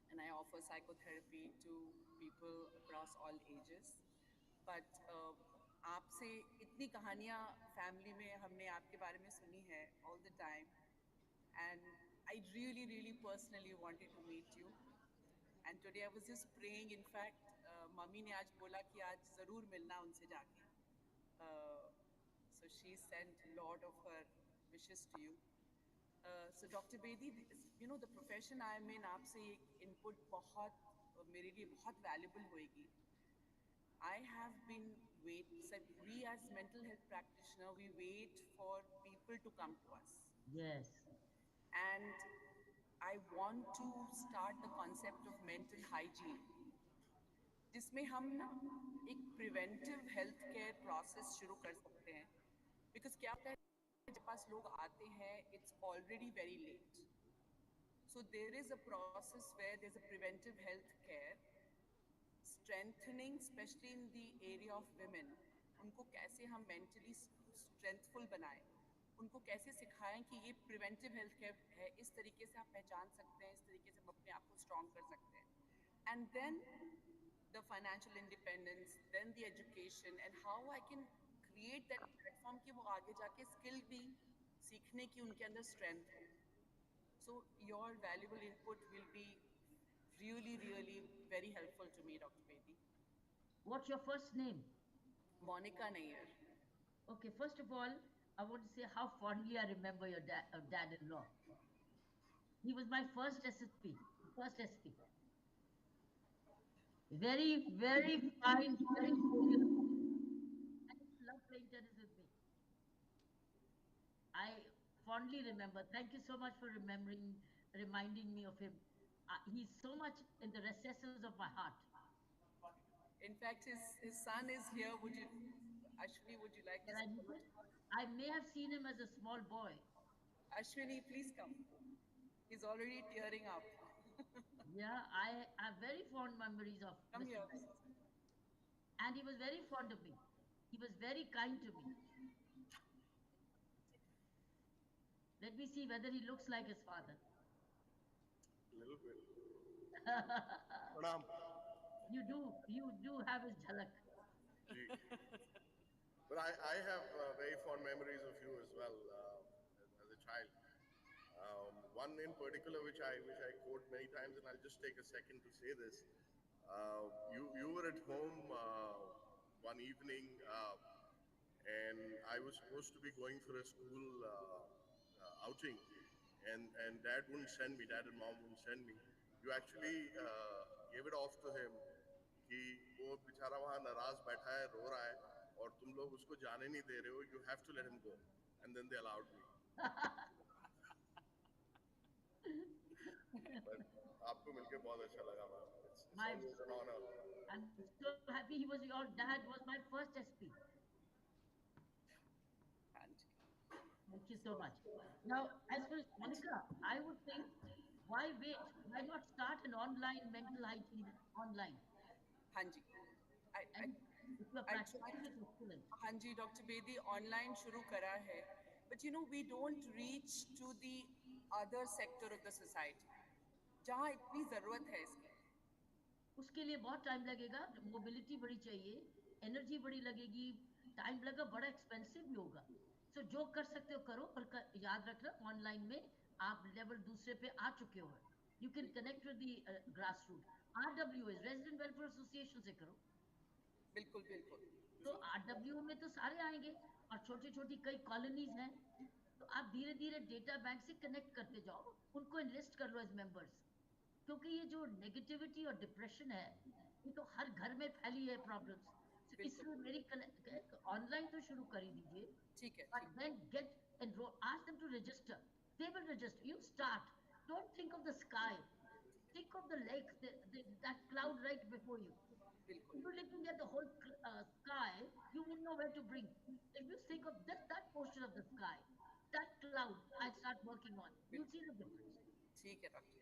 Speaker 17: and I offer psychotherapy to people across all ages. But आपसे इतनी कहानियाँ family में हमने आपके बारे में सुनी है all the time, and I really, really personally wanted to meet you. And today I was just praying. In fact, mummy ने आज बोला कि आज ज़रूर मिलना उनसे जाके. So she sent a lot of her wishes to you. So Dr. Bedi, you know the profession I am in, आपसे एक input बहुत मेरे लिए बहुत valuable होएगी. I have been we as mental health practitioner, we wait for people to come to us.
Speaker 13: Yes.
Speaker 17: And I want to start the concept of mental hygiene, जिसमें हम ना एक preventive health care process शुरू कर सकते हैं. Because क्या होता है जब पास लोग आते हैं, it's already very late. So there is a process where there's a preventive health care, strengthening, especially in the area of women. उनको कैसे हम mentally strengthful बनाएं, उनको कैसे सिखाएं कि ये preventive health care है, इस तरीके से आप पहचान सकते हैं, इस तरीके से हम अपने आप को strong कर सकते हैं. And then the financial independence, then the education, and how I can create that platform कि वो आगे जाके skill भी सीखने की उनके अंदर strength हो. So your valuable input will be really, really very helpful to me, Dr. Bedi.
Speaker 13: What's your first name?
Speaker 17: Monica Nayar.
Speaker 13: Okay, first of all, I want to say how fondly I remember your dad-in-law. He was my first SSP, first SP. Very, very fine, very serious. I used to love playing tennis with me. I fondly remember. Thank you so much for reminding me of him. He's so much in the recesses of my heart.
Speaker 17: In fact, his son is here. Ashwini, would you like to say?
Speaker 13: I may have seen him as a small boy.
Speaker 17: Ashwini, please come. He's already tearing up.
Speaker 13: Yeah, I have very fond memories of
Speaker 17: Come here.
Speaker 13: And he was very fond of me. He was very kind to me. Let me see whether he looks like his father.
Speaker 18: Little bit. Pranam.
Speaker 13: You do have his jhalak.
Speaker 18: Gee. But I have very fond memories of you as well as a child. One in particular which I quote many times, and I'll just take a second to say this. You were at home one evening, and I was supposed to be going for a school outing, and Dad wouldn't send me. Dad and Mom wouldn't send me. You actually gave it off to him कि वो बेचारा वहाँ नाराज बैठा है, रो रहा है, और तुम लोग उसको जाने नहीं दे रहे हो. You have to let him go, and then they allowed me. But आपको मिलके बहुत अच्छा लगा, ma'am. It's always an honor.
Speaker 13: I'm so happy he was your dad. Was my first SP. Thank you so much. Now, as for Monica, I would think, why wait? Why not start an online mental hygiene online?
Speaker 17: Hanji.
Speaker 13: If you are practicing it, excellent.
Speaker 17: Hanji, Dr. Bedi, online shuru kara hai. But you know, we don't reach to the other sector of the society. जहाँ इतनी जरूरत है इसकी.
Speaker 13: उसके लिए बहुत time लगेगा, mobility बड़ी चाहिए, एनर्जी बड़ी लगेगी, टाइम लगेगा, बड़ा एक्सपेंसिव भी होगा. सो जो कर सकते हो करो, पर याद रखना ऑनलाइन में आप लेवल दूसरे पे आ चुके हो. You can connect with the grass root. RWS resident welfare association से करो.
Speaker 17: बिल्कुल बिल्कुल.
Speaker 13: तो RW में तो सारे आएंगे, और छोटी छोटी कई कॉलोनीज हैं, तो आप धीरे धीरे डेटा बैंक से कनेक्ट करते जाओ, उनको इनलिस्ट कर लो एज मेंबर्स. क्योंकि ये जो नेगेटिविटी और डिप्रेशन है, ये तो हर घर में फैली है प्रॉब्लम्स. इसलिए मेरी ऑनलाइन तो शुरू कर ही दीजिए.
Speaker 17: ठीक है.
Speaker 13: But then get enroll. Ask them to register. They will register. You start. Don't think of the sky. Think of the lake, that cloud right before you. If you're looking at the whole sky, you won't know where to bring. If you think of just that portion of the sky, that cloud, I start working on. You'll see the difference.
Speaker 17: ठीक है doctor.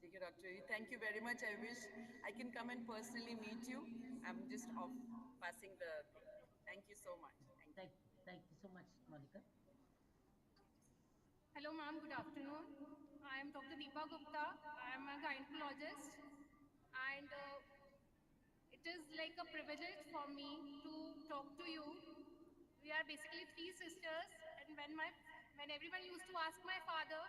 Speaker 17: ठीक है doctor. Thank you very much. I wish I can come and personally meet you. I'm just off passing the thing. Thank you so much.
Speaker 13: Thank you so much, Monica.
Speaker 19: Hello, ma'am. Good afternoon. I am Dr. Deepa Gupta. I am a gynecologist, and it is like a privilege for me to talk to you. We are basically three sisters, and when everyone used to ask my father,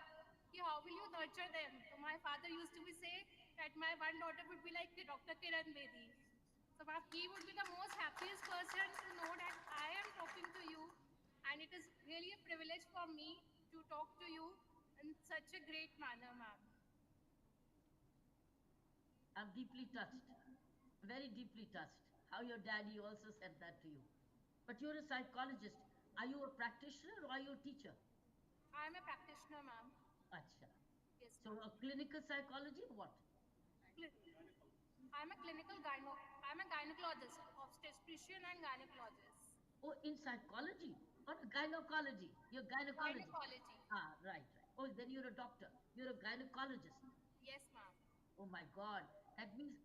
Speaker 19: how will you nurture them? So my father used to say that my one daughter would be like the Dr. Kiran Bedi. So he would be the most happiest person to know that I am talking to you, and it is really a privilege for me to talk to you in such a great manner, ma'am.
Speaker 13: I'm deeply touched, very deeply touched, how your daddy also said that to you. But you're a psychologist. Are you a practitioner or are you a teacher?
Speaker 19: I'm a practitioner, ma'am.
Speaker 13: Acha.
Speaker 19: Yes.
Speaker 13: So a clinical psychology or what?
Speaker 19: I'm a I'm a gynecologist, obstetrician and gynecologist.
Speaker 13: Oh, in psychology or gynecology? You're gynecology.
Speaker 19: Gynecology.
Speaker 13: Ah, right. Oh, then you're a doctor. You're a gynecologist.
Speaker 19: Yes, ma'am.
Speaker 13: Oh my God. That means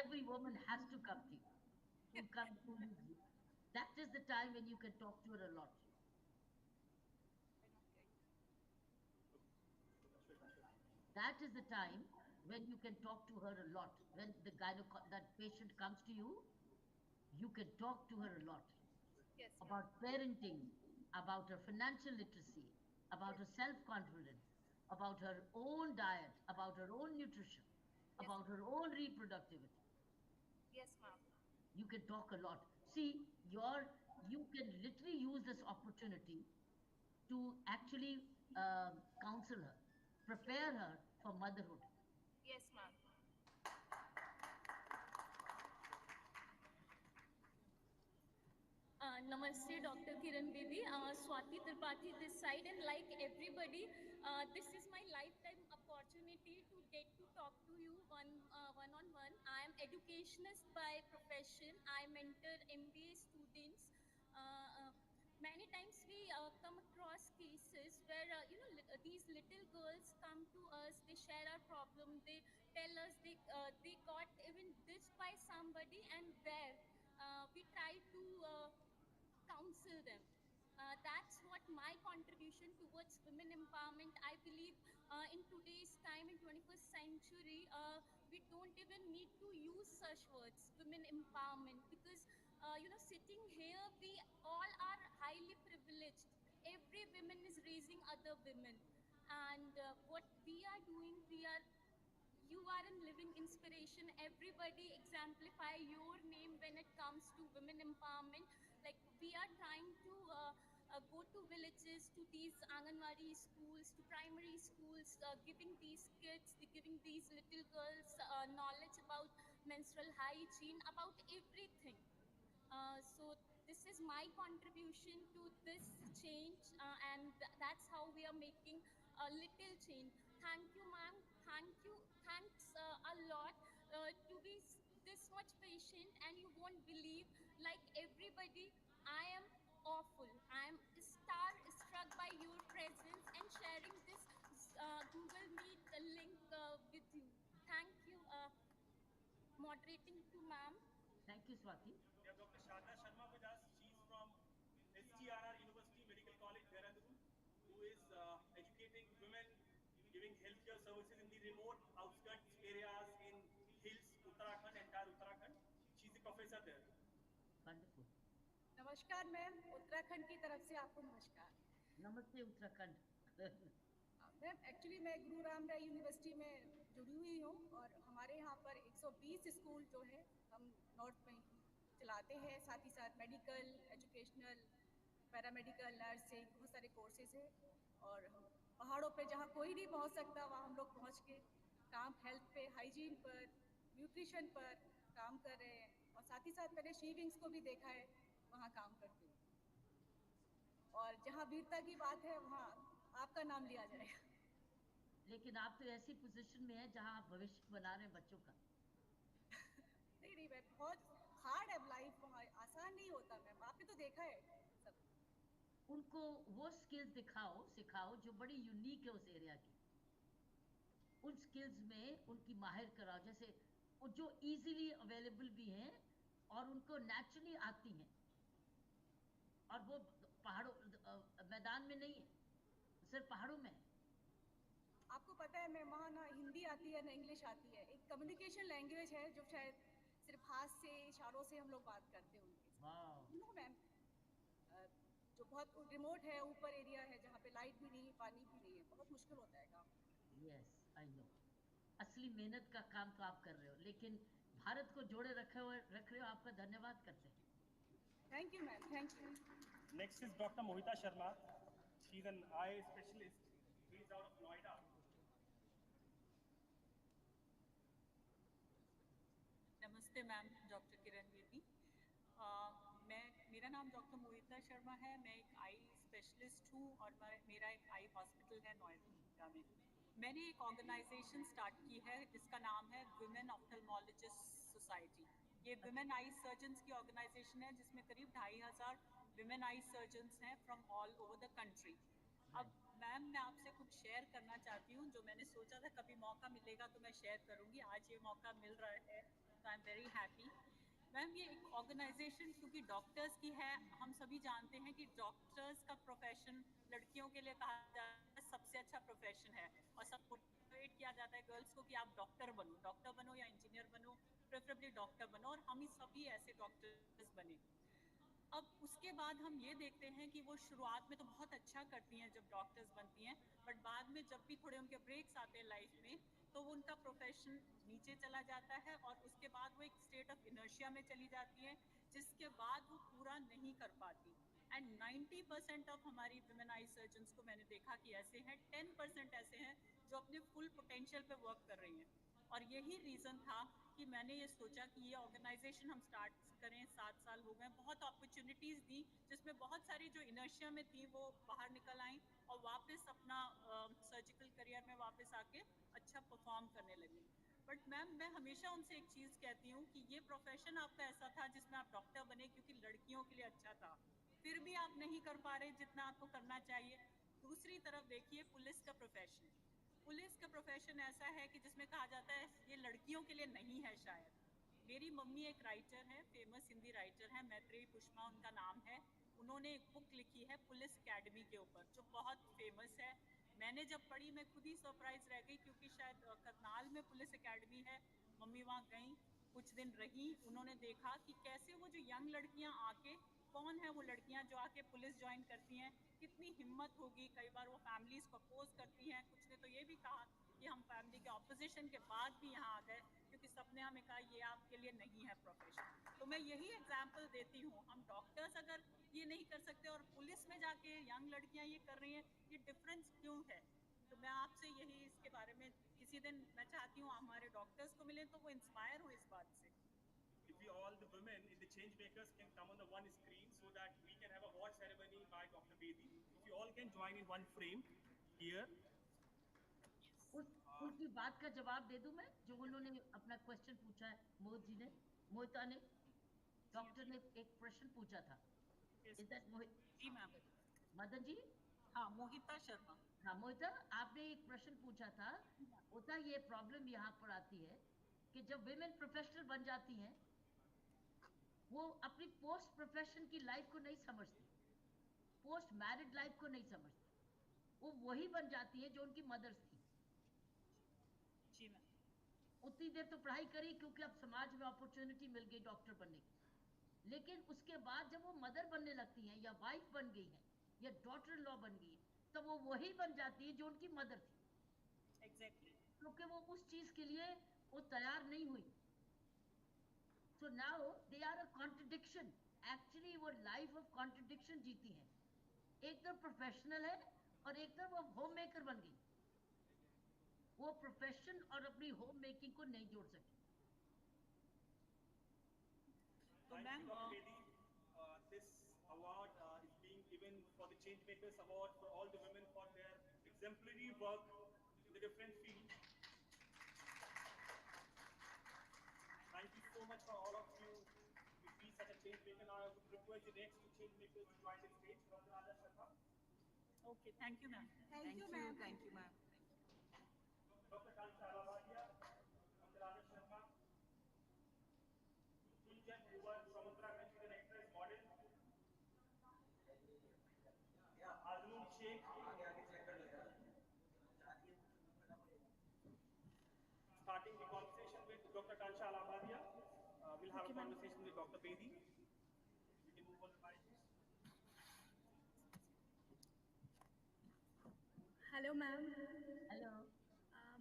Speaker 13: every woman has to come to you. Who comes to you. That is the time when you can talk to her a lot. That is the time when you can talk to her a lot. When that patient comes to you, you can talk to her a lot.
Speaker 19: Yes.
Speaker 13: About parenting, about her financial literacy, about her self-confidence, about her own diet, about her own nutrition, about her own reproductivity.
Speaker 19: Yes, ma'am.
Speaker 13: You can talk a lot. See, you can literally use this opportunity to actually counsel her, prepare her for motherhood.
Speaker 19: Yes, ma'am.
Speaker 20: Namaste, Dr. Kiran Bedi. Swati Tripathi this side, and like everybody, this is my lifetime opportunity to get to talk to you one-on-one. I am educationist by profession. I mentor MBA students. Many times we come across cases where these little girls come to us, they share our problem, they tell us they got even ditched by somebody, and there we try to counsel them. That's what my contribution towards women empowerment. I believe in today's time, in 21st century, we don't even need to use such words, women empowerment, because sitting here, we all are highly privileged. Every woman is raising other women, and what we are doing, you are a living inspiration. Everybody exemplify your name when it comes to women empowerment. Like, we are trying to go to villages, to these Anganwadi schools, to primary schools, giving these kids, giving these little girls knowledge about menstrual hygiene, about everything. So this is my contribution to this change, and that's how we are making a little change. Thank you, ma'am. Thank you. Thanks a lot to be this much patient, and you won't believe, like everybody, I am awful. I am struck by your presence and sharing this Google Meet link with you. Thank you, moderating to ma'am.
Speaker 13: Thank you, Swati.
Speaker 3: We have Dr. Shada Sharma with us. She's from SGRR University Medical College, Dehradun, who is educating women, giving healthcare services in the remote outskirts areas in hills, Uttarakhand, entire Uttarakhand. She's the professor there.
Speaker 13: Wonderful.
Speaker 21: नमस्कार ma'am, Uttarakhand की तरफ से आपको नमस्कार।
Speaker 13: नमस्ते Uttarakhand.
Speaker 21: Ma'am actually मैं गुरु राम राय university में जुड़ी हुई हूँ, और हमारे यहाँ पर 120 स्कूल जो है हम नॉर्थ में चलाते हैं। साथ ही साथ मेडिकल, एजुकेशनल, पैरामेडिकल, नर्सिंग, बहुत सारे कोर्सेज हैं। और हम पहाड़ों पे जहाँ कोई नहीं पहुँच सकता, वहाँ हम लोग पहुँच के काम हेल्थ पे, हाइजीन पर, न्यूट्रिशन पर काम कर रहे हैं। और साथ ही साथ मैंने शी विंग्स को भी देखा है, वहाँ काम करते हैं। और जहाँ वीरता की बात है, वहाँ आपका नाम लिया जाएगा।
Speaker 13: लेकिन आप तो ऐसी पोजीशन में है जहाँ आप भविष्य बना रहे हैं बच्चों का।
Speaker 21: नहीं मैं बहुत हार्ड है लाइफ, वहाँ आसान नहीं होता मैम, आपने तो देखा है सब।
Speaker 13: उनको वो स्किल्स सिखाओ जो बड़ी यूनिक है उस एरिया की। उन स्किल्स में उनकी माहिर कराओ, जैसे जो इजीली अवेलेबल भी हैं और उनको नेचुरली आती हैं, और वो पहाड़ों मैदान में नहीं है, सिर्फ पहाड़ों में है।
Speaker 21: आपको पता है मैम, वहाँ ना हिंदी आती है ना इंग्लिश आती है। एक कम्युनिकेशन लैंग्वेज है जो शायद सिर्फ हाथ से, इशारों से हम लोग बात करते हैं उनके साथ। नो मैम, जो बहुत रिमोट है, ऊपर एरिया है जहाँ पे लाइट भी नहीं, पानी भी नहीं है, बहुत मुश्किल होता है काम।
Speaker 13: यस आई नो, असली मेहनत का काम तो आप कर रहे हो, लेकिन भारत को जोड़े रख रहे हो, आपका धन्यवाद करते हैं।
Speaker 21: Thank you ma'am, thank you.
Speaker 3: Next is Dr. Mohita Sharma. She's an eye specialist based out of Noida.
Speaker 22: नमस्ते मैम, डॉक्टर किरण बेदी। मेरा नाम डॉक्टर मोहिता शर्मा है। मैं एक आई स्पेशलिस्ट हूँ और मेरा एक आई हॉस्पिटल है नोएडा में। मैंने एक ऑर्गेनाइजेशन स्टार्ट की है जिसका नाम है वुमेन ऑफ्थल्मोलॉजिस्ट सोसाइटी। ये वुमेन आई सर्जन्स की ऑर्गेनाइजेशन है जिसमें करीब 2500 वुमेन आई सर्जन्स हैं from all over the country. अब मैम, मैं आपसे कुछ शेयर करना चाहती हूँ जो मैंने सोचा था कभी मौका मिलेगा तो मैं शेयर करूँगी। आज ये मौका मिल रहा है तो I am very happy. Ma'am, ये एक ऑर्गेनाइजेशन क्योंकि डॉक्टर्स की है, हम सभी जानते हैं कि डॉक्टर्स का प्रोफेशन लड़कियों के लिए कहा जाता है सबसे अच्छा प्रोफेशन है, और सब मोटिवेट किया जाता है गर्ल्स को कि आप डॉक्टर बनो या इंजीनियर बनो, प्रेफरेबली डॉक्टर बनो, और हम ही सभी ऐसे डॉक्टर्स बने। अब उसके बाद हम ये देखते हैं कि वो शुरुआत में तो बहुत अच्छा करती हैं जब डॉक्टर्स बनती हैं, बट बाद में जब भी थोड़े उनके ब्रेक्स आते हैं लाइफ में तो वो उनका प्रोफेशन नीचे चला जाता है, और उसके बाद वो एक स्टेट ऑफ इनर्शिया में चली जाती है जिसके बाद वो पूरा नहीं कर पाती। एंड 90% ऑफ हमारी वुमेन आई सर्जन्स को मैंने देखा कि ऐसे हैं, 10% ऐसे हैं जो अपने फुल पोटेंशियल पे वर्क कर रही हैं। और यही रीज़न था कि मैंने ये सोचा कि ये ऑर्गेनाइजेशन हम स्टार्ट करें। 7 साल हो गए, बहुत अपॉर्चुनिटीज़ दी जिसमें बहुत सारी जो इनर्शिया में थी वो बाहर निकल आई और वापस अपना सर्जिकल करियर में वापस आके अच्छा परफॉर्म करने लगी। बट मैम, मैं हमेशा उनसे एक चीज़ कहती हूँ कि ये प्रोफेशन आपका ऐसा था जिसमें आप डॉक्टर बने क्योंकि लड़कियों के लिए अच्छा था, फिर भी आप नहीं कर पा रहे जितना आपको करना चाहिए। दूसरी तरफ देखिए पुलिस का प्रोफेशन। पुलिस का प्रोफेशन ऐसा है कि जिसमें कहा जाता है ये लड़कियों के लिए नहीं है शायद। मेरी मम्मी एक राइटर है, फेमस हिंदी राइटर है, मैत्रेयी पुष्पा उनका नाम है।
Speaker 2: उन्होंने एक बुक लिखी है पुलिस एकेडमी के ऊपर, जो बहुत फेमस है। मैंने जब पढ़ी मैं खुद ही सरप्राइज रह गई, क्योंकि शायद करनाल में पुलिस एकेडमी है। मम्मी वहाँ गई, कुछ दिन रही, उन्होंने देखा कि कैसे वो जो यंग लड़कियाँ आके, कौन है वो लड़कियाँ जो आके पुलिस ज्वाइन करती हैं, कितनी हिम्मत होगी। कई बार वो फैमिलीज को अपोज करती हैं। कुछ ने तो ये भी कहा कि हम फैमिली के ऑपोजिशन के बाद भी यहाँ आ गए, क्योंकि सबने हमें कहा ये आपके लिए नहीं है प्रोफेशन। तो मैं यही एग्जाम्पल देती हूँ, हम डॉक्टर्स अगर ये नहीं कर सकते और पुलिस में जाके यंग लड़कियाँ ये कर रही हैं, ये डिफरेंस क्यों है? तो मैं आपसे यही इसके बारे में किसी दिन मैं चाहती हूँ हमारे डॉक्टर्स को मिले तो वो इंस्पायर हो इस बात से।
Speaker 3: If we all the women in the change makers can come on the one screen so that we can have a award ceremony by Dr. Bedi. If you all can join in one frame here.
Speaker 13: उनकी बात का जवाब दे दूं मैं, जो उन्होंने अपना question पूछा है, मोहित जी ने, मोहिता ने, डॉक्टर ने एक प्रश्न पूछा था। Is that Mohit?
Speaker 2: जी मैम।
Speaker 13: मदन जी?
Speaker 2: हाँ, मोहिता शर्मा।
Speaker 13: हाँ मोहिता, आपने एक प्रश्न पूछा था। होता ये प्रॉब्लम यहाँ पर आती है कि जब विमेन प्रोफेशनल बन जाती हैं, वो अपनी पोस्ट प्रोफेशन की लाइफ को नहीं समझती, पोस्ट मैरिड लाइफ को नहीं समझती। वो वही बन जाती है जो उनकी मदर्स थी।
Speaker 2: जी मैम।
Speaker 13: उतनी देर तो पढ़ाई करी क्योंकि अब समाज में अपॉर्चुनिटी मिल गई डॉक्टर बनने की, लेकिन उसके बाद जब वो मदर बनने लगती हैं या वाइफ बन गई हैं या डॉटर इन लॉ बन गई है, तो वो वही बन जाती है जो उनकी मदर थी।
Speaker 2: एग्जैक्टली।
Speaker 13: क्योंकि वो उस चीज के लिए वो तैयार नहीं हुई। So now they are a contradiction. Actually वो लाइफ ऑफ कॉन्ट्रडिक्शन जीती हैं। एक तरफ प्रोफेशनल है और एक तरफ वो होम मेकर बन गई। वो प्रोफेशन और अपनी होम मेकिंग को नहीं जोड़ सकी।
Speaker 2: तो ma'am
Speaker 3: this award is being given for the Change Makers Award for all the women for their exemplary work in the different fields. Thank you so much for all of you to be such a change maker. Now I would request the next two change makers to join the stage. Dr. Adarsh Sharma.
Speaker 2: Okay, thank you ma'am.
Speaker 12: Thank you, ma'am.
Speaker 2: Thank you ma'am.
Speaker 3: Dr. Kansha Alawadia, Dr. Adarsh Sharma, Kunjan Uvar, Samudra mentioned an actress model. Azmoon Sheikh. Starting the conversation with Dr. Kansha Alawadia, we'll have a conversation with Dr. Bedi. You can move on the mic.
Speaker 7: Hello, ma'am.
Speaker 13: Hello.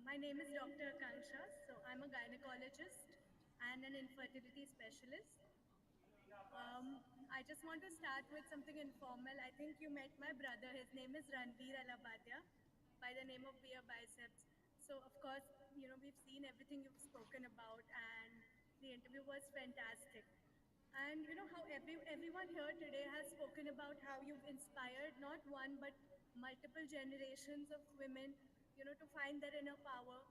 Speaker 7: My name is Dr. Akanksha. So I'm a gynecologist and an infertility specialist. I just want to start with something informal. I think you met my brother. His name is Ranveer Alabadia, by the name of Beer Biceps. So of course, you know, we've seen everything you've spoken about, and the interview was fantastic. And you know how everyone here today has spoken about how you've inspired not one but multiple generations of women, you know, to find their inner power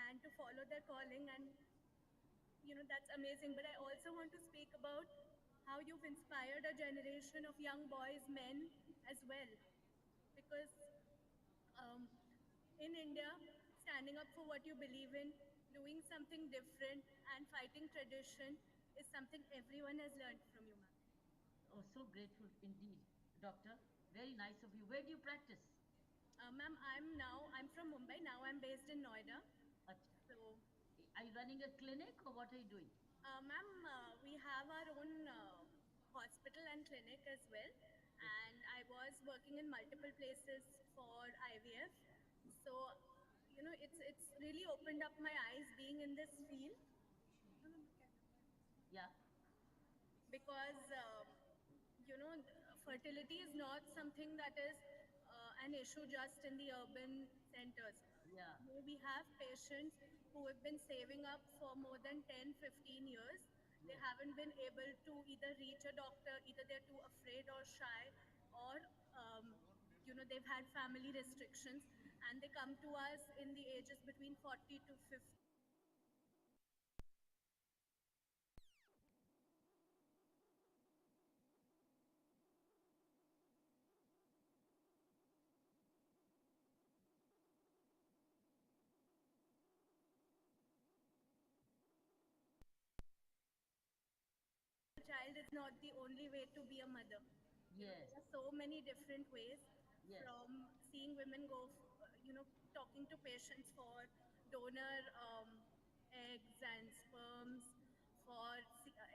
Speaker 7: and to follow their calling, and you know that's amazing. But I also want to speak about how you've inspired a generation of young boys, men as well, because in India, standing up for what you believe in, doing something different, and fighting tradition is something everyone has learned from you, ma'am.
Speaker 13: Oh, so grateful indeed, doctor. Very nice of you. Where do you practice?
Speaker 7: Ma'am, I'm from Mumbai. Now I'm based in Noida.
Speaker 13: Achha.
Speaker 7: So,
Speaker 13: Are you running a clinic or what are you doing?
Speaker 7: ma'am, we have our own hospital and clinic as well. And I was working in multiple places for IVF. So, you know, it's really opened up my eyes being in this field.
Speaker 13: Yeah.
Speaker 7: Because, you know, fertility is not something that is an issue just in the urban centers.
Speaker 13: Yeah.
Speaker 7: We have patients who have been saving up for more than 10, 15 years. They haven't been able to either reach a doctor, either they're too afraid or shy, or, you know, they've had family restrictions, and they come to us in the ages between 40 to 50. Child is not the only way to be a mother.
Speaker 13: Yes.
Speaker 7: There are so many different ways,
Speaker 13: Yes.
Speaker 7: from seeing women go, talking to patients for donor eggs and sperms, for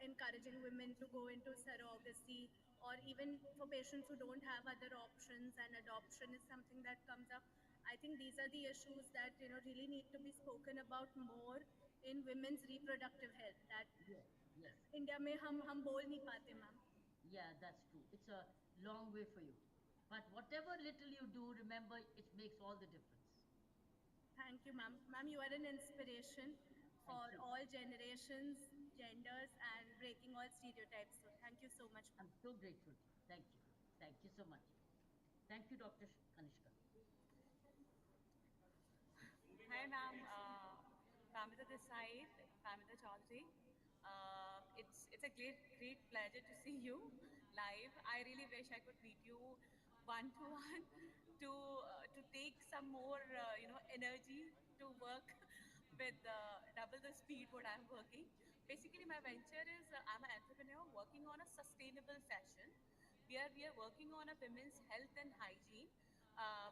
Speaker 7: encouraging women to go into surrogacy, or even for patients who don't have other options and adoption is something that comes up. I think these are the issues that really need to be spoken about more in women's reproductive health. That
Speaker 13: Yes. Yes.
Speaker 7: India में हम बोल नहीं पाते, ma'am.
Speaker 13: Yeah, that's true. It's a long way for you. But whatever little you do, remember it makes all the difference.
Speaker 7: Thank you, ma'am. Ma'am, you are an inspiration for
Speaker 13: you.
Speaker 7: all generations, genders, and breaking all stereotypes. So thank you so much.
Speaker 13: I'm so grateful to you. Thank you. Thank you so much. Thank you, Dr. Kanishka.
Speaker 2: Hi, ma'am. Pamita this side, Pamita Chaudhary. It's a great pleasure to see you live. I really wish I could meet you one to one to take some more energy to work with double the speed what I'm working. Basically, my venture is I'm an entrepreneur working on a sustainable fashion. We are working on a women's health and hygiene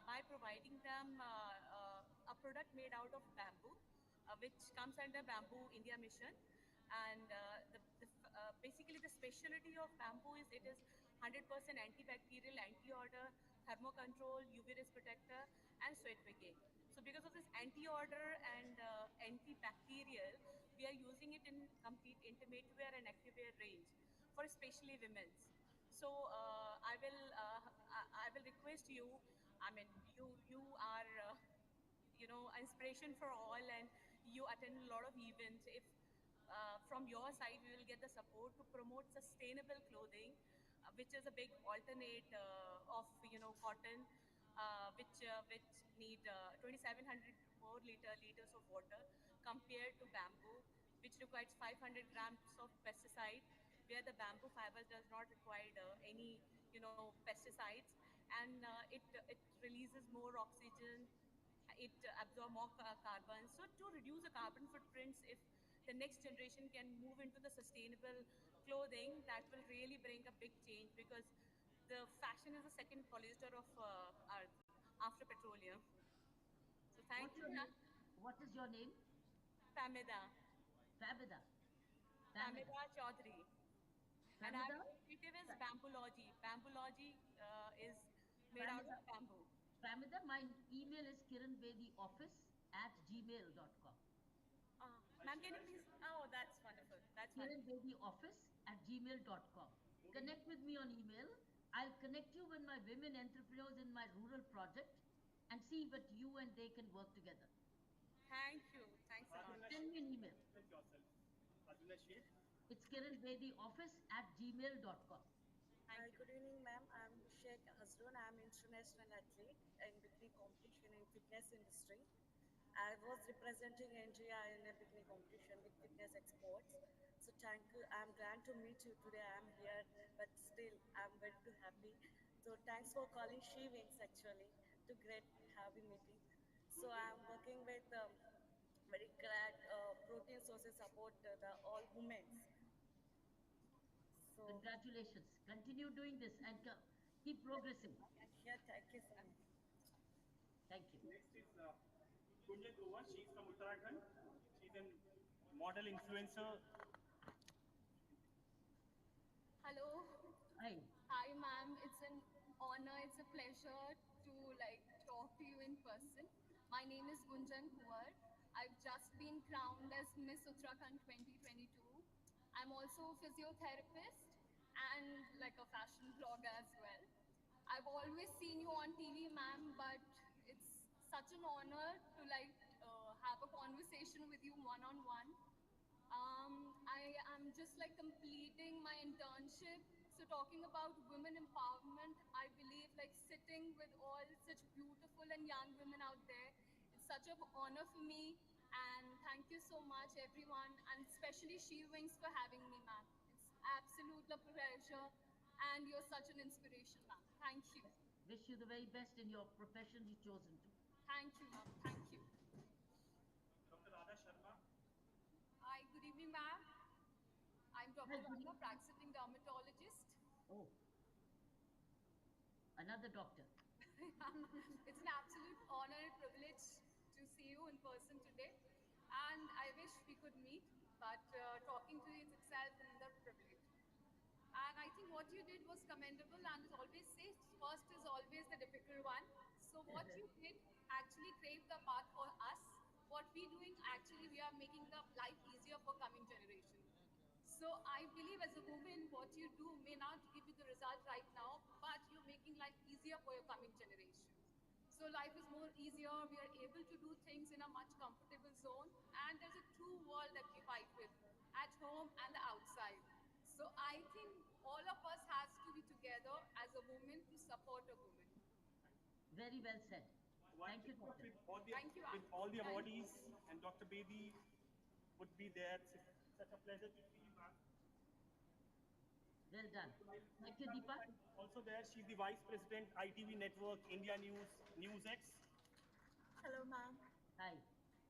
Speaker 2: by providing them a product made out of bamboo, which comes under Bamboo India Mission. And basically, the specialty of bamboo is it is 100% antibacterial, anti-odor, thermocontrol, UV rays protector, and sweat wicking. So because of this anti-odor and antibacterial, we are using it in complete intimate wear and activewear range for especially women's. So I will request you. I mean, you are inspiration for all, and you attend a lot of events. If from your side we will get the support to promote sustainable clothing, which is a big alternate of cotton, which need 2,700 more liters of water compared to bamboo, which requires 500 grams of pesticide, where the bamboo fiber does not require any pesticides, and it releases more oxygen, it absorb more carbon. So to reduce the carbon footprints, if the next generation can move into the sustainable clothing, that will really bring a big change, because the fashion is the second pollutator of earth after petroleum. So thank
Speaker 13: What's
Speaker 2: you,
Speaker 13: your
Speaker 2: ma'am.
Speaker 13: name? What is your name?
Speaker 2: Pamida.
Speaker 13: Fabida.
Speaker 2: Pamida Chaudhary. And our
Speaker 13: Famida?
Speaker 2: initiative is Bamboology. Bamboology is made out of bamboo.
Speaker 13: Famida, my email is kiranbedioffice@gmail.com.
Speaker 2: Ma'am, can you please? Oh, that's wonderful. That's wonderful.
Speaker 13: kiranbedioffice@gmail.com. Connect with me on email. I'll connect you with my women entrepreneurs in my rural project and see what you and they can work together.
Speaker 2: Thank you. Thanks a lot.
Speaker 13: Send me an email. It's kiranbedioffice@gmail.com.
Speaker 4: Hi, good evening, ma'am. I'm Sheikh Hasrun. I'm international athlete in bikini competition in fitness industry. I was representing India in a bikini competition with fitness exports. So thank you. I'm glad to meet you today. I'm here, but still I'm very too happy. So thanks for calling She Wings actually. To great having meeting. So I'm working with very glad protein sources support the all women. So
Speaker 13: Congratulations. Continue doing this and keep progressing.
Speaker 4: yeah, thank you so much.
Speaker 13: Thank you.
Speaker 3: Next is Gunjan Grover. She's from Uttarakhand. She's a model influencer.
Speaker 19: Hello.
Speaker 13: Hi.
Speaker 19: Hi, ma'am. It's an honor. It's a pleasure to talk to you in person. My name is Gunjan Kuwar. I've just been crowned as Miss Uttarakhand 2022. I'm also a physiotherapist and a fashion blogger as well. I've always seen you on TV, ma'am, but it's such an honor to have a conversation with you one-on-one. I am just completing my internship. So talking about women empowerment, I believe sitting with all such beautiful and young women out there, it's such an honor for me. And thank you so much, everyone, and especially She Wings for having me, ma'am. It's absolute a pleasure, and you're such an inspiration, ma'am. Thank you.
Speaker 13: Wish you the very best in your profession you've chosen to.
Speaker 19: Thank you, ma'am. Thank you.
Speaker 3: Dr. Radha Sharma.
Speaker 19: Hi, good evening, ma'am. I'm Dr. Radha, practicing dermatologist.
Speaker 13: Oh. Another doctor.
Speaker 5: It's an absolute honor and privilege to see you in person today. And I wish we could meet, but talking to you is itself another privilege. And I think what you did was commendable, and as always say, first is always the difficult one. So what you did actually paved the path for us. What we doing actually, we are making the life easier for coming generation. So I believe as a woman, what you do may not give you the result right now, but you're making life easier for your coming generation. So life is more easier. We are able to do things in a much comfortable zone, and there's a true world that we fight with at home and the outside. So I think all of us has to be together as a woman to support a woman.
Speaker 13: Very well said. Thank you, doctor.
Speaker 5: Thank you.
Speaker 3: With all the awardees, and Dr. Bedi would be there. It's such a pleasure to see you, ma'am.
Speaker 13: Well done. Thank you, Deepa.
Speaker 3: Also there, she's the Vice President, ITV Network, India News, NewsX.
Speaker 8: Hello, ma'am.
Speaker 13: Hi.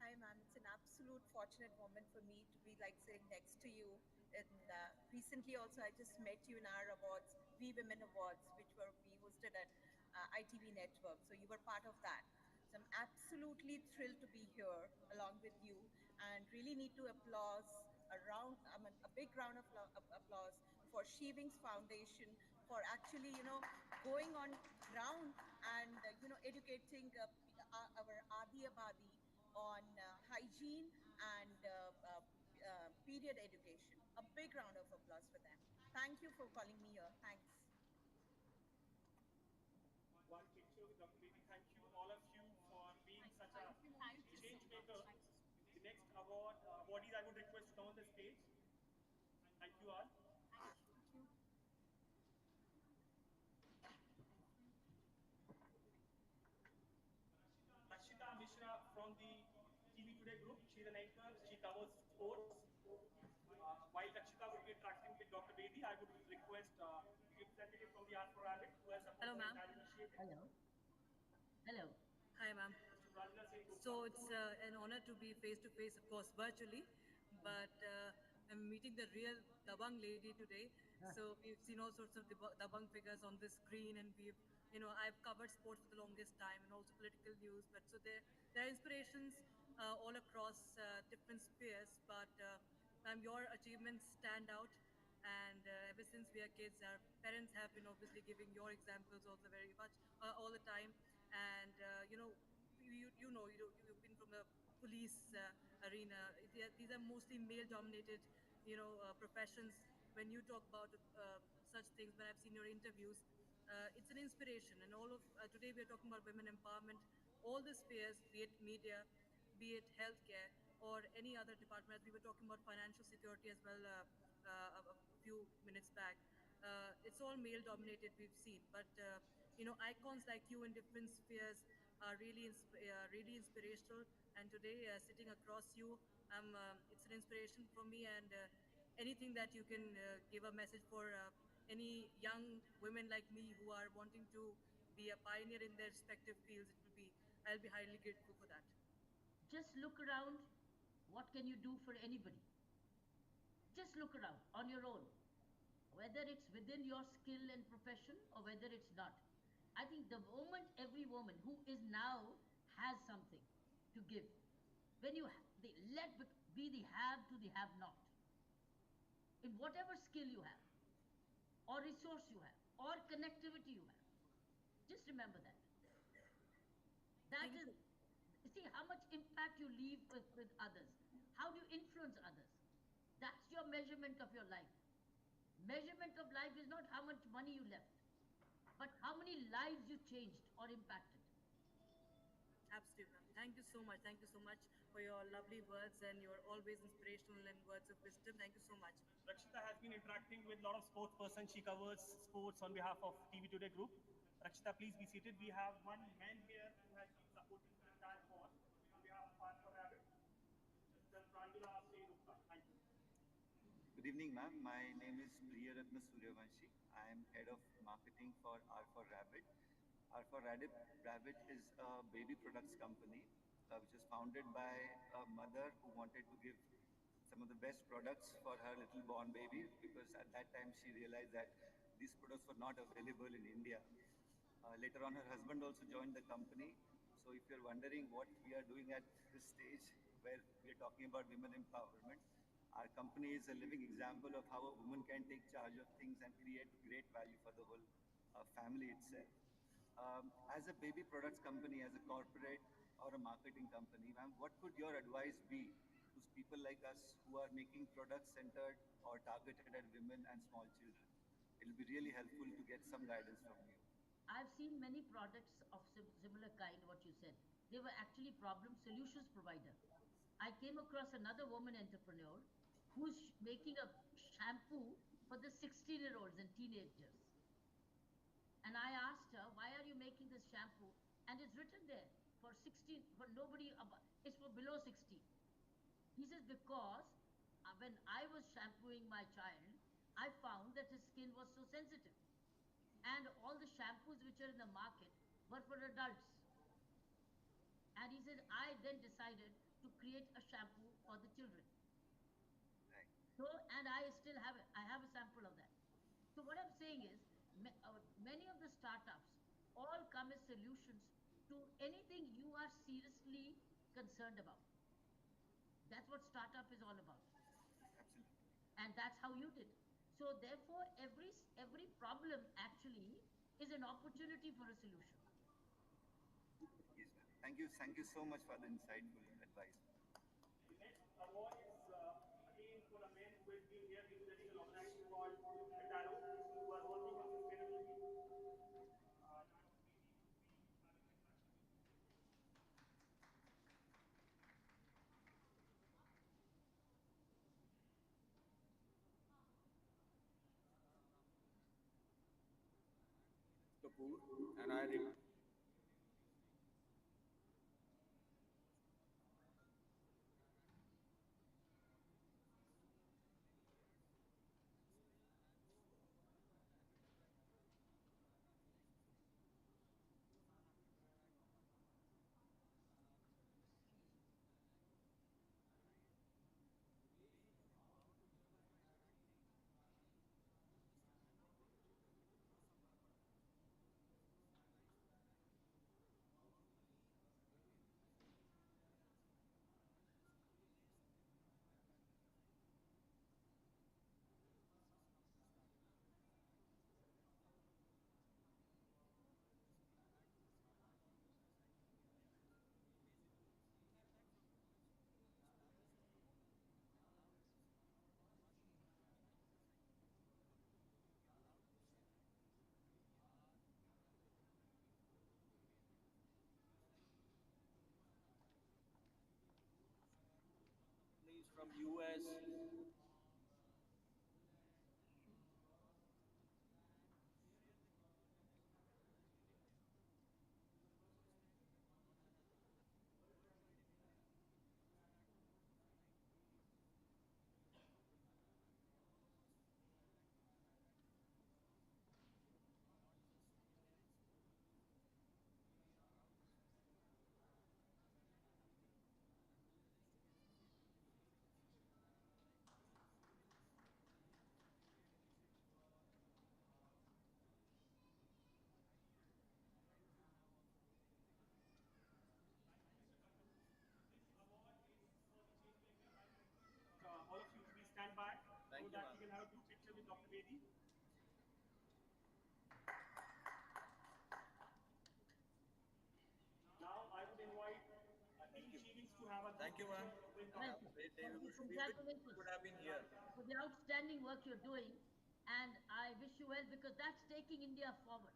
Speaker 8: Hi, ma'am. It's an absolute fortunate moment for me to be like sitting next to you. And recently, also, I just met you in our awards, We Women Awards, which we hosted at ITV Network. So you were part of that. So I'm absolutely thrilled to be here along with you, and really need to a big round of applause for She Wings Foundation for actually, going on ground and, educating our Adi Abadi on hygiene and period education. A big round of applause for them. Thank you for calling me here. Thanks.
Speaker 3: One picture with Dr. Bedi. Thank you, all of you, for being such a change maker. The next awardees I would request to come on the stage. Thank you all. Rakshita Mishra from the TV Today group. She's an anchor. She covers sports. While Rakshita would be interacting with Dr. Bedi, I would request the representative from the Art for Rabbit who has supported
Speaker 1: Hello,
Speaker 3: the
Speaker 1: ma'am.
Speaker 3: entire initiative.
Speaker 13: Hello. Hello.
Speaker 1: Hi, ma'am. So it's an honor to be face to face, of course, virtually, but I'm meeting the real Dabang lady today. So we've seen all sorts of Dabang figures on the screen, and I've covered sports for the longest time and also political news. But so there are inspirations all across different spheres. But your achievements stand out, and ever since we are kids, our parents have been obviously giving your examples also very much all the time. And you've been from the police arena. These are mostly male-dominated, professions. When you talk about such things, when I've seen your interviews, it's an inspiration. And all of today we are talking about women empowerment. All the spheres, be it media, be it healthcare, or any other department. As we were talking about financial security as well a few minutes back. It's all male-dominated. We've seen, but icons like you in different spheres are really inspirational. And today, sitting across you, it's an inspiration for me. And anything that you can give a message for any young women like me who are wanting to be a pioneer in their respective fields, I'll be highly grateful for that.
Speaker 13: Just look around. What can you do for anybody? Just look around on your own. Whether it's within your skill and profession or whether it's not. I think the moment every woman who is now has something to give, when you let be the have to the have not, in whatever skill you have, or resource you have, or connectivity you have, just remember that. That is, see how much impact you leave with others. How do you influence others? That's your measurement of your life. Measurement of life is not how much money you left, but how many lives you changed or impacted.
Speaker 1: Absolutely. Thank you so much. Thank you so much for your lovely words and your always inspirational and words of wisdom. Thank you so much.
Speaker 3: Rakshita has been interacting with a lot of sports persons. She covers sports on behalf of TV Today Group. Rakshita, please be seated. We have one man here who has been supporting the entire cause on behalf of Art for Rabbit, Mr. Pranjula Sengupta. Thank you.
Speaker 23: Good evening, ma'am. My name is Priyaratna Suryavanshi. I am head of marketing for R4 Rabbit. R4 Rabbit is a baby products company which is founded by a mother who wanted to give some of the best products for her little born baby, because at that time she realized that these products were not available in India. Later on, her husband also joined the company. So if you're wondering what we are doing at this stage, where we are talking about women empowerment, our company is a living example of how a woman can take charge of things and create great value for the whole family itself. As a baby products company, as a corporate or a marketing company, ma'am, what could your advice be to people like us who are making products centered or targeted at women and small children? It'll be really helpful to get some guidance from you.
Speaker 13: I've seen many products of similar kind, what you said. They were actually problem solutions provider. I came across another woman entrepreneur who's making a shampoo for the 16-year-olds and teenagers. And I asked her, why are you making this shampoo? And it's written there for 16, for nobody above, it's for below 16. He says, because when I was shampooing my child, I found that his skin was so sensitive. And all the shampoos which are in the market were for adults. And he said, I then decided to create a shampoo for the children.
Speaker 23: Right.
Speaker 13: So, and I still have it. I have a sample of that. So what I'm saying is, many of the startups all come as solutions to anything you are seriously concerned about. That's what startup is all about.
Speaker 23: Absolutely.
Speaker 13: And that's how you did. So therefore, every problem actually is an opportunity for a solution.
Speaker 23: Yes, ma'am. Thank you so much for the insightful advice.
Speaker 3: The next award is again for a man who has been here representing an organization called Taro, who are working on sustainability.
Speaker 9: Kapoor, and I companies from US.
Speaker 3: All of you, please stand by
Speaker 9: Thank
Speaker 3: so
Speaker 9: you,
Speaker 3: that
Speaker 9: ma'am.
Speaker 3: we can have a group picture with Dr. Bedi. Now I would invite Team Sheevings to have a group
Speaker 9: Thank you, ma'am.
Speaker 3: picture with
Speaker 9: Have
Speaker 3: Dr.
Speaker 9: a great day.
Speaker 13: Thank you.
Speaker 9: We
Speaker 13: Congratulations
Speaker 9: would have been here.
Speaker 13: for the outstanding work you're doing. And I wish you well because that's taking India forward.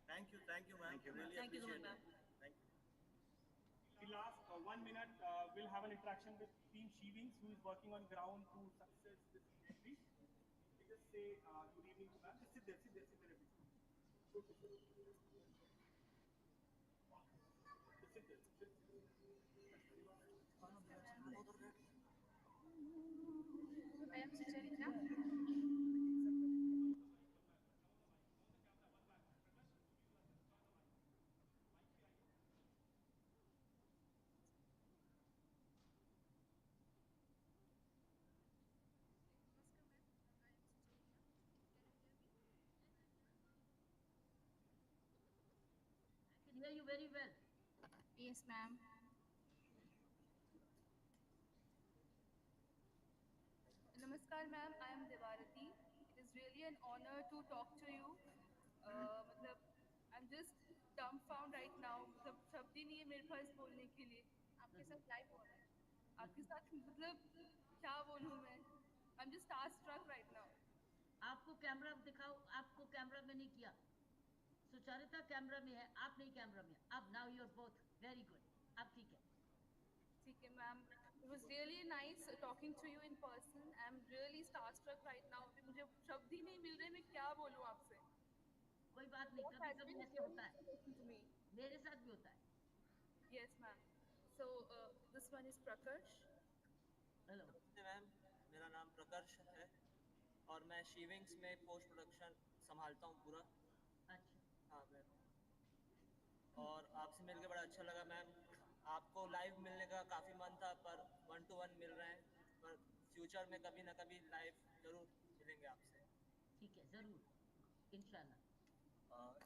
Speaker 9: Thank you, ma'am.
Speaker 23: Thank you, ma'am.
Speaker 9: Really
Speaker 13: Thank you so
Speaker 9: appreciate
Speaker 13: much,
Speaker 9: it. Thank you.
Speaker 3: The last 1 minute, we'll have an interaction with Team Sheevings, who is working on ground to success this industry. You just say good evening to ma'am. Just sit there, sit there, sit there. Everything. Good, good, good. Just sit there, sit, sit.
Speaker 5: I am Sucharita.
Speaker 13: you very well.
Speaker 19: Yes, ma'am. Namaskar, ma'am. I am Devarati. It is really an honor to talk to you. मतलब I'm just dumbfounded right now. मतलब शब्द ही नहीं है मेरे पास बोलने के लिए. आपके साथ लाइव हो रहा है. आपके साथ मतलब क्या बोलूँ मैं? I'm just starstruck right now.
Speaker 13: आपको कैमरा दिखाओ, आपको कैमरा में नहीं किया. सुचारिता कैमरा में है, आप नहीं कैमरा में. अब now you're both very good. अब ठीक है.
Speaker 19: ठीक है ma'am. It was really nice talking to you in person. I'm really starstruck right now. अभी मुझे शब्द ही नहीं मिल रहे, मैं क्या बोलूँ आपसे.
Speaker 13: कोई बात नहीं, कभी कभी ऐसे होता है. मेरे साथ भी होता है.
Speaker 19: Yes, ma'am. So this one is Prakash.
Speaker 13: Hello.
Speaker 9: नमस्ते मैम, मेरा नाम प्रकर्ष है और मैं शीविंग्स में पोस्ट प्रोडक्शन संभालता हूँ पूरा.
Speaker 13: अच्छा.
Speaker 9: हाँ मैम. और आपसे मिलकर बड़ा अच्छा लगा मैम. आपको लाइव मिलने का काफ़ी मन था पर 1-to-1 मिल रहे हैं. पर फ्यूचर में कभी ना कभी लाइव जरूर मिलेंगे आपसे.
Speaker 13: ठीक है, जरूर, इंशाल्लाह.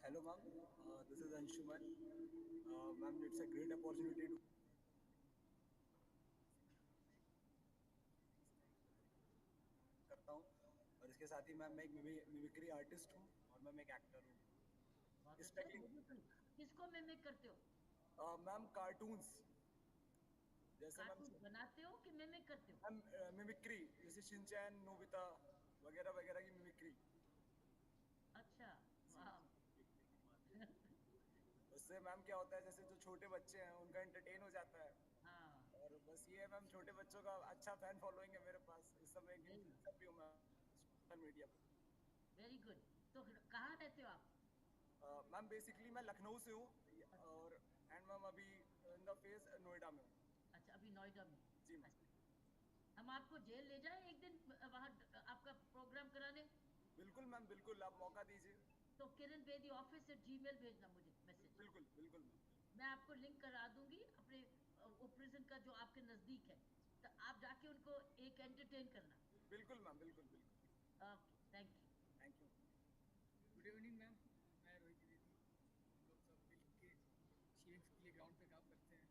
Speaker 10: Hello ma'am, this is Anshuman. Ma'am, it's a great opportunity to करता हूँ और इसके साथ ही मैम मैं एक मिमिक्री आर्टिस्ट हूँ और मैम एक एक्टर हूँ.
Speaker 13: किसको मिमिक करते हो?
Speaker 10: Ma'am cartoons. जैसे मैम
Speaker 13: कार्टून बनाते हो कि मिमिक करते हो?
Speaker 10: मैम मिमिक्री, जैसे शिनचैन, नोबिता वगैरह वगैरह की मिमिक्री.
Speaker 13: अच्छा, वाह.
Speaker 10: उससे मैम क्या होता है, जैसे जो छोटे बच्चे हैं उनका एंटरटेन हो जाता है.
Speaker 13: हाँ.
Speaker 10: और बस ये है मैम, छोटे बच्चों का अच्छा फैन फॉलोइंग है मेरे पास. इस समय सब भी हूँ मैं सोशल मीडिया पर.
Speaker 13: Very good. तो कहाँ रहते हो आप?
Speaker 10: मैम बेसिकली मैं लखनऊ से हूँ और एंड मैम अभी इन द फेज नोएडा में हूँ.
Speaker 13: अच्छा, अभी नोएडा में.
Speaker 10: जी मैम.
Speaker 13: हम आपको जेल ले जाएं एक दिन वहाँ आपका प्रोग्राम कराने?
Speaker 10: बिल्कुल मैम, बिल्कुल, आप मौका दीजिए.
Speaker 13: तो किरण बेदी ऑफिस से जीमेल भेजना मुझे मैसेज.
Speaker 10: बिल्कुल बिल्कुल.
Speaker 13: मैं आपको लिंक करा दूंगी अपने वो प्रिजन का जो आपके नजदीक है, तो आप जाके उनको एक एंटरटेन करना.
Speaker 10: बिल्कुल मैम, बिल्कुल बिल्कुल.
Speaker 13: Okay, thank you.
Speaker 10: Thank you.
Speaker 11: Good evening ma'am, मैं रोहित द्विवेदी. हम लोग सब मिल के शीविंग्स के लिए ग्राउंड पे काम करते हैं.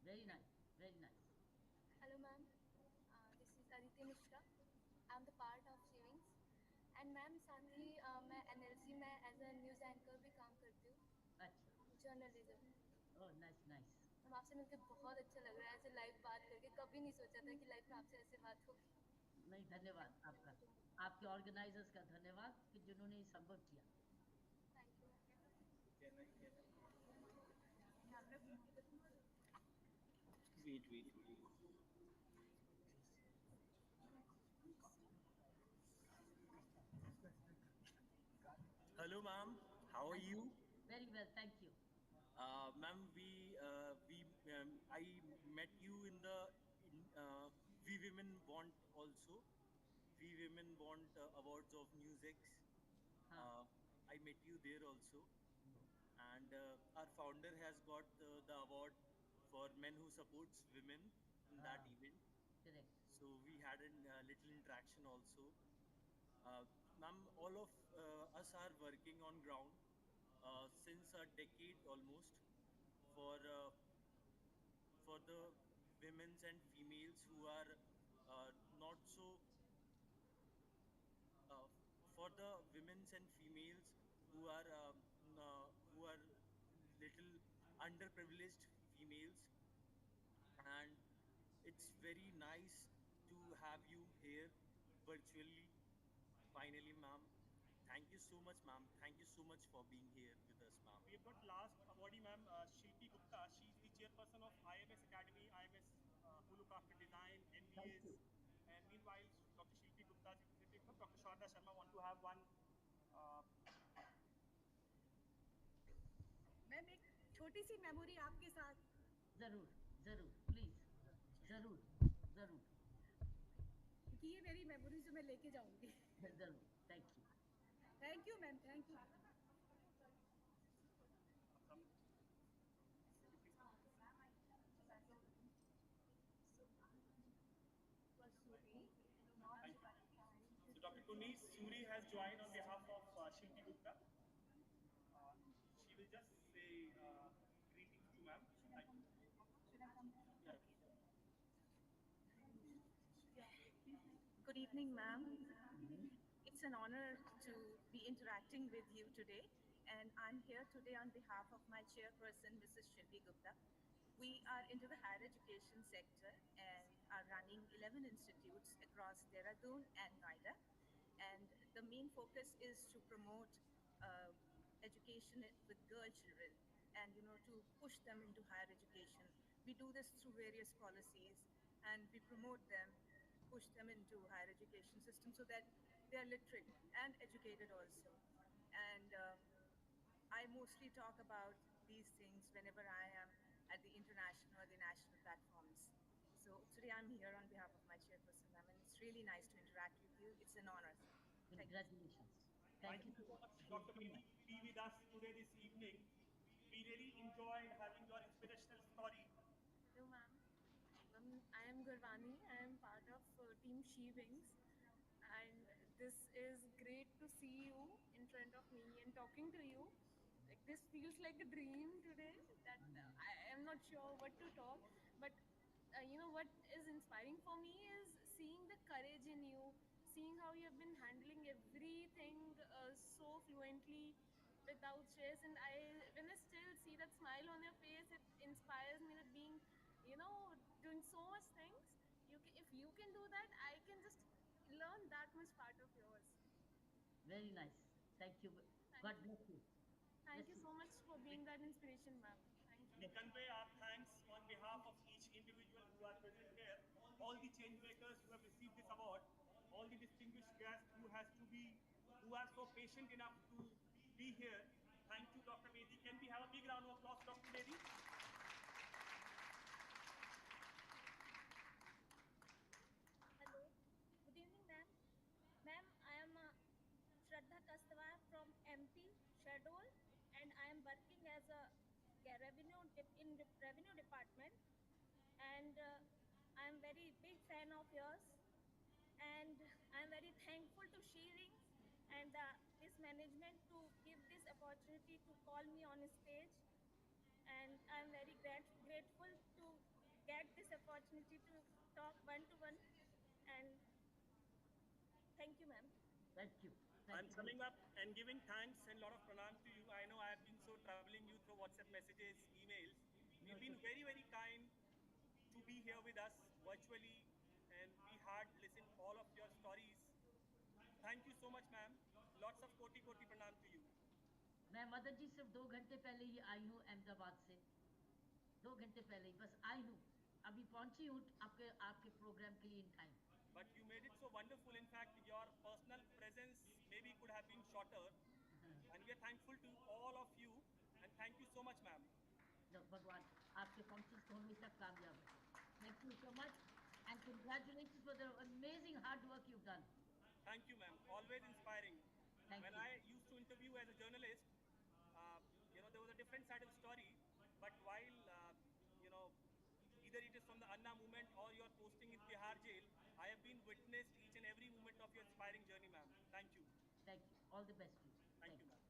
Speaker 13: Very nice, very nice.
Speaker 19: Hello ma'am, this is Aditi Mishra. I'm the part of Savings. And ma'am साथ ही मैं NLC में एज अ न्यूज़ एंकर भी काम करती हूँ.
Speaker 13: अच्छा.
Speaker 19: Journalism.
Speaker 13: Oh nice nice.
Speaker 19: Ma'am आपसे मिलकर बहुत अच्छा लग रहा है. ऐसे लाइव बात करके कभी नहीं सोचा था कि लाइव में आपसे ऐसे बात होगी.
Speaker 13: नहीं, धन्यवाद आपका, आपके ऑर्गेनाइजर्स का धन्यवाद कि जिन्होंने ये संभव किया.
Speaker 19: Thank you.
Speaker 9: Wait. Hello ma'am, how are you?
Speaker 13: Very well, thank you.
Speaker 9: Ma'am, I met you in the We Women Want also. We Women Want Awards of Music. I met you there also. And our founder has got the award for men who supports women in that event.
Speaker 13: Correct.
Speaker 9: So we had a little interaction also. Ma'am, all of us are working on ground since a decade almost for the women's and females who are not so for the women's and females who are little underprivileged females, and it's very nice to have you here virtually. Finally, ma'am. Thank you so much, ma'am. Thank you so much for being here with us, ma'am.
Speaker 3: We have got last awardee, ma'am, Shilpi Gupta. She is the chairperson of IMS Academy, IMS who look after design, MBAs. And meanwhile, Dr. Shilpi Gupta is representing from Dr. Sharda Sharma want to have one.
Speaker 15: Ma'am एक छोटी सी memory आपके साथ.
Speaker 13: जरूर जरूर, please, जरूर जरूर.
Speaker 15: क्योंकि ये मेरी मेमोरी जो मैं लेके जाऊंगी.
Speaker 13: जरूर. Thank you.
Speaker 15: Thank you ma'am, thank you.
Speaker 3: So Dr. Kunis Suri has joined on behalf of Shilpi Gupta. She will just say
Speaker 8: Good evening, ma'am. It's an honor to be interacting with you today, and I'm here today on behalf of my chairperson, Mrs. Shilpi Gupta. We are into the higher education sector and are running 11 institutes across Dehradun and Noida. And the main focus is to promote uh, education with girl children and to push them into higher education. We do this through various policies and we promote them, push them into higher education system so that they are literate and educated also. And I mostly talk about these things whenever I am at the international or the national platforms. So today I'm here on behalf of my chairperson, ma'am, and it's really nice to interact with you. It's an honor. Thank you.
Speaker 13: Congratulations.
Speaker 3: Thank you so much, Dr. Bedi, to be with us today this evening. We really enjoyed having your inspirational story.
Speaker 19: Hello, ma'am. I am Gurvani. I am part of Team She Wings, and this is great to see you in front of me and talking to you. Like this feels like a dream today. That I am not sure what to talk, but what is inspiring for me is seeing the courage in you, seeing how you have been handling everything so fluently without stress. And when I still see that smile on your face, it inspires me that being, doing so much things. If you can do that, I can just learn that much part of yours.
Speaker 13: Very nice. Thank you. God bless you.
Speaker 19: Thank
Speaker 13: Bless
Speaker 19: you so much for being that inspiration, ma'am. Thank
Speaker 3: We
Speaker 19: you.
Speaker 3: convey our thanks on behalf of each individual who are present here, all the change makers who have received this award, all the distinguished guests who are so patient enough to be here. Thank you, Dr. Bedi. Can we have a big round of applause, Dr. Bedi?
Speaker 20: Hello. Good evening, ma'am. Ma'am, I am Shraddha Kastawar from MP, Shadol, and I am working as a in the revenue department. And I am very big fan of yours. And I am very thankful to Sheering and this management to give this opportunity to call me on stage. And I'm very grateful to get this opportunity to talk one to one. And thank you, ma'am.
Speaker 13: Thank you.
Speaker 3: I'm summing up and giving thanks and a lot of pranam to you. I know I have been so troubling you through WhatsApp messages, emails. You've been very, very kind to be here with us virtually, and we had listened all of your stories. Thank you so much, ma'am. Lots of koti koti pranam to you.
Speaker 13: मैं मदन जी सिर्फ 2 घंटे पहले ही आई हूँ अहमदाबाद से 2 घंटे पहले ही बस आई हूँ अभी पहुंची हूँ आपके आपके प्रोग्राम के लिए in time
Speaker 3: But you made it so wonderful. In fact, your personal presence maybe could have been shorter. And we are thankful to all of you. And thank you so much, ma'am.
Speaker 13: भगवान आपके functions को हमेशा कामयाब रखें thank you so much and congratulations for the amazing hard work you done
Speaker 3: Thank you, ma'am. Always inspiring. When I used to interview as a journalist, there was a different side of the story. But while, either it is from the Anna movement or your posting in Tihar jail, I have been witnessed each and every moment of your inspiring journey, ma'am. Thank you.
Speaker 13: Thank you. All the best to you.
Speaker 3: Thank you, ma'am.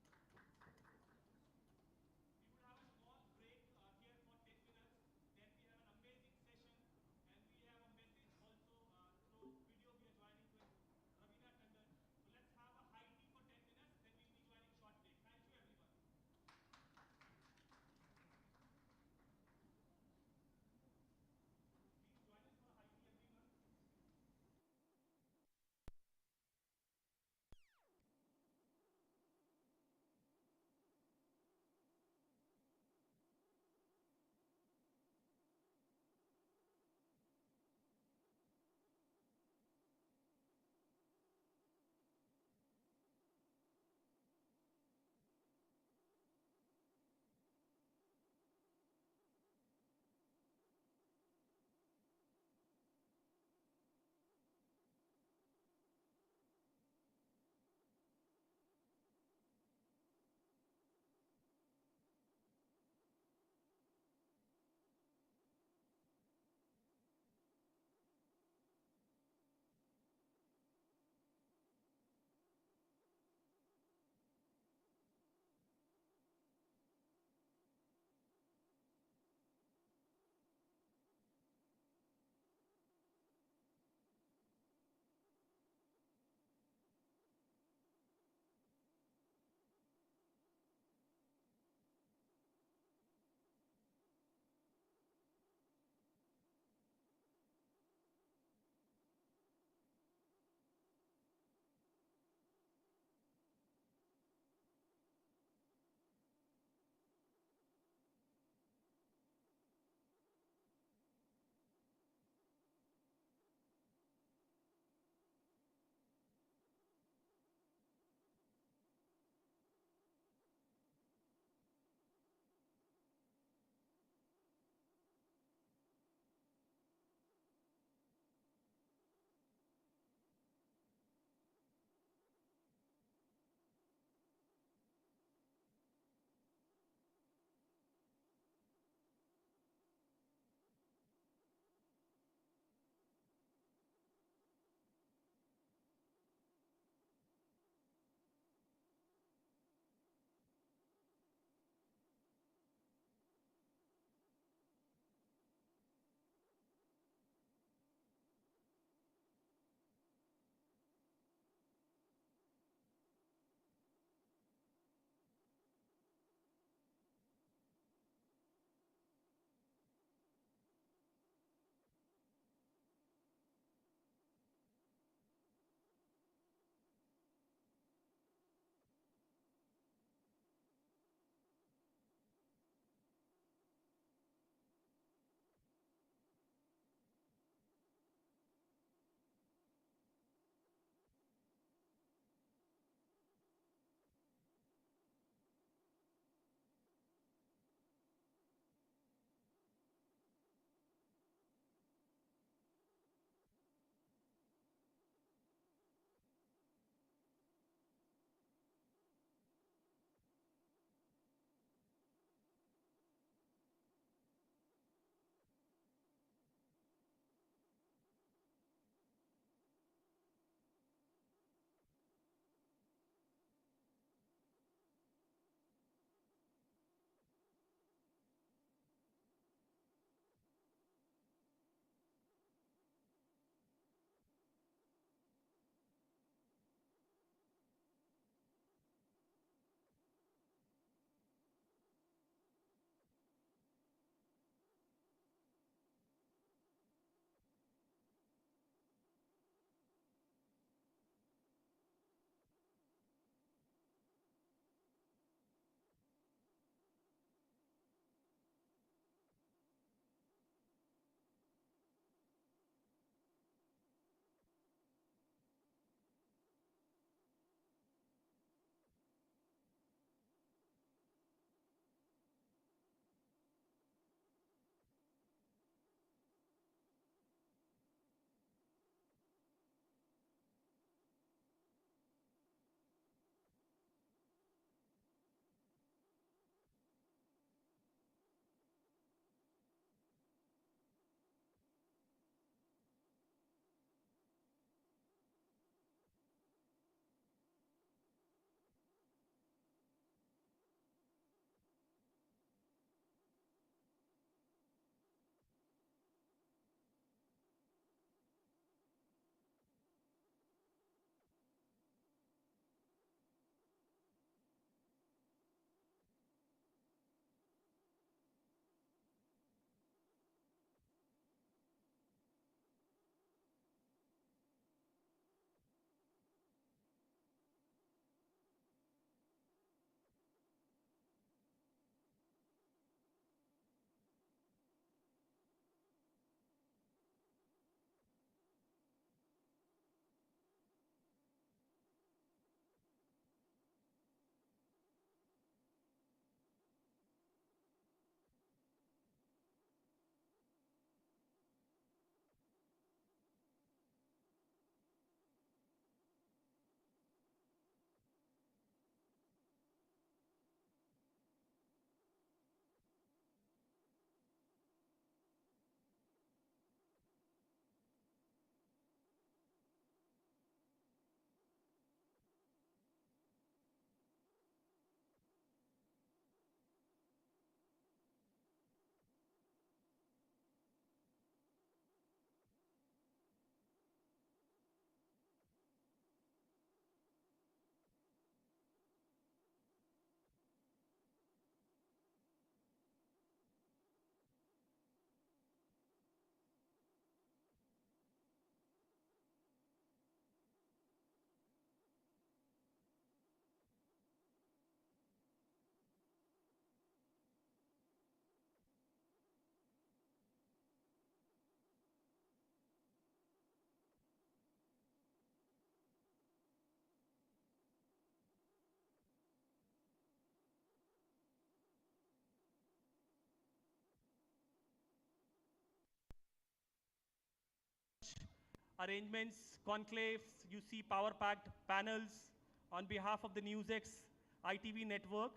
Speaker 3: arrangements, conclaves, you see power-packed panels on behalf of the NewsX ITV network.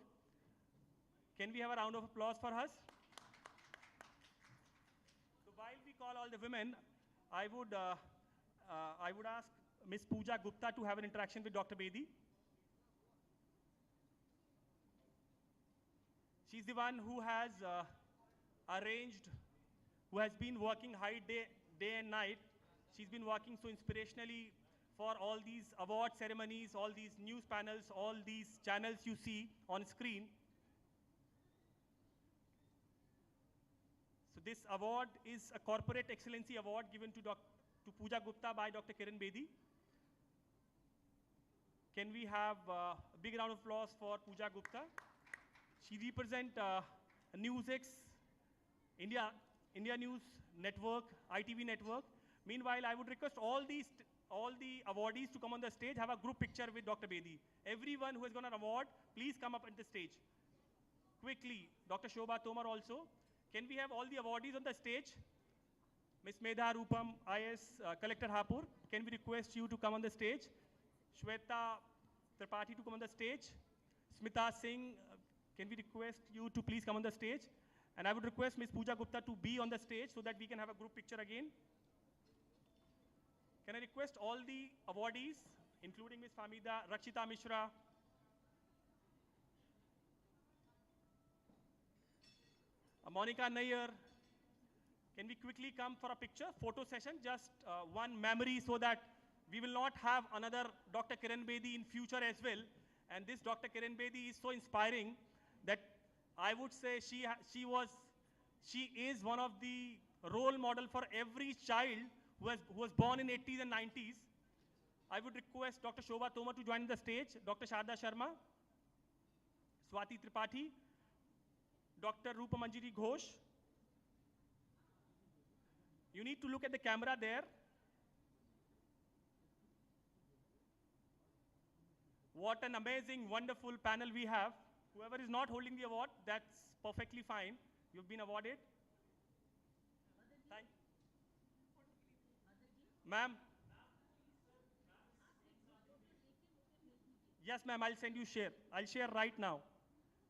Speaker 3: Can we have a round of applause for us? So while we call all the women, I would ask Ms. Pooja Gupta to have an interaction with Dr. Bedi. She's the one who has arranged, who has been working hard day and night. She's been working so inspirationally for all these award ceremonies, all these news panels, all these channels you see on screen. So this award is a Corporate Excellency Award given to Pooja Gupta by Dr. Kiran Bedi. Can we have a big round of applause for Pooja Gupta? She represents NewsX, India News Network, ITV Network. Meanwhile, I would request all the awardees to come on the stage, have a group picture with Dr. Bedi. Everyone who has got an award, please come up on the stage. Quickly, Dr. Shobha Tomar also. Can we have all the awardees on the stage? Ms. Medha Rupam, IS Collector Hapur, can we request you to come on the stage? Shweta Tripathi to come on the stage. Smita Singh, can we request you to please come on the stage? And I would request Ms. Pooja Gupta to be on the stage so that we can have a group picture again. Can I request all the awardees, including Ms. Famida, Rakshita Mishra, Monica Nair, can we quickly come for a picture, photo session, just one memory so that we will not have another Dr. Kiran Bedi in future as well. And this Dr. Kiran Bedi is so inspiring that I would say she is one of the role model for every child who was born in 80s and 90s. I would request Dr. Shobha Tomar to join the stage, Dr. Sharda Sharma, Swati Tripathi, Dr. Rupa Manjiri Ghosh. You need to look at the camera there. What an amazing, wonderful panel we have. Whoever is not holding the award, that's perfectly fine. You've been awarded. Thank you. Ma'am. Yes, ma'am, I'll send you share. I'll share right now.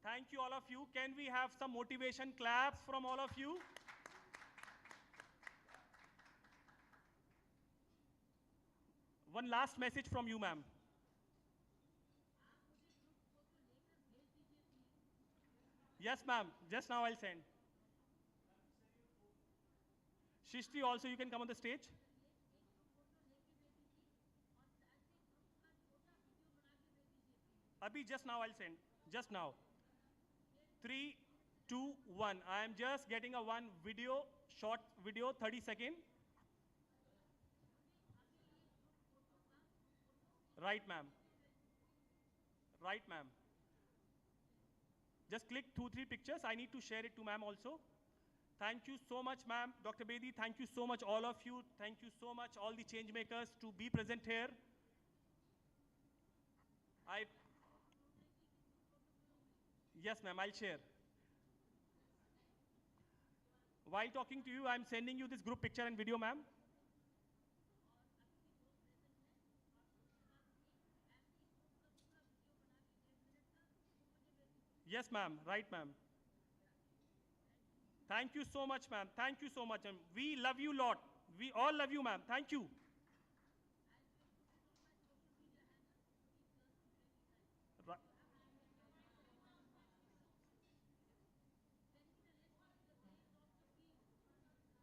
Speaker 3: Thank you, all of you. Can we have some motivation claps from all of you? One last message from you, ma'am. Yes, ma'am. Just now I'll send. Shishti, also you can come on the stage. Abhi, just now I'll send. Just now. 3, 2, 1. I am just getting a one video, short video, 30 seconds. Right, ma'am. Right, ma'am. Just click 2-3 pictures. I need to share it to ma'am also. Thank you so much, ma'am. Dr. Bedi, thank you so much, all of you. Thank you so much, all the change makers, to be present here. Yes, ma'am, I'll share. While talking to you, I'm sending you this group picture and video, ma'am. Yes, ma'am. Right, ma'am. Thank you so much, ma'am. Thank you so much. We love you a lot. We all love you, ma'am. Thank you.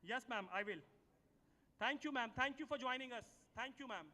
Speaker 3: Yes, ma'am, I will. Thank you, ma'am. Thank you for joining us. Thank you, ma'am.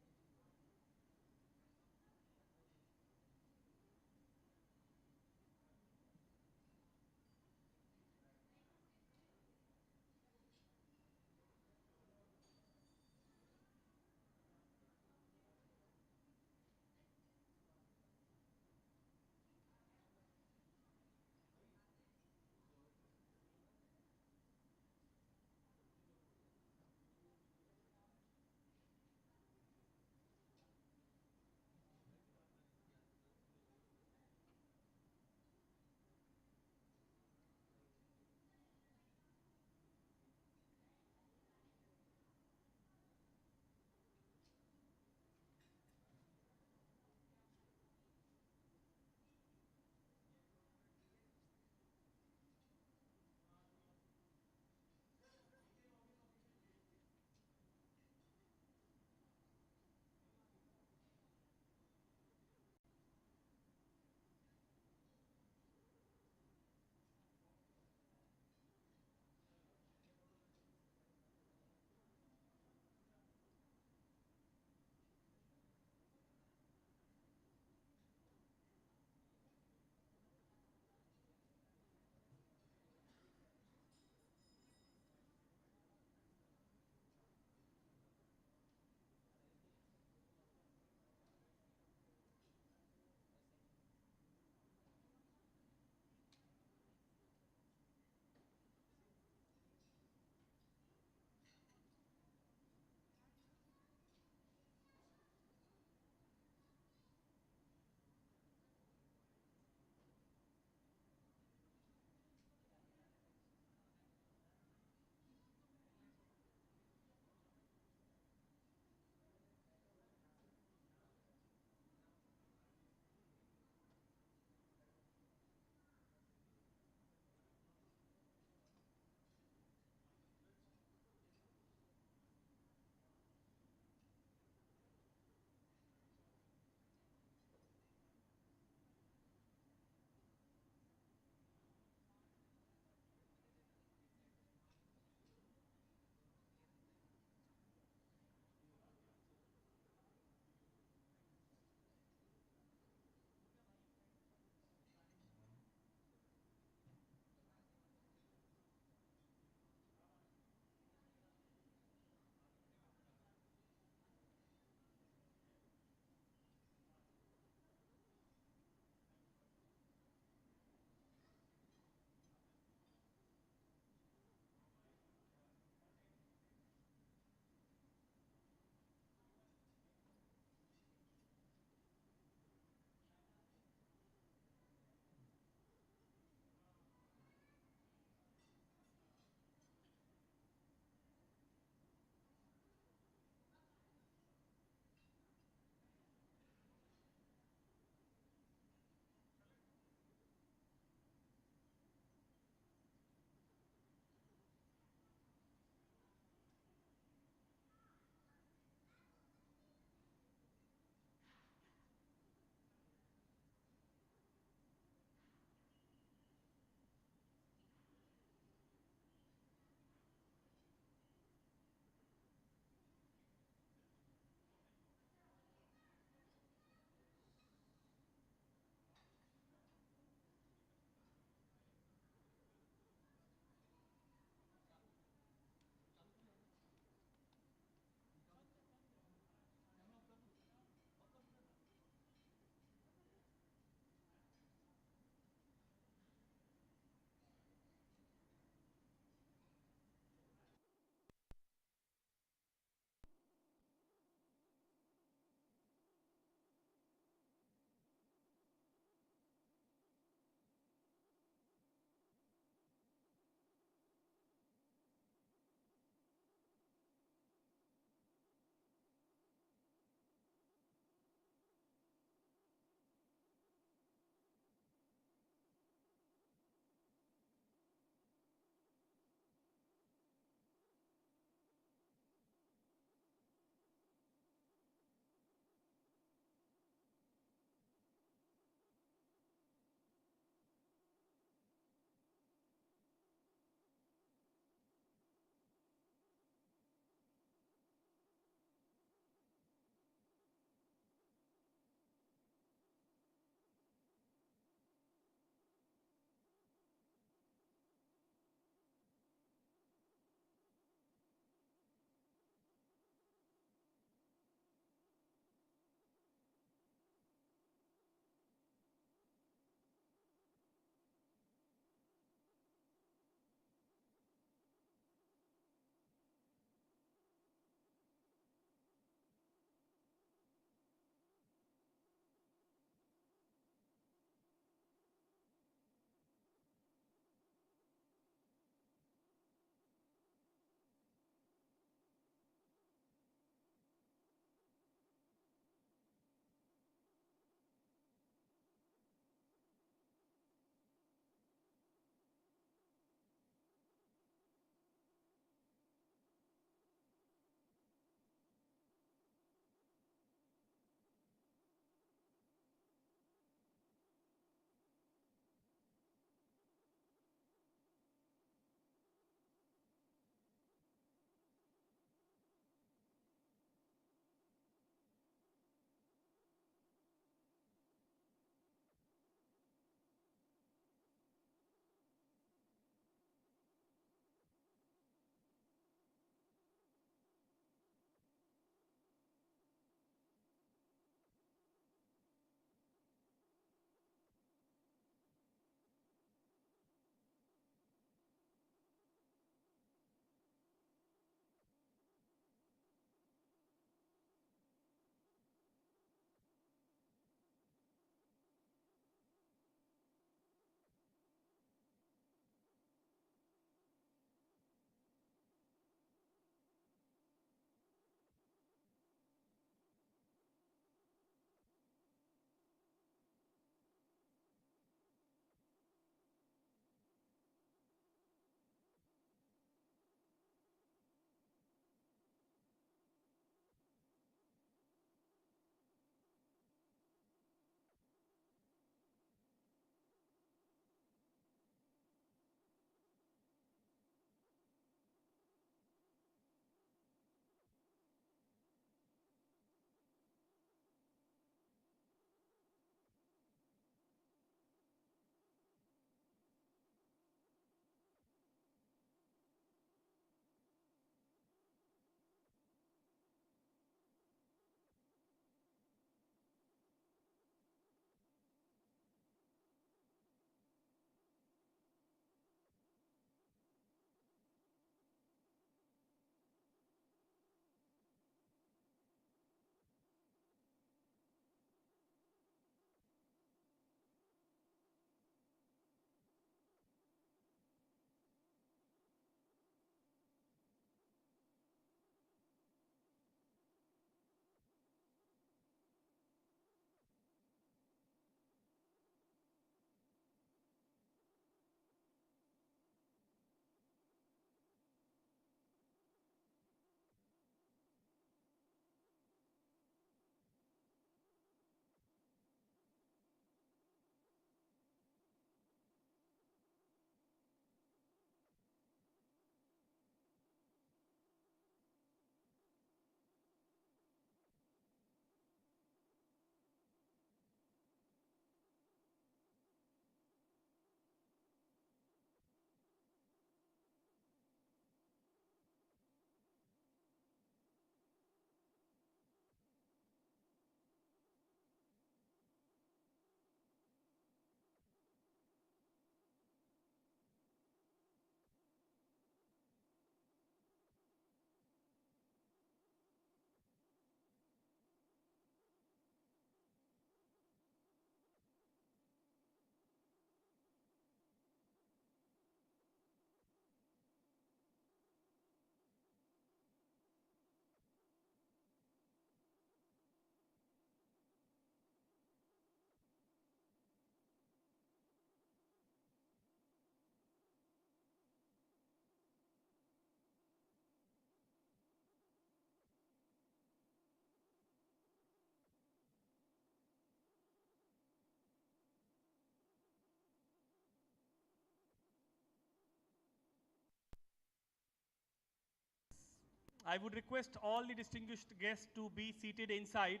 Speaker 3: I would request all the distinguished guests to be seated inside.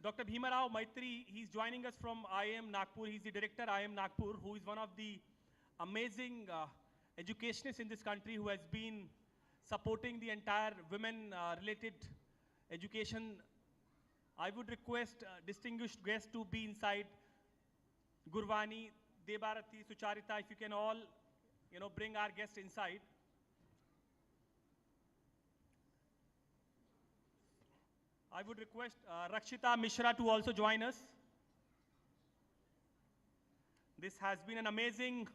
Speaker 3: Dr. Bhimarao Maitri, he's joining us from IIM Nagpur. He's the director IIM Nagpur, who is one of the amazing educationists in this country who has been supporting the entire women-related education. I would request distinguished guests to be inside. Gurvani, Debarati, Sucharita, if you can all, bring our guests inside. I would request Rakshita Mishra to also join us. This has been an amazing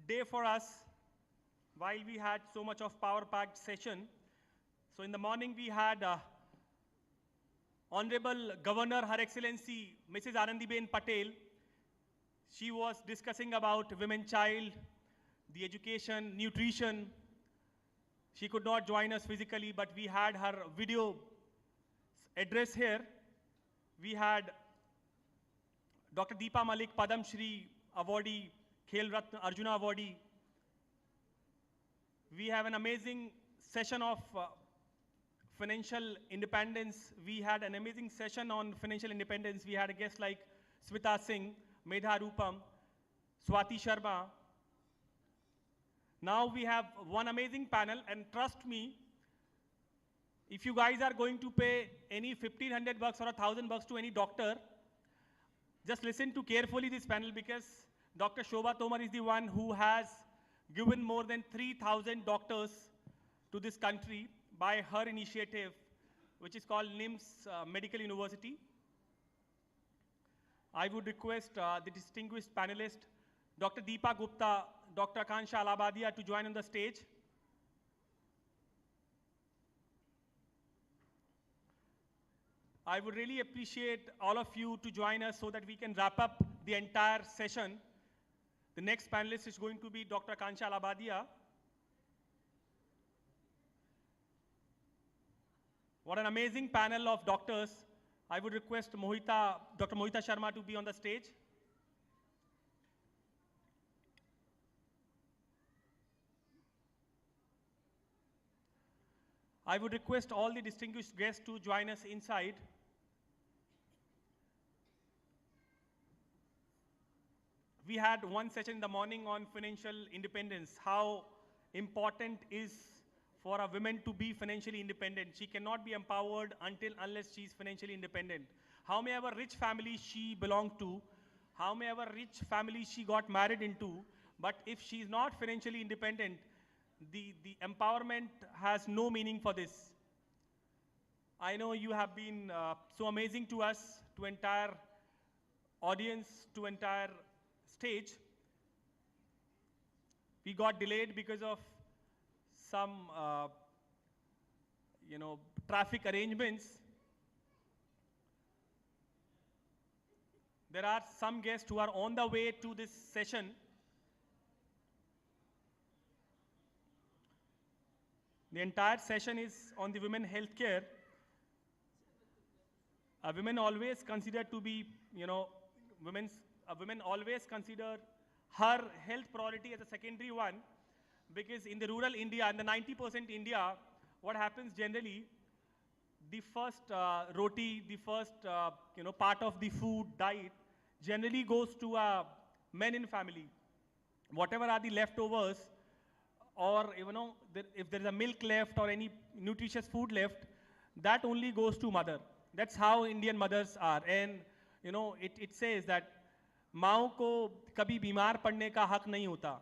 Speaker 3: day for us while we had so much of power-packed session. So in the morning we had Honorable Governor, Her Excellency Mrs. Anandiben Patel. She was discussing about women child, the education, nutrition. She could not join us physically, but we had her video address here. We had Dr. Deepa Malik, Padam Shri awardee, Khel Ratna Arjuna awardee. We have an amazing session of financial independence. We had an amazing session on financial independence. We had a guest like Smita Singh, Medha Rupam, Swati Sharma. Now we have one amazing panel, and trust me, if you guys are going to pay any 1,500 bucks or 1,000 bucks to any doctor, just listen to carefully this panel, because Dr. Shobha Tomar is the one who has given more than 3,000 doctors to this country by her initiative, which is called NIMS Medical University. I would request the distinguished panelist, Dr. Deepa Gupta, Dr. Akansha Alabadia to join on the stage. I would really appreciate all of you to join us so that we can wrap up the entire session. The next panelist is going to be Dr. Akansha Alabadia. What an amazing panel of doctors. I would request Dr. Mohita Sharma to be on the stage. I would request all the distinguished guests to join us inside. We had one session in the morning on financial independence, how important is for a woman to be financially independent. She cannot be empowered unless she is financially independent. However rich family she belonged to, however rich family she got married into, but if she is not financially independent, the empowerment has no meaning for this. I know you have been so amazing to us, to entire audience, to entire stage. We got delayed because of some, traffic arrangements. There are some guests who are on the way to this session. The entire session is on the women healthcare. Women always consider to be, women always consider her health priority as a secondary one, because in the rural India, in the 90% India, what happens generally, the first roti, the first part of the food diet generally goes to men in family. Whatever are the leftovers, or if there is a milk left or any nutritious food left, that only goes to mother. That's how Indian mothers are. And it says that माओं को कभी बीमार पड़ने का हक नहीं होता.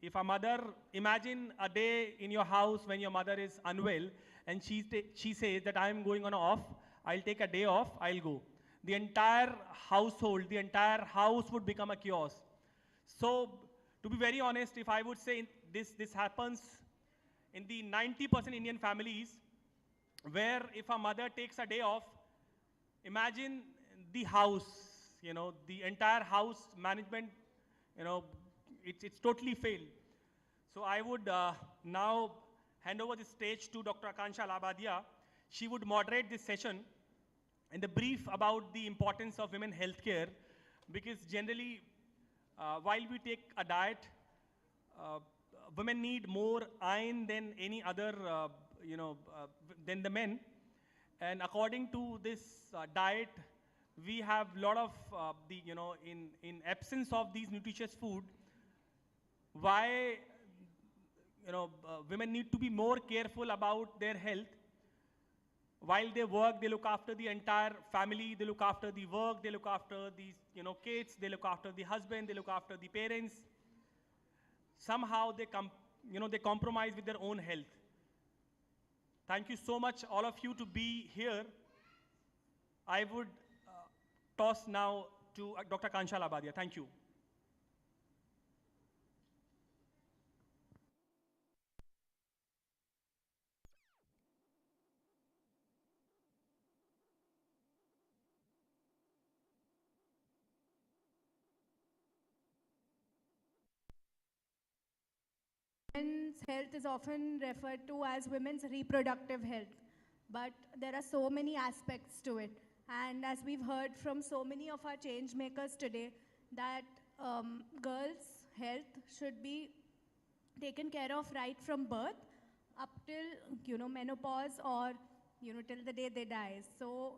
Speaker 3: If a mother, imagine a day in your house when your mother is unwell and she says that I am going on off, I'll take a day off, I'll go. The entire household, the entire house would become a chaos. So to be very honest, if I would say this happens in the 90% Indian families, where if a mother takes a day off, imagine the house, the entire house management, it's totally failed. So I would now hand over the stage to Dr. Akansha Alabadia. She would moderate this session and the brief about the importance of women healthcare, because generally, while we take a diet, women need more iron than any other than the men. And according to this diet, we have a lot of in absence of these nutritious food, why women need to be more careful about their health. While they work, they look after the entire family, they look after the work, they look after the kids, they look after the husband, they look after the parents. Somehow they they compromise with their own health. Thank you so much, all of you, to be here. I would toss now to Dr. Kansha Labadia. Thank you.
Speaker 7: Women's health is often referred to as women's reproductive health, but there are so many aspects to it. And as we've heard from so many of our change makers today, that girls' health should be taken care of right from birth up till menopause, or till the day they die. So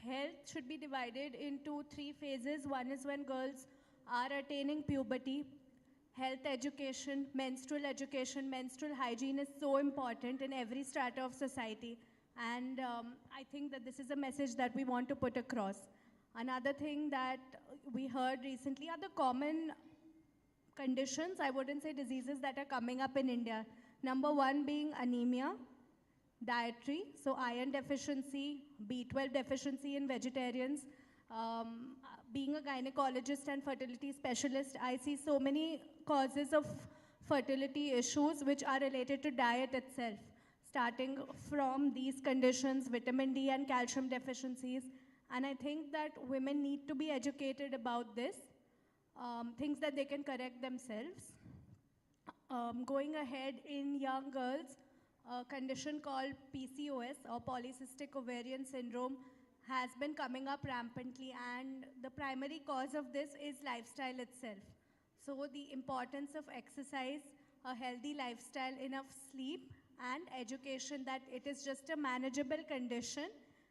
Speaker 7: health should be divided into 3 phases. One is when girls are attaining puberty. Health education, menstrual hygiene is so important in every strata of society. And I think that this is a message that we want to put across. Another thing that we heard recently are the common conditions, I wouldn't say diseases, that are coming up in India. Number 1 being anemia, dietary, so iron deficiency, B12 deficiency in vegetarians. Being a gynecologist and fertility specialist, I see so many causes of fertility issues which are related to diet itself, starting from these conditions, vitamin D and calcium deficiencies. And I think that women need to be educated about this, things that they can correct themselves. Going ahead, in young girls, a condition called PCOS, or polycystic ovarian syndrome, has been coming up rampantly, and the primary cause of this is lifestyle itself. So the importance of exercise, a healthy lifestyle, enough sleep, and education that it is just a manageable condition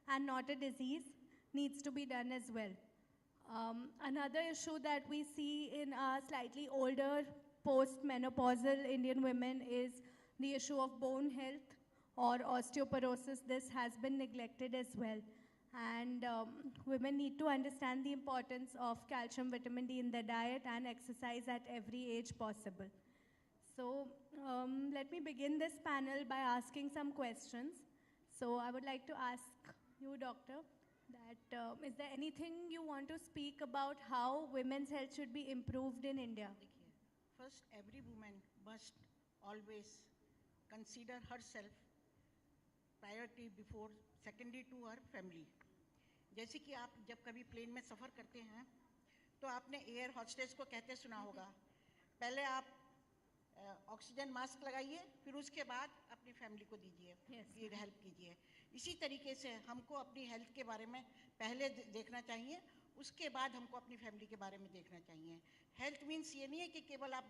Speaker 7: and not a disease needs to be done as well. Another issue that we see in our slightly older post-menopausal Indian women is the issue of bone health or osteoporosis. This has been neglected as well. And women need to understand the importance of calcium, vitamin D in their diet, and exercise at every age possible. So let me begin this panel by asking some questions. So I would like to ask you, doctor, that is there anything you want to speak about how women's health should be improved in India?
Speaker 6: First, every woman must always consider herself priority before secondary to her family. जैसे कि आप जब कभी plane में सफ़र करते हैं तो आपने एयर हॉस्टेस को कहते सुना होगा, पहले आप ऑक्सीजन मास्क लगाइए, फिर उसके बाद अपनी फैमिली को दीजिए, फिर हेल्प कीजिए। इसी तरीके से हमको अपनी हेल्थ के बारे में पहले देखना चाहिए, उसके बाद हमको अपनी फैमिली के बारे में देखना चाहिए। हेल्थ मीन्स ये नहीं है कि केवल आप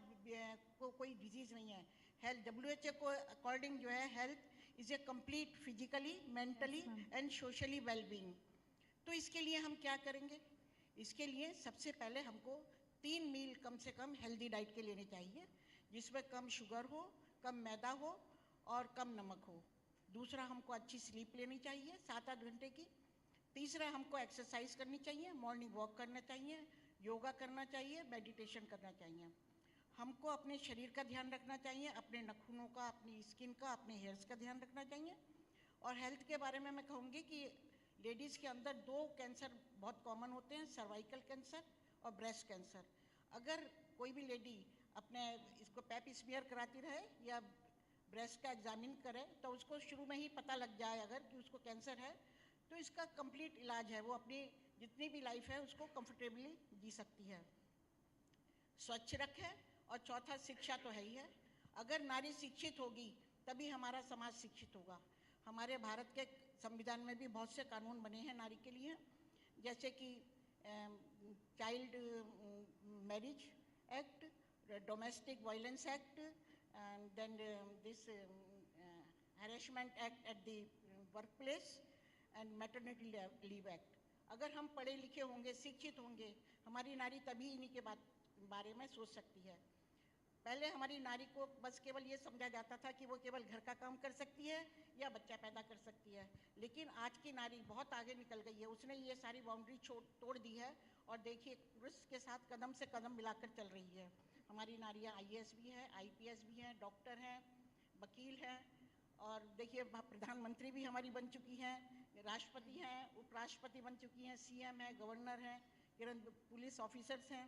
Speaker 6: को कोई डिजीज़ नहीं है। हेल्थ WHO को अकॉर्डिंग जो है health is a complete physically, mentally and socially wellbeing. तो इसके लिए हम क्या करेंगे? इसके लिए सबसे पहले हमको 3 मील कम से कम हेल्दी डाइट के लेने चाहिए, जिसमें कम शुगर हो, कम मैदा हो और कम नमक हो। दूसरा, हमको अच्छी स्लीप लेनी चाहिए 7-8 घंटे की। तीसरा, हमको एक्सरसाइज करनी चाहिए, मॉर्निंग वॉक करना चाहिए, योगा करना चाहिए, मेडिटेशन करना चाहिए। हमको अपने शरीर का ध्यान रखना चाहिए, अपने नाखूनों का, अपनी स्किन का, अपने हेयर्स का ध्यान रखना चाहिए। और हेल्थ के बारे में मैं कहूँगी कि लेडीज़ के अंदर 2 कैंसर बहुत कॉमन होते हैं, सर्वाइकल कैंसर और ब्रेस्ट कैंसर। अगर कोई भी लेडी अपने इसको पैप स्मीयर कराती रहे या ब्रेस्ट का एग्जामिन करे तो उसको शुरू में ही पता लग जाए अगर कि उसको कैंसर है, तो इसका कंप्लीट इलाज है, वो अपनी जितनी भी लाइफ है उसको कंफर्टेबली जी सकती है। स्वच्छ रखें। और चौथा, शिक्षा तो है ही है। अगर नारी शिक्षित होगी तभी हमारा समाज शिक्षित होगा। हमारे भारत के संविधान में भी बहुत से कानून बने हैं नारी के लिए, जैसे कि child marriage act, domestic violence act, and then this harassment act at the workplace and maternity leave act. अगर हम पढ़े लिखे होंगे, शिक्षित होंगे, हमारी नारी तभी इन्हीं के बारे में सोच सकती है। पहले हमारी नारी को बस केवल ये समझा जाता था कि वो केवल घर का काम कर सकती है या बच्चा पैदा कर सकती है, लेकिन आज की नारी बहुत आगे निकल गई है। उसने ये सारी बाउंड्री तोड़ दी है और देखिए पुरुष के साथ कदम से कदम मिलाकर चल रही है। हमारी नारियाँ IAS भी हैं, IPS भी हैं, डॉक्टर हैं, वकील हैं, और देखिए प्रधानमंत्री भी हमारी बन चुकी हैं, राष्ट्रपति हैं, उपराष्ट्रपति बन चुकी हैं, CM हैं, गवर्नर हैं, पुलिस ऑफिसर्स हैं।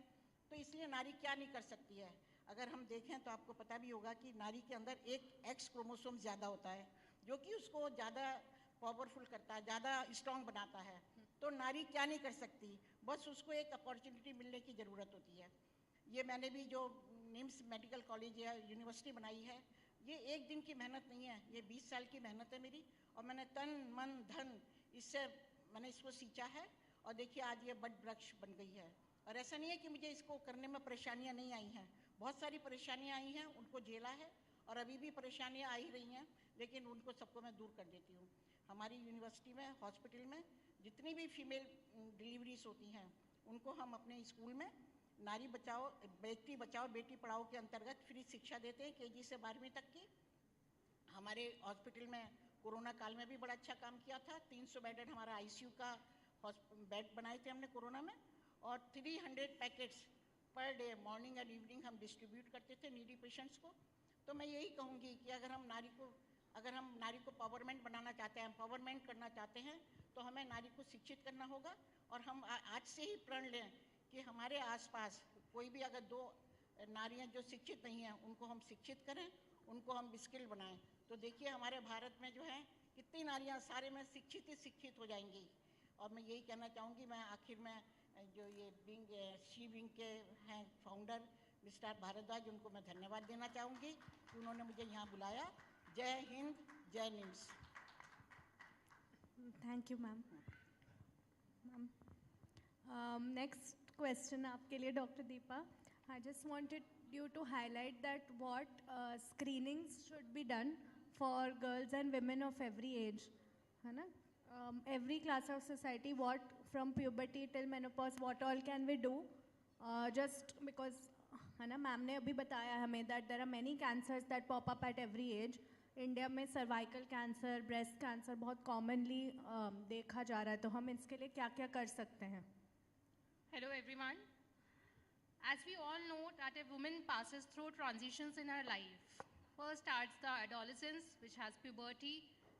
Speaker 6: तो इसलिए नारी क्या नहीं कर सकती है। अगर हम देखें तो आपको पता भी होगा कि नारी के अंदर एक X क्रोमोसोम ज़्यादा होता है, जो कि उसको ज़्यादा पावरफुल करता है, ज़्यादा स्ट्रॉन्ग बनाता है। तो नारी क्या नहीं कर सकती, बस उसको एक अपॉर्चुनिटी मिलने की ज़रूरत होती है। ये मैंने भी जो निम्स मेडिकल कॉलेज या यूनिवर्सिटी बनाई है, ये एक दिन की मेहनत नहीं है, ये 20 साल की मेहनत है मेरी, और मैंने तन मन धन इससे मैंने इसको सींचा है, और देखिए आज ये बड़ वृक्ष बन गई है। और ऐसा नहीं है कि मुझे इसको करने में परेशानियां नहीं आई हैं, बहुत सारी परेशानियां आई हैं, उनको झेला है, और अभी भी परेशानियां आ ही रही हैं, लेकिन उनको सबको मैं दूर कर देती हूँ। हमारी यूनिवर्सिटी में, हॉस्पिटल में जितनी भी फीमेल डिलीवरीज होती हैं, उनको हम अपने स्कूल में नारी बचाओ, बेटी बचाओ बेटी पढ़ाओ के अंतर्गत फ्री शिक्षा देते हैं, KG से 12वीं तक की। हमारे हॉस्पिटल में कोरोना काल में भी बड़ा अच्छा काम किया था। 300 बेडेड हमारा ICU का बेड बनाए थे हमने कोरोना में, और 300 packets per day morning and evening हम डिस्ट्रीब्यूट करते थे नीडी पेशेंट्स को। तो मैं यही कहूँगी कि अगर हम नारी को पावरमेंट बनाना चाहते हैं, एम्पावरमेंट करना चाहते हैं, तो हमें नारी को शिक्षित करना होगा। और हम आज से ही प्रण लें कि हमारे आसपास कोई भी अगर 2 नारियां जो शिक्षित नहीं हैं, उनको हम शिक्षित करें, उनको हम स्किल बनाएं। तो देखिए हमारे भारत में जो है कितनी नारियां सारे में शिक्षित ही शिक्षित हो जाएंगी। और मैं यही कहना चाहूँगी, मैं आखिर में जो ये शी विंग के हैं फाउंडर मिस्टर भारद्वाज, उनको मैं धन्यवाद देना चाहूँगी कि उन्होंने मुझे यहाँ बुलाया। जय हिंद, जय NIMS.
Speaker 7: Thank you ma'am. Next question आपके लिए doctor Deepa. I just wanted you to highlight that what screenings should be done for girls and women of every age, है ना? Every class of society, what from puberty till menopause, what all can we do? Just because, है ना, ma'am ने अभी बताया हमें that there are many cancers that pop up at every age. India में cervical cancer, breast cancer बहुत commonly देखा जा रहा है, तो हम इसके लिए क्या क्या कर सकते हैं?
Speaker 14: Hello everyone. As we all know that a woman passes through transitions in her life. First starts the adolescence, which has puberty,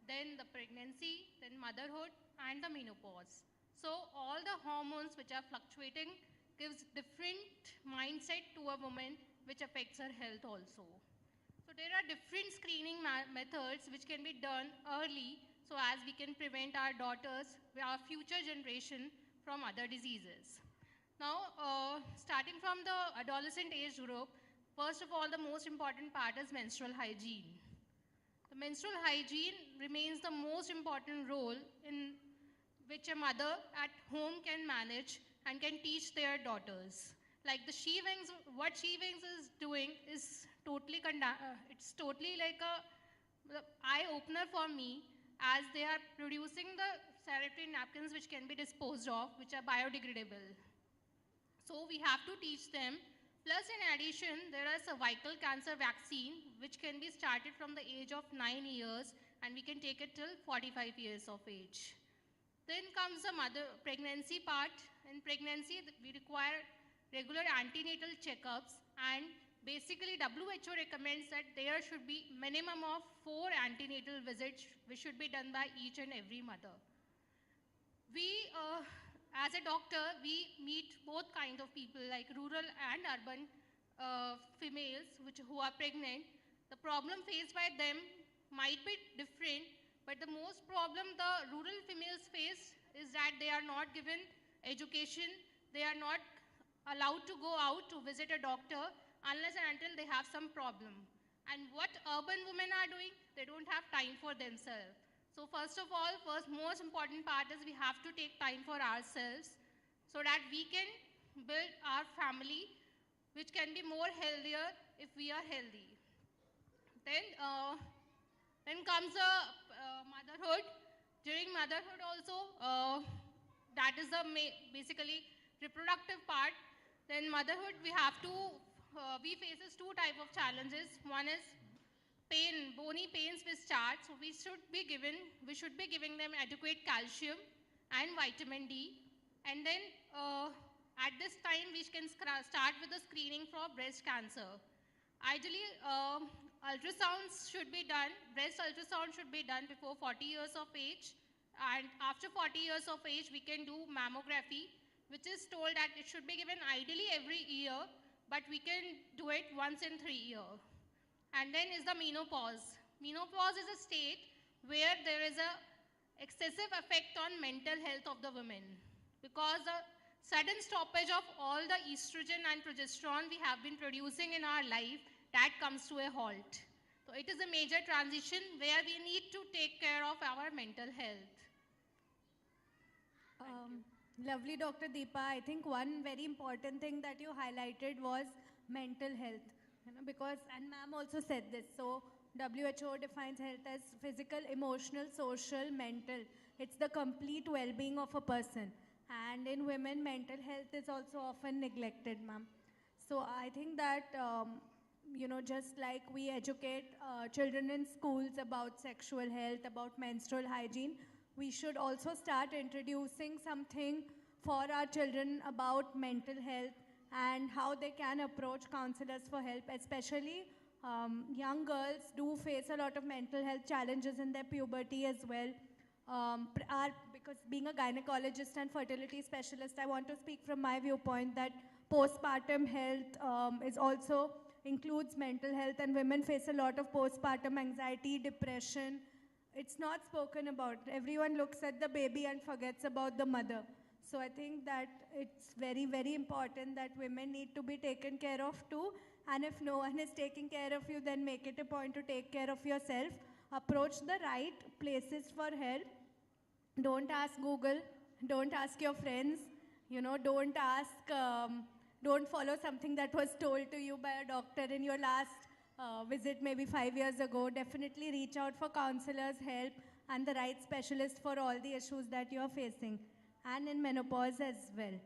Speaker 14: then the pregnancy, then motherhood, and the menopause. So all the hormones which are fluctuating gives different mindset to a woman, which affects her health also. So there are different screening methods which can be done early, so as we can prevent our daughters, our future generation, from other diseases. Now, starting from the adolescent age group, first of all, the most important part is menstrual hygiene. The menstrual hygiene remains the most important role in which a mother at home can manage and can teach their daughters. Like the She Wings, what She Wings is doing is totally, it's totally like a eye-opener for me, as they are producing the sanitary napkins which can be disposed of, which are biodegradable. So we have to teach them. Plus, in addition, there is a cervical cancer vaccine which can be started from the age of 9 years, and we can take it till 45 years of age. Then comes the pregnancy part. In pregnancy, we require regular antenatal checkups, and basically WHO recommends that there should be minimum of 4 antenatal visits which should be done by each and every mother. As a doctor, we meet both kinds of people, like rural and urban females who are pregnant. The problem faced by them might be different, but the most problem the rural females face is that they are not given education, they are not allowed to go out to visit a doctor unless and until they have some problem. And what urban women are doing, they don't have time for themselves. So first of all, most important part is we have to take time for ourselves so that we can build our family, which can be more healthier if we are healthy. Then Then comes the motherhood. During motherhood also, that is the basically reproductive part. Then motherhood, we faces two type of challenges. One is pain, bony pains with starch. So we should be giving them adequate calcium and vitamin D. And then at this time, we can start with the screening for breast cancer. Ideally, ultrasounds should be done, breast ultrasound should be done before 40 years of age. And after 40 years of age, we can do mammography, which is told that it should be given ideally every year, but we can do it once in 3 years. And then is the menopause. Menopause is a state where there is a excessive effect on mental health of the women, because the sudden stoppage of all the estrogen and progesterone we have been producing in our life, that comes to a halt. So it is a major transition where we need to take care of our mental health.
Speaker 7: Lovely, Dr. Deepa. I think one very important thing that you highlighted was mental health. Because, and ma'am also said this, so WHO defines health as physical, emotional, social, mental. It's the complete well-being of a person. And in women, mental health is also often neglected, ma'am. So I think that, just like we educate children in schools about sexual health, about menstrual hygiene, we should also start introducing something for our children about mental health and how they can approach counselors for help, especially young girls do face a lot of mental health challenges in their puberty as well. Because being a gynecologist and fertility specialist, I want to speak from my viewpoint that postpartum health is also includes mental health, and women face a lot of postpartum anxiety, depression. It's not spoken about. Everyone looks at the baby and forgets about the mother. So I think that it's very, very important that women need to be taken care of too. And if no one is taking care of you, then make it a point to take care of yourself. Approach the right places for help. Don't ask Google. Don't ask your friends. Don't follow something that was told to you by a doctor in your last visit maybe 5 years ago. Definitely reach out for counselors, help, and the right specialist for all the issues that you are facing, and in menopause as well.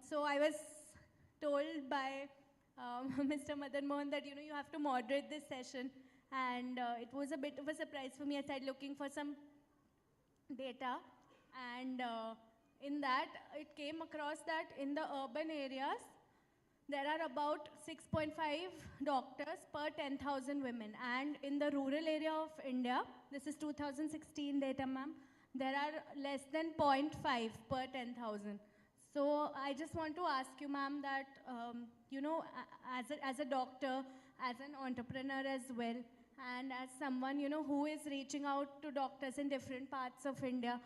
Speaker 7: So I was told by Mr. Madan Mohan that you have to moderate this session, and it was a bit of a surprise for me. I started looking for some data, and in that it came across that in the urban areas there are about 6.5 doctors per 10,000 women, and in the rural area of India, this is 2016 data, ma'am, there are less than 0.5 per 10,000. So I just want to ask you, ma'am, that as a doctor, as an entrepreneur as well, and as someone who is reaching out to doctors in different parts of India,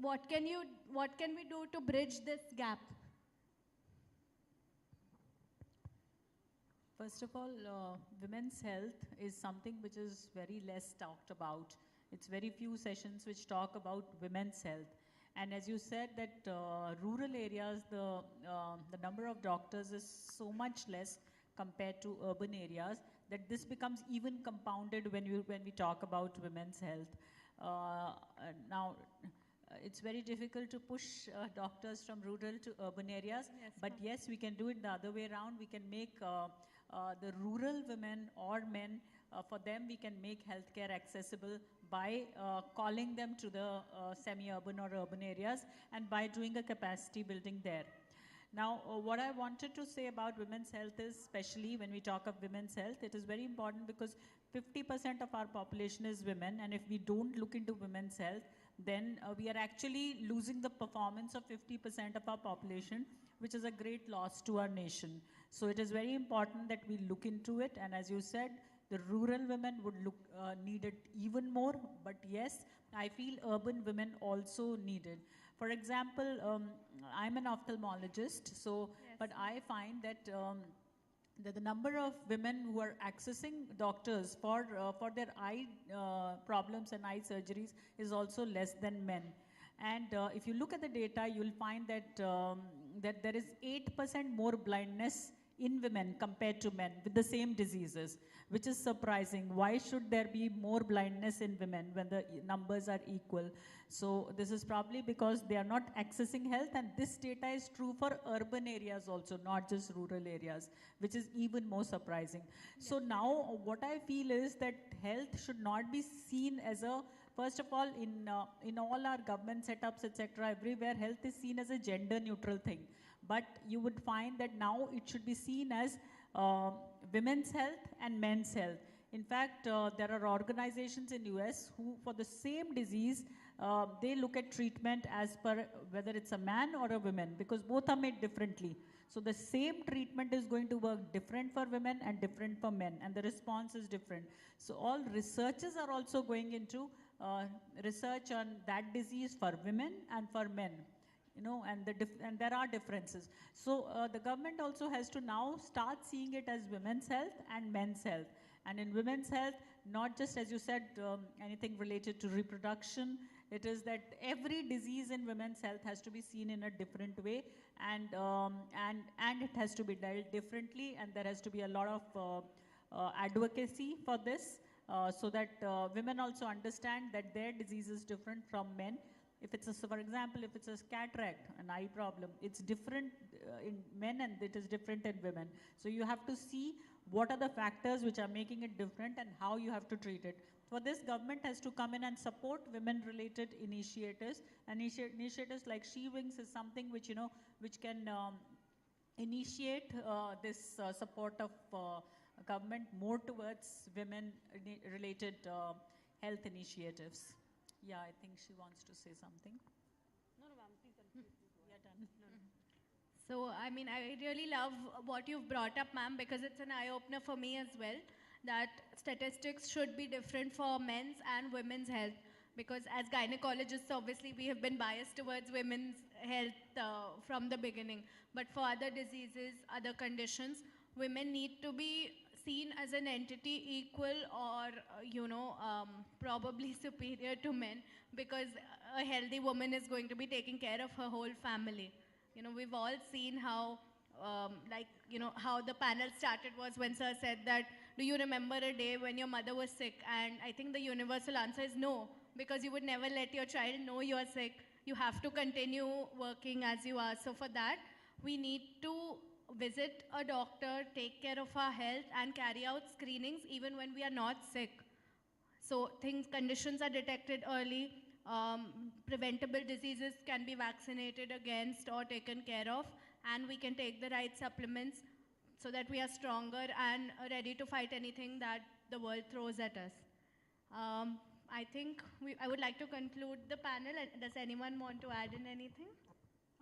Speaker 7: what can we do to bridge this gap?
Speaker 16: First of all, women's health is something which is very less talked about. It's very few sessions which talk about women's health. And as you said that rural areas, the number of doctors is so much less compared to urban areas that this becomes even compounded when we talk about women's health. Now, it's very difficult to push doctors from rural to urban areas, yes, but yes, we can do it the other way around. We can make the rural women or men, for them we can make healthcare accessible by calling them to the semi-urban or urban areas and by doing a capacity building there. Now, what I wanted to say about women's health is, especially when we talk of women's health, it is very important because 50% of our population is women, and if we don't look into women's health, then we are actually losing the performance of 50% of our population, which is a great loss to our nation. So it is very important that we look into it, and as you said, the rural women would need it even more, but yes, I feel urban women also need it. For example, I'm an ophthalmologist, so yes, but I find that the number of women who are accessing doctors for their eye problems and eye surgeries is also less than men. And if you look at the data, you'll find that that there is 8% more blindness in women compared to men with the same diseases, which is surprising. Why should there be more blindness in women when the numbers are equal? So this is probably because they are not accessing health, and this data is true for urban areas also, not just rural areas, which is even more surprising. So now what I feel is that health should not be seen as a, first of all, in all our government setups, etc., everywhere, health is seen as a gender neutral thing. But you would find that now it should be seen as women's health and men's health. In fact, there are organizations in US who, for the same disease, they look at treatment as per whether it's a man or a woman, because both are made differently. So the same treatment is going to work different for women and different for men, and the response is different. So all researchers are also going into research on that disease for women and for men. You know, and there are differences. So the government also has to now start seeing it as women's health and men's health. And in women's health, not just, as you said, anything related to reproduction. It is that every disease in women's health has to be seen in a different way, and it has to be dealt differently, and there has to be a lot of advocacy for this, so that women also understand that their disease is different from men. If it's, for example, if it's a cataract, an eye problem, it's different in men and it is different in women. So you have to see what are the factors which are making it different and how you have to treat it. For this, government has to come in and support women-related initiatives. Initiatives like She Wings is something which, you know, which can initiate this support of government more towards women-related health initiatives. Yeah, I think she wants to say something.
Speaker 1: No, ma'am, please continue.
Speaker 16: We are done.
Speaker 14: So, I mean, I really love what you've brought up, ma'am, because it's an eye-opener for me as well, that statistics should be different for men's and women's health. Because as gynecologists, obviously, we have been biased towards women's health from the beginning. But for other diseases, other conditions, women need to be seen as an entity equal or, probably superior to men, because a healthy woman is going to be taking care of her whole family. You know, we've all seen how, how the panel started was when sir said that, do you remember a day when your mother was sick? And I think the universal answer is no, because you would never let your child know you're sick. You have to continue working as you are. So for that, we need to visit a doctor, take care of our health, and carry out screenings even when we are not sick. So conditions are detected early. Preventable diseases can be vaccinated against or taken care of, and we can take the right supplements so that we are stronger and ready to fight anything that the world throws at us. I think I would like to conclude the panel. Does anyone want to add in anything?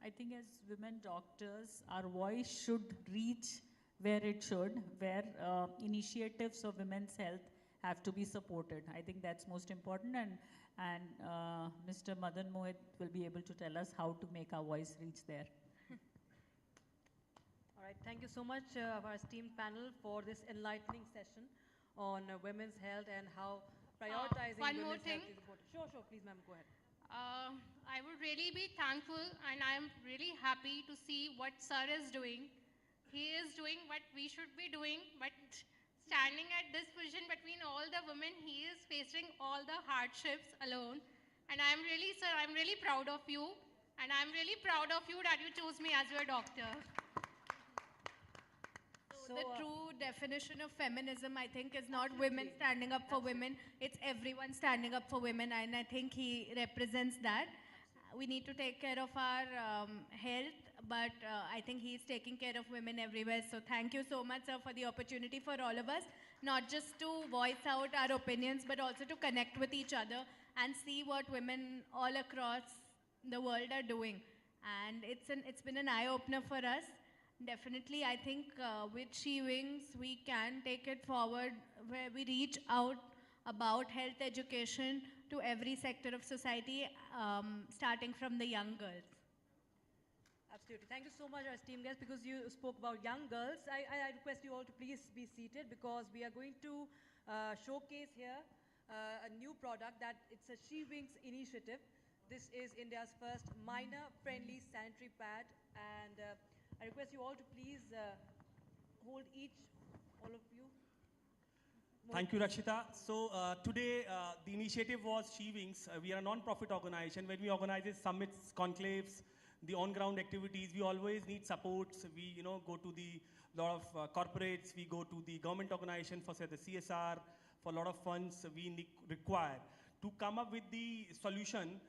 Speaker 16: I think as women doctors, our voice should reach where it should, where initiatives of women's health have to be supported. I think that's most important, and Mr. Madan Mohit will be able to tell us how to make our voice reach there.
Speaker 1: All right, thank you so much of our esteemed panel for this enlightening session on women's health and how prioritizing
Speaker 14: one more
Speaker 1: women's
Speaker 14: thing.
Speaker 1: health is important. Sure, please, ma'am, go ahead.
Speaker 14: I would really be thankful, and I'm really happy to see what sir is doing. He is doing what we should be doing, but standing at this position between all the women, he is facing all the hardships alone. And I'm really, sir, I'm really proud of you, and I'm really proud of you that you chose me as your doctor. So the true definition of feminism, I think, is not women standing up for women. It's everyone standing up for women, and I think he represents that. We need to take care of our health, but I think he's taking care of women everywhere. So thank you so much, sir, for the opportunity for all of us, not just to voice out our opinions, but also to connect with each other and see what women all across the world are doing. And it's been an eye-opener for us. Definitely, I think with She Wings, we can take it forward where we reach out about health education to every sector of society, starting from the young girls.
Speaker 1: Absolutely. Thank you so much, our esteemed guests, because you spoke about young girls. I request you all to please be seated, because we are going to showcase here a new product that it's a She Wings initiative. This is India's first minor-friendly sanitary pad, and I request you all to please hold each, all of you.
Speaker 3: Thank you, Rakshita. So today, the initiative was She Wings. We are a non-profit organization. When we organize summits, conclaves, the on-ground activities, we always need supports. We, go to the lot of corporates. We go to the government organization for, say, the CSR, for a lot of funds we require to come up with the solution.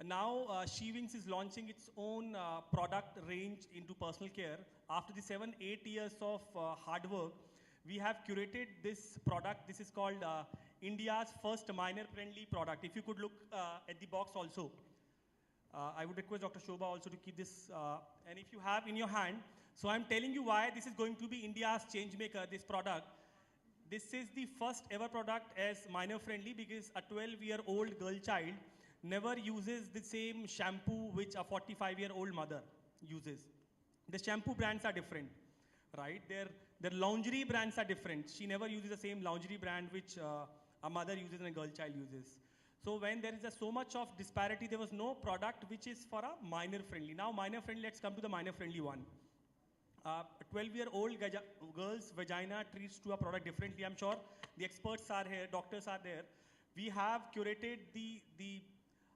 Speaker 3: Now, She Wings is launching its own product range into personal care. After the 7-8 years of hard work, we have curated this product. This is called India's first minor-friendly product. If you could look at the box also. I would request Dr. Shobha also to keep this, and if you have in your hand, so I'm telling you why this is going to be India's change maker, this product. This is the first ever product as minor friendly because a 12-year-old girl child never uses the same shampoo which a 45-year-old mother uses. The shampoo brands are different, right? Their lingerie brands are different. She never uses the same lingerie brand which a mother uses and a girl child uses. So when there is so much of disparity, there was no product which is for a minor friendly. Now minor friendly, let's come to the minor friendly one. A 12-year-old girl's vagina treats to a product differently. I'm sure the experts are here, doctors are there. We have curated the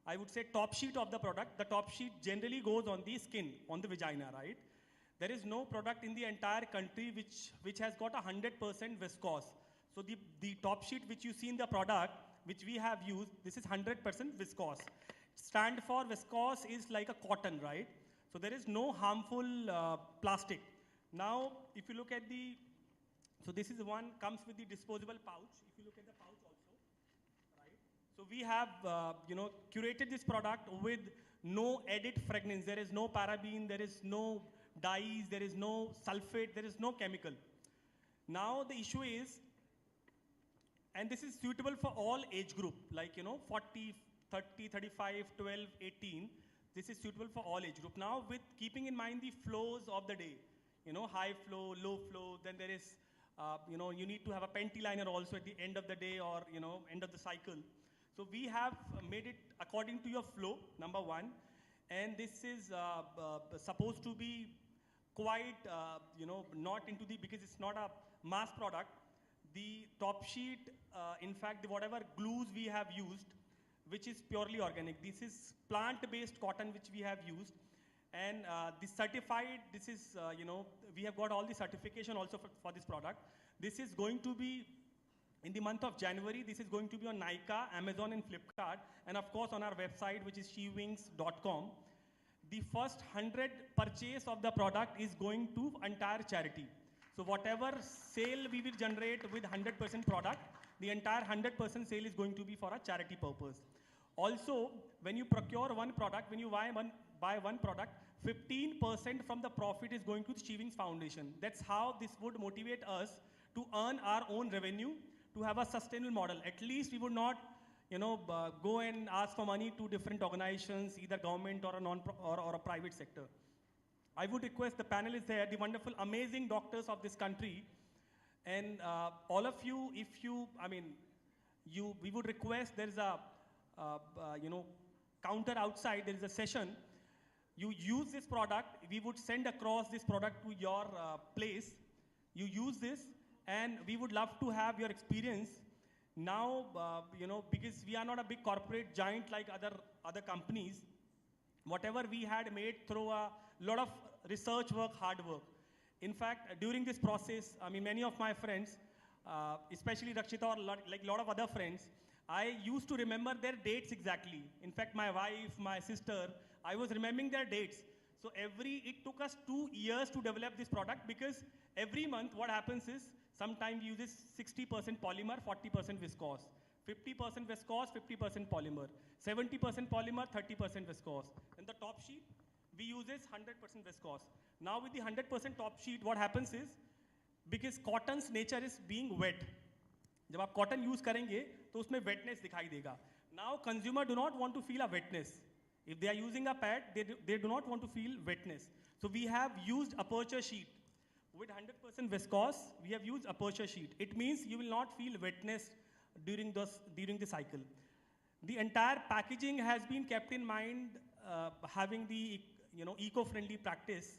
Speaker 3: I would say top sheet of the product. The top sheet generally goes on the skin, on the vagina, right? There is no product in the entire country which has got 100% viscose. So the top sheet which you see in the product, which we have used, this is 100% viscose. Stand for viscose is like a cotton, right? So there is no harmful plastic. Now, if you look at so this is the one comes with the disposable pouch. If you look at the pouch also, right? So we have, curated this product with no added fragrance. There is no paraben, there is no dyes, there is no sulfate, there is no chemical. Now the issue is, and this is suitable for all age group, like, 40, 30, 35, 12, 18. This is suitable for all age group. Now, with keeping in mind the flows of the day, high flow, low flow, then there is, you need to have a panty liner also at the end of the day or, end of the cycle. So we have made it according to your flow, number one. And this is supposed to be quite, not into because it's not a mass product. The top sheet, in fact, whatever glues we have used, which is purely organic. This is plant-based cotton which we have used. And the certified, this is, we have got all the certification also for this product. This is going to be, in the month of January, this is going to be on Nykaa, Amazon and Flipkart. And of course on our website, which is shewings.com. The first 100 purchase of the product is going to entire charity. So whatever sale we will generate with 100% product, the entire 100% sale is going to be for a charity purpose. Also, when you procure one product, when you buy one product, 15% from the profit is going to the She Wings Foundation. That's how this would motivate us to earn our own revenue, to have a sustainable model. At least we would not, go and ask for money to different organizations, either government or a private sector. I would request the panelists there, the wonderful, amazing doctors of this country, and all of you, we would request there is a, counter outside, there is a session. You use this product, we would send across this product to your place. You use this, and we would love to have your experience. Now, because we are not a big corporate giant like other companies, whatever we had made through a lot of research work, hard work. In fact, during this process, many of my friends, especially Rakshita or like a lot of other friends, I used to remember their dates exactly. In fact, my wife, my sister, I was remembering their dates. So it took us 2 years to develop this product because every month what happens is sometimes uses 60% polymer, 40% viscose, 50% viscose, 50% polymer, 70% polymer, 30% viscose. And the top sheet, we uses 100% viscose. Now with the 100% top sheet, what happens is, because cotton's nature is being wet. जब आप cotton use करेंगे, तो उसमें wetness दिखाई देगा. Now consumer do not want to feel a wetness. If they are using a pad, they do not want to feel wetness. So we have used aperture sheet. With 100% viscose, we have used aperture sheet. It means you will not feel wetness during the cycle. The entire packaging has been kept in mind, having the eco-friendly practice.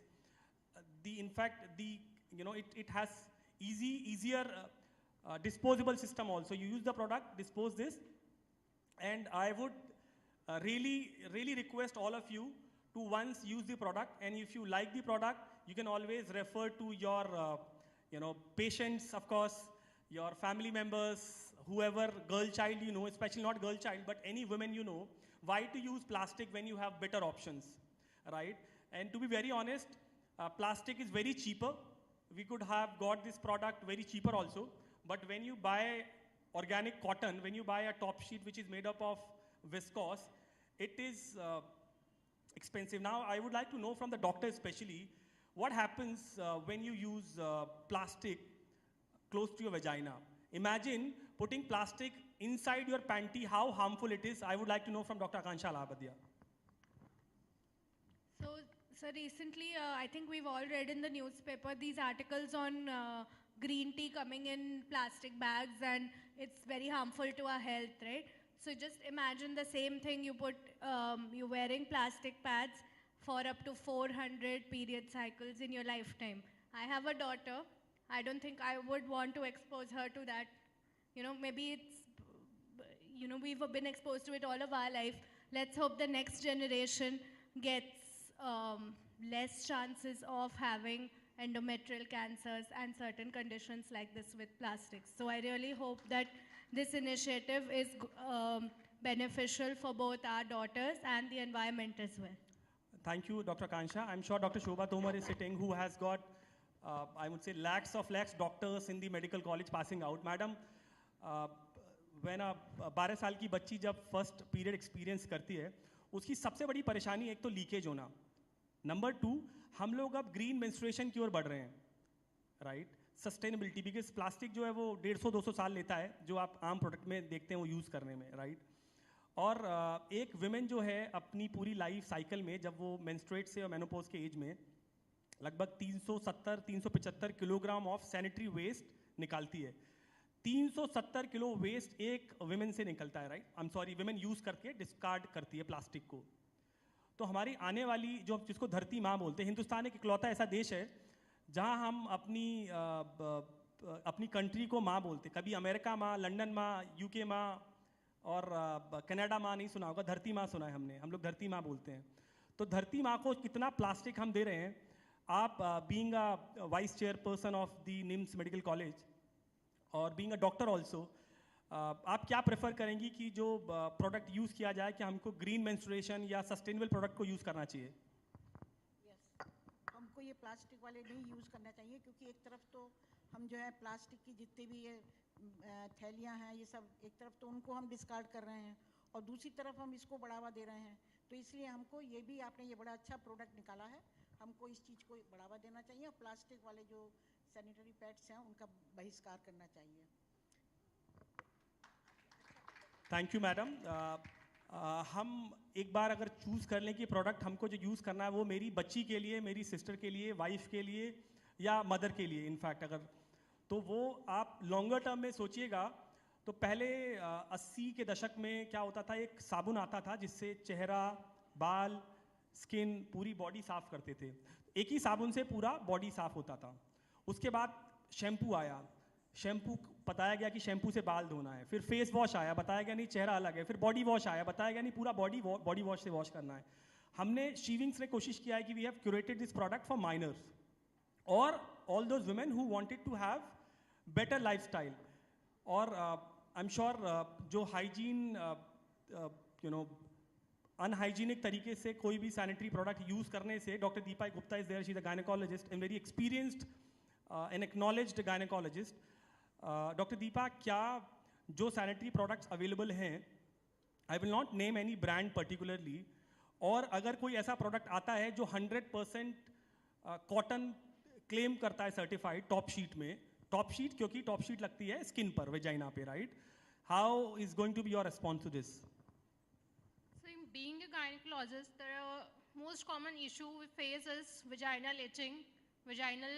Speaker 3: In fact, the it has easier disposable system also. You use the product, dispose this, and I would really request all of you to once use the product, and if you like the product, you can always refer to your patients, of course, your family members, whoever, girl child you know, especially not girl child, but any women you know, why to use plastic when you have better options, right? And to be very honest, plastic is very cheaper. We could have got this product very cheaper also, but when you buy organic cotton, when you buy a top sheet which is made up of viscose, it is expensive. Now, I would like to know from the doctor especially, what happens when you use plastic close to your vagina? Imagine putting plastic inside your panty, how harmful it is. I would like to know from Dr. Akansha Alabadia.
Speaker 14: So recently, I think we've all read in the newspaper these articles on green tea coming in plastic bags, and it's very harmful to our health, right? So just imagine the same thing, you're wearing plastic pads for up to 400 period cycles in your lifetime. I have a daughter. I don't think I would want to expose her to that. Maybe it's, we've been exposed to it all of our life. Let's hope the next generation gets less chances of having endometrial cancers and certain conditions like this with plastics. So I really hope that this initiative is beneficial for both our daughters and the environment as well.
Speaker 3: Thank you, Dr. Kansha. I'm sure Dr. Shobha Tomar is sitting, who has got, I would say, lakhs doctors in the medical college passing out. Madam, when a 12 साल की बच्ची जब first period experience करती है, उसकी सबसे बड़ी परेशानी एक तो लीकेज होना, नंबर 2 हम लोग अब ग्रीन मेंस्ट्रुएशन की ओर बढ़ रहे हैं, राइट? सस्टेनेबिलिटी, बिकॉज प्लास्टिक जो है वो 150-200 साल लेता है, जो आप आम प्रोडक्ट में देखते हैं वो यूज़ करने में, राइट? और एक विमेन जो है अपनी पूरी लाइफ साइकिल में, जब वो मेंस्ट्रुएट से और मेनोपॉज के एज में लगभग 370-375 किलोग्राम ऑफ सैनिटरी वेस्ट निकालती है. 370 किलो वेस्ट एक विमेन से निकलता है, right? I am sorry, women use करके डिस्कार्ड करती है प्लास्टिक को. तो हमारी आने वाली, जो जिसको धरती माँ बोलते हैं, हिंदुस्तान एक इकलौता ऐसा देश है जहाँ हम अपनी कंट्री को माँ बोलते हैं. कभी अमेरिका माँ, लंदन माँ, यूके माँ और कनाडा माँ नहीं सुना होगा, धरती माँ सुना है हमने. हम लोग धरती माँ बोलते हैं. तो धरती माँ को कितना प्लास्टिक हम दे रहे हैं. आप being a vice chairperson of the NIMS medical college और बीइंग अ डॉक्टर ऑल्सो, आप क्या प्रेफर करेंगी कि जो प्रोडक्ट यूज़ किया जाए, कि हमको ग्रीन मेंस्ट्रुएशन या सस्टेनेबल प्रोडक्ट को यूज़ करना चाहिए?
Speaker 6: हमको ये प्लास्टिक वाले नहीं यूज़ करना चाहिए, क्योंकि एक तरफ तो हम जो है प्लास्टिक की जितनी भी ये थैलियाँ हैं, ये सब एक तरफ तो उनको हम डिस्कार्ड कर रहे हैं और दूसरी तरफ हम इसको बढ़ावा दे रहे हैं. तो इसलिए हमको ये भी, आपने ये बड़ा अच्छा प्रोडक्ट निकाला है, हमको इस चीज़ को बढ़ावा देना चाहिए और प्लास्टिक वाले जो सैनिटरी पैड्स हैं उनका बहिष्कार करना चाहिए.
Speaker 3: Thank you madam. हम एक बार अगर चूज़ कर लें कि प्रोडक्ट हमको जो यूज़ करना है वो मेरी बच्ची के लिए, मेरी सिस्टर के लिए, वाइफ के लिए या मदर के लिए, इनफैक्ट अगर, तो वो आप लॉन्गर टर्म में सोचिएगा. तो पहले 80 के दशक में क्या होता था, एक साबुन आता था जिससे चेहरा, बाल, स्किन, पूरी बॉडी साफ़ करते थे. एक ही साबुन से पूरा बॉडी साफ़ होता था. उसके बाद शैम्पू आया, शैम्पू बताया गया कि शैम्पू से बाल धोना है. फिर फेस वॉश आया, बताया गया नहीं चेहरा अलग है. फिर बॉडी वॉश आया, बताया गया नहीं पूरा बॉडी वॉश से वॉश करना है. हमने शीविंग्स ने कोशिश किया है कि we have curated this product for minors और all those women who wanted to have better lifestyle. और आई एम श्योर जो हाइजीन अनहाइजीनिक तरीके से कोई भी सैनिटरी प्रोडक्ट यूज़ करने से, doctor Deepa Gupta is there, she is a gynaecologist and very experienced an acknowledged gynaecologist. Doctor Deepa, क्या जो सैनिटरी प्रोडक्ट्स अवेलेबल हैं, I will not name any brand particularly, और अगर कोई ऐसा प्रोडक्ट आता है जो 100% कॉटन क्लेम करता है सर्टिफाइड टॉप शीट में, टॉप शीट क्योंकि टॉप शीट लगती है स्किन पर, वेजाइना पे, right? How is going to be your response to this?
Speaker 14: Being a gynecologist, the most common issue we face is vaginal itching, vaginal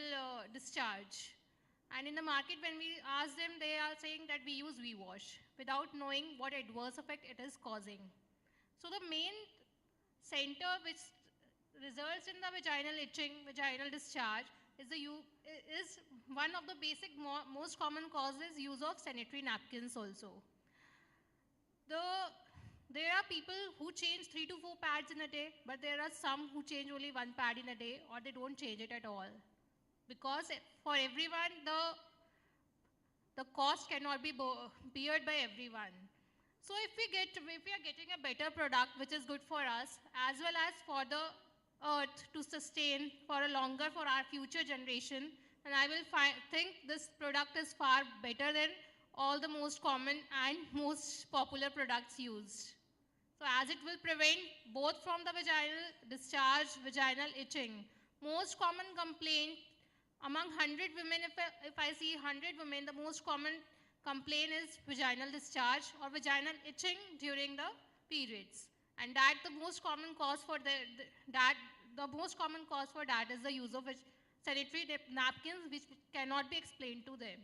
Speaker 14: discharge. And in the market, when we ask them, they are saying that we use V-wash without knowing what adverse effect it is causing. So the main center which results in the vaginal itching, vaginal discharge, is one of the basic most common causes use of sanitary napkins also. There are people who change 3 to 4 pads in a day, but there are some who change only 1 pad in a day, or they don't change it at all. Because for everyone, the cost cannot be beared by everyone. So if we are getting a better product which is good for us as well as for the earth to sustain for a longer for our future generation, then I will think this product is far better than all the most common and most popular products used. So as it will prevent both from the vaginal discharge, vaginal itching. Most common complaint among 100 women, if I see 100 women, the most common complaint is vaginal discharge or vaginal itching during the periods. And that the most common cause for that is the use of sanitary napkins, which cannot be explained to them.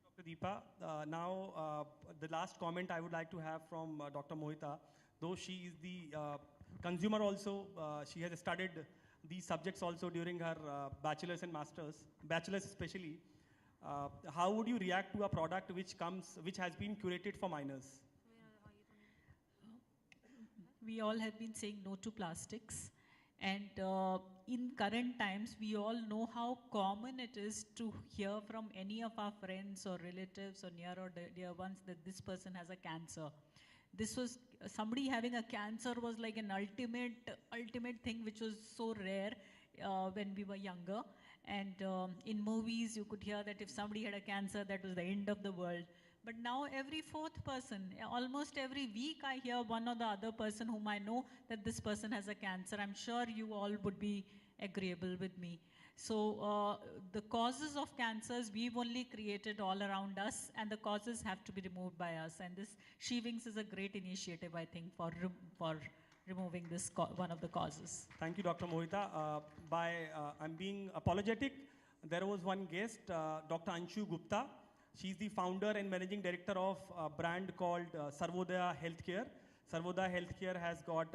Speaker 3: Dr. Deepa, now the last comment I would like to have from Dr. Mohita, though she is the consumer also, she has studied these subjects also during her bachelor's and master's, bachelor's especially. How would you react to a product which has been curated for minors?
Speaker 16: We all have been saying no to plastics. And in current times, we all know how common it is to hear from any of our friends or relatives or near or dear ones that this person has a cancer. This was, somebody having a cancer was like an ultimate thing which was so rare when we were younger. And in movies, you could hear that if somebody had a cancer, that was the end of the world. But now every fourth person, almost every week I hear one or the other person whom I know that this person has a cancer. I'm sure you all would be agreeable with me. So the causes of cancers we've only created all around us, and the causes have to be removed by us. And this She-Wings is a great initiative, I think, for removing this one of the causes.
Speaker 3: Thank you, Dr. Mohita. I'm being apologetic. There was one guest, Dr. Anshu Gupta. She's the founder and managing director of a brand called Sarvodaya Healthcare. Sarvodaya Healthcare has got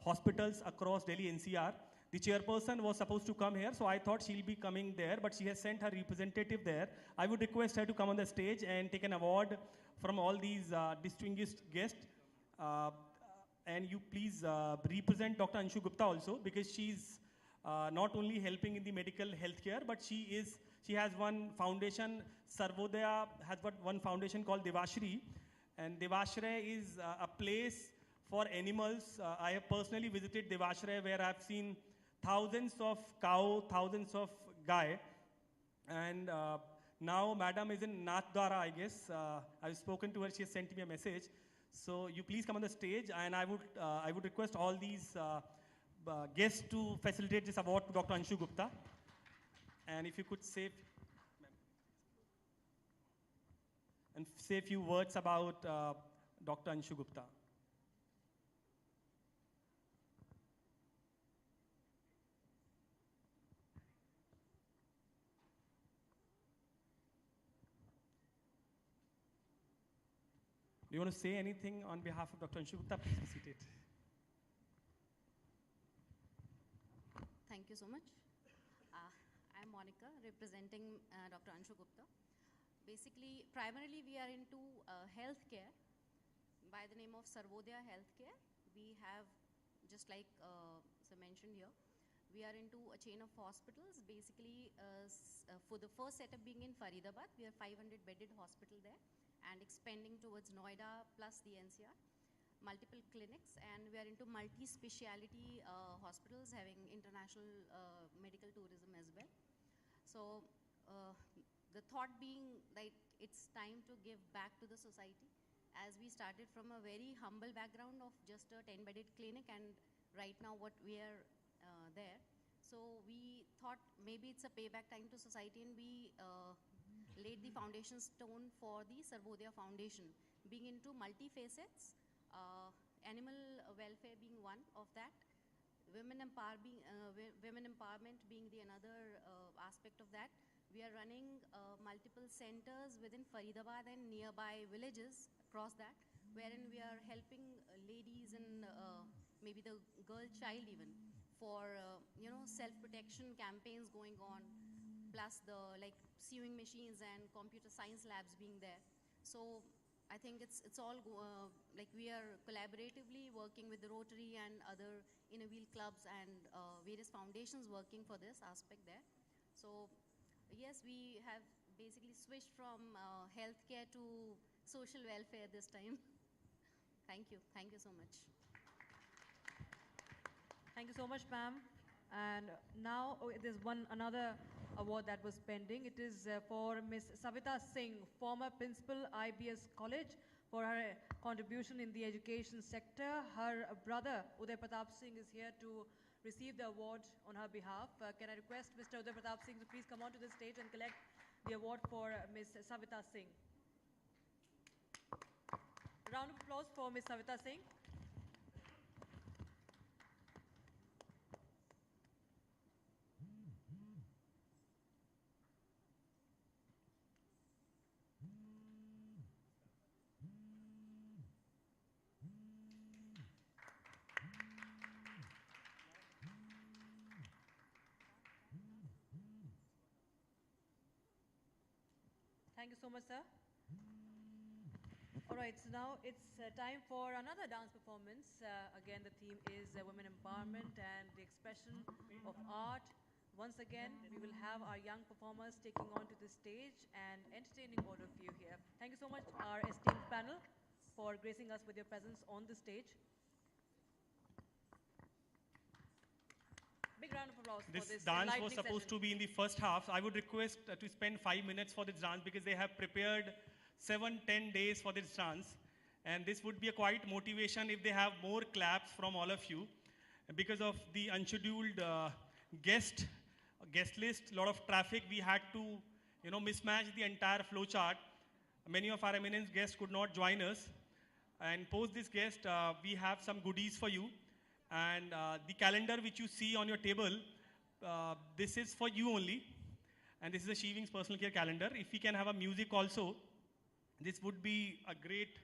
Speaker 3: hospitals across Delhi NCR. The chairperson was supposed to come here, so I thought she'll be coming there, but she has sent her representative there. I would request her to come on the stage and take an award from all these distinguished guests. And you please represent Dr. Anshu Gupta also, because she's not only helping in the medical healthcare, but she has one foundation. Sarvodaya has got one foundation called Devashri, and Devashri is a place for animals. I have personally visited Devashri, where I've seen thousands of cow, thousands of guy, and now Madam is in Nathdwara, I guess. I've spoken to her, she has sent me a message. So you please come on the stage, and I would request all these guests to facilitate this award to Dr. Anshu Gupta. And if you could say a few words about Dr. Anshu Gupta. Do you want to say anything on behalf of Dr. Anshu Gupta? Please be seated.
Speaker 17: Thank you so much. I'm Monica, representing Dr. Anshu Gupta. Basically, primarily we are into healthcare by the name of Sarvodaya Healthcare. We have, just like so mentioned here, we are into a chain of hospitals. Basically, for the first setup being in Faridabad, we have 500 bedded hospital there, and expanding towards Noida plus the NCR, multiple clinics, and we are into multi-speciality hospitals having international medical tourism as well. So the thought being like it's time to give back to the society, as we started from a very humble background of just a 10-bedded clinic, and right now what we are there. So we thought maybe it's a payback time to society, and we laid the foundation stone for the Sarvodaya Foundation, being into multi-facets, animal welfare being one of that, women empowerment being the another aspect of that. We are running multiple centers within Faridabad and nearby villages across that, wherein we are helping ladies and maybe the girl child even for self-protection campaigns going on, plus the like sewing machines and computer science labs being there. So I think it's all like we are collaboratively working with the Rotary and other inner wheel clubs and various foundations working for this aspect there. So yes, we have basically switched from healthcare to social welfare this time. Thank you so much.
Speaker 1: Thank you so much, ma'am. And now there's another award that was pending. It is for Miss Savita Singh, former principal, IBS College, for her contribution in the education sector. Her brother, Uday Pratap Singh, is here to receive the award on her behalf. Can I request Mr. Uday Pratap Singh to please come onto the stage and collect the award for Miss Savita Singh. Round of applause for Miss Savita Singh. Thank you so much, sir. All right, so now it's time for another dance performance. Again, the theme is women empowerment and the expression of art. Once again, we will have our young performers taking onto the stage and entertaining all of you here. Thank you so much, our esteemed panel, for gracing us with your presence on the stage. Big round of applause for this
Speaker 3: dance
Speaker 1: enlightening
Speaker 3: was supposed
Speaker 1: session.
Speaker 3: to be in the first half. I would request to spend 5 minutes for this dance because they have prepared 7-10 days for this dance. And this would be a quite motivation if they have more claps from all of you. Because of the unscheduled guest list, a lot of traffic, we had to mismatch the entire flow chart. Many of our eminent guests could not join us. And post this guest, we have some goodies for you. And the calendar which you see on your table, this is for you only. And this is a She Wings personal care calendar. If we can have a music also, this would be a great.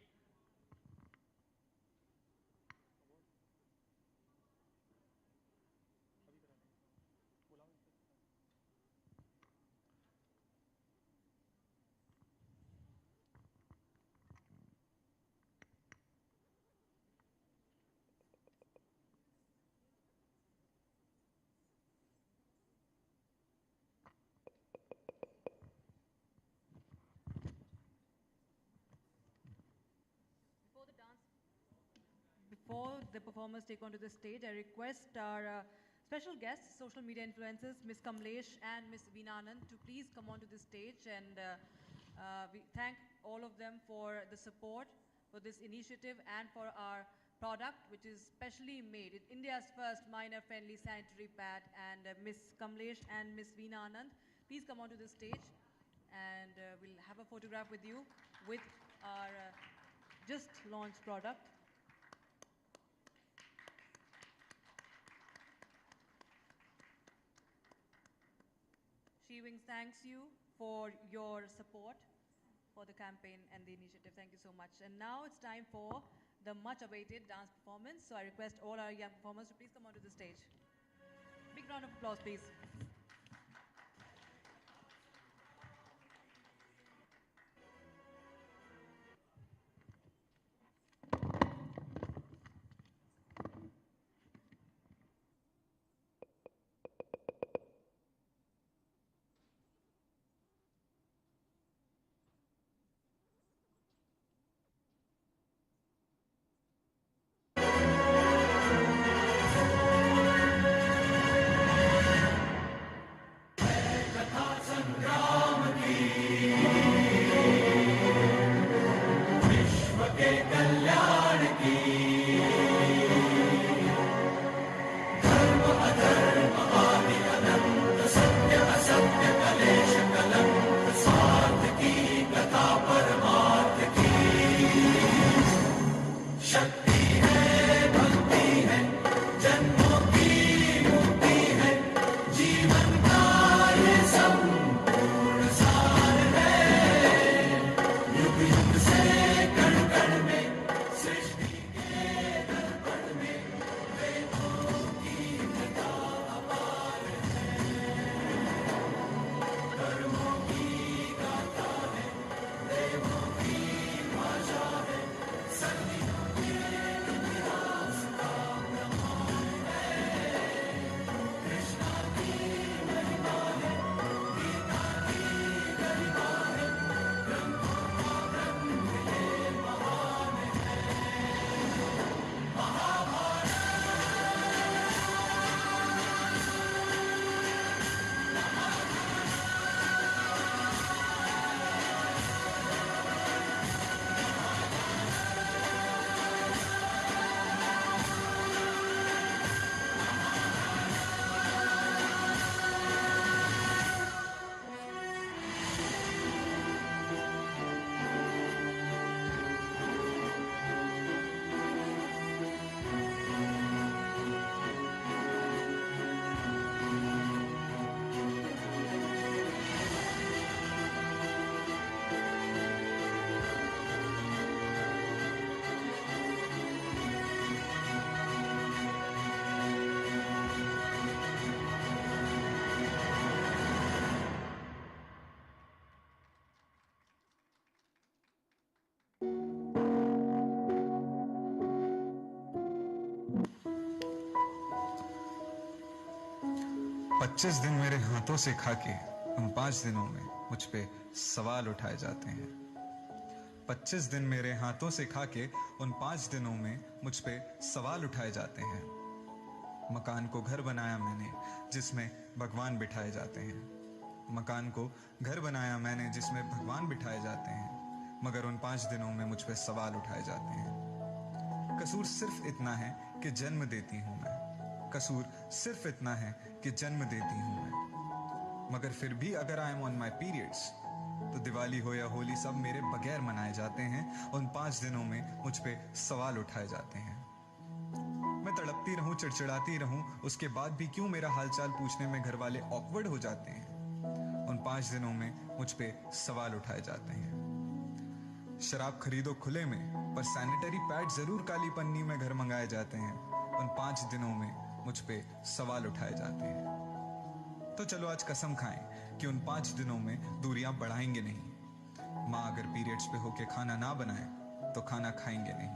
Speaker 1: Before the performers take onto the stage, I request our special guests, social media influencers, Ms. Kamlesh and Ms. Veena Anand, to please come onto the stage, and we thank all of them for the support for this initiative and for our product, which is specially made. It's India's first minor-friendly sanitary pad. And Ms. Kamlesh and Ms. Veena Anand, please come onto the stage, and we'll have a photograph with you with our just launched product. She Wings thanks you for your support for the campaign and the initiative. Thank you so much. And now it's time for the much-awaited dance performance. So I request all our young performers to please come onto the stage. Big round of applause, please.
Speaker 18: 25 दिन मेरे हाथों से खा के उन 5 दिनों में मुझ पे सवाल उठाए जाते हैं। 25 दिन मेरे हाथों से खा के उन 5 दिनों में मुझ पे सवाल उठाए जाते हैं। मकान को घर बनाया मैंने जिसमें भगवान बिठाए जाते हैं। मकान को घर बनाया मैंने जिसमें भगवान बिठाए जाते हैं, मगर उन 5 दिनों में मुझ पे सवाल उठाए जाते हैं। कसूर सिर्फ इतना है कि जन्म देती हूं मैं। कसूर सिर्फ इतना है कि जन्म देती हूं मैं, मगर फिर भी अगर I am on my periods तो दिवाली हो या होली सब मेरे बगैर मनाए जाते हैं। उन 5 दिनों में मुझ पे सवाल उठाए जाते हैं। मैं तड़पती रहूं, चिड़चिड़ाती रहूं, उसके बाद भी क्यों मेरा हालचाल पूछने में घर वाले ऑकवर्ड हो जाते हैं। उन 5 दिनों में मुझ पे सवाल उठाए जाते हैं। शराब खरीदो खुले में, पर सैनिटरी पैड जरूर काली पन्नी में घर मंगाए जाते हैं। उन 5 दिनों में मुझ पे सवाल उठाए जाते हैं। तो चलो आज कसम खाएं कि उन 5 दिनों में दूरियां बढ़ाएंगे नहीं। माँ अगर पीरियड्स पे होके खाना ना बनाए तो खाना खाएंगे नहीं।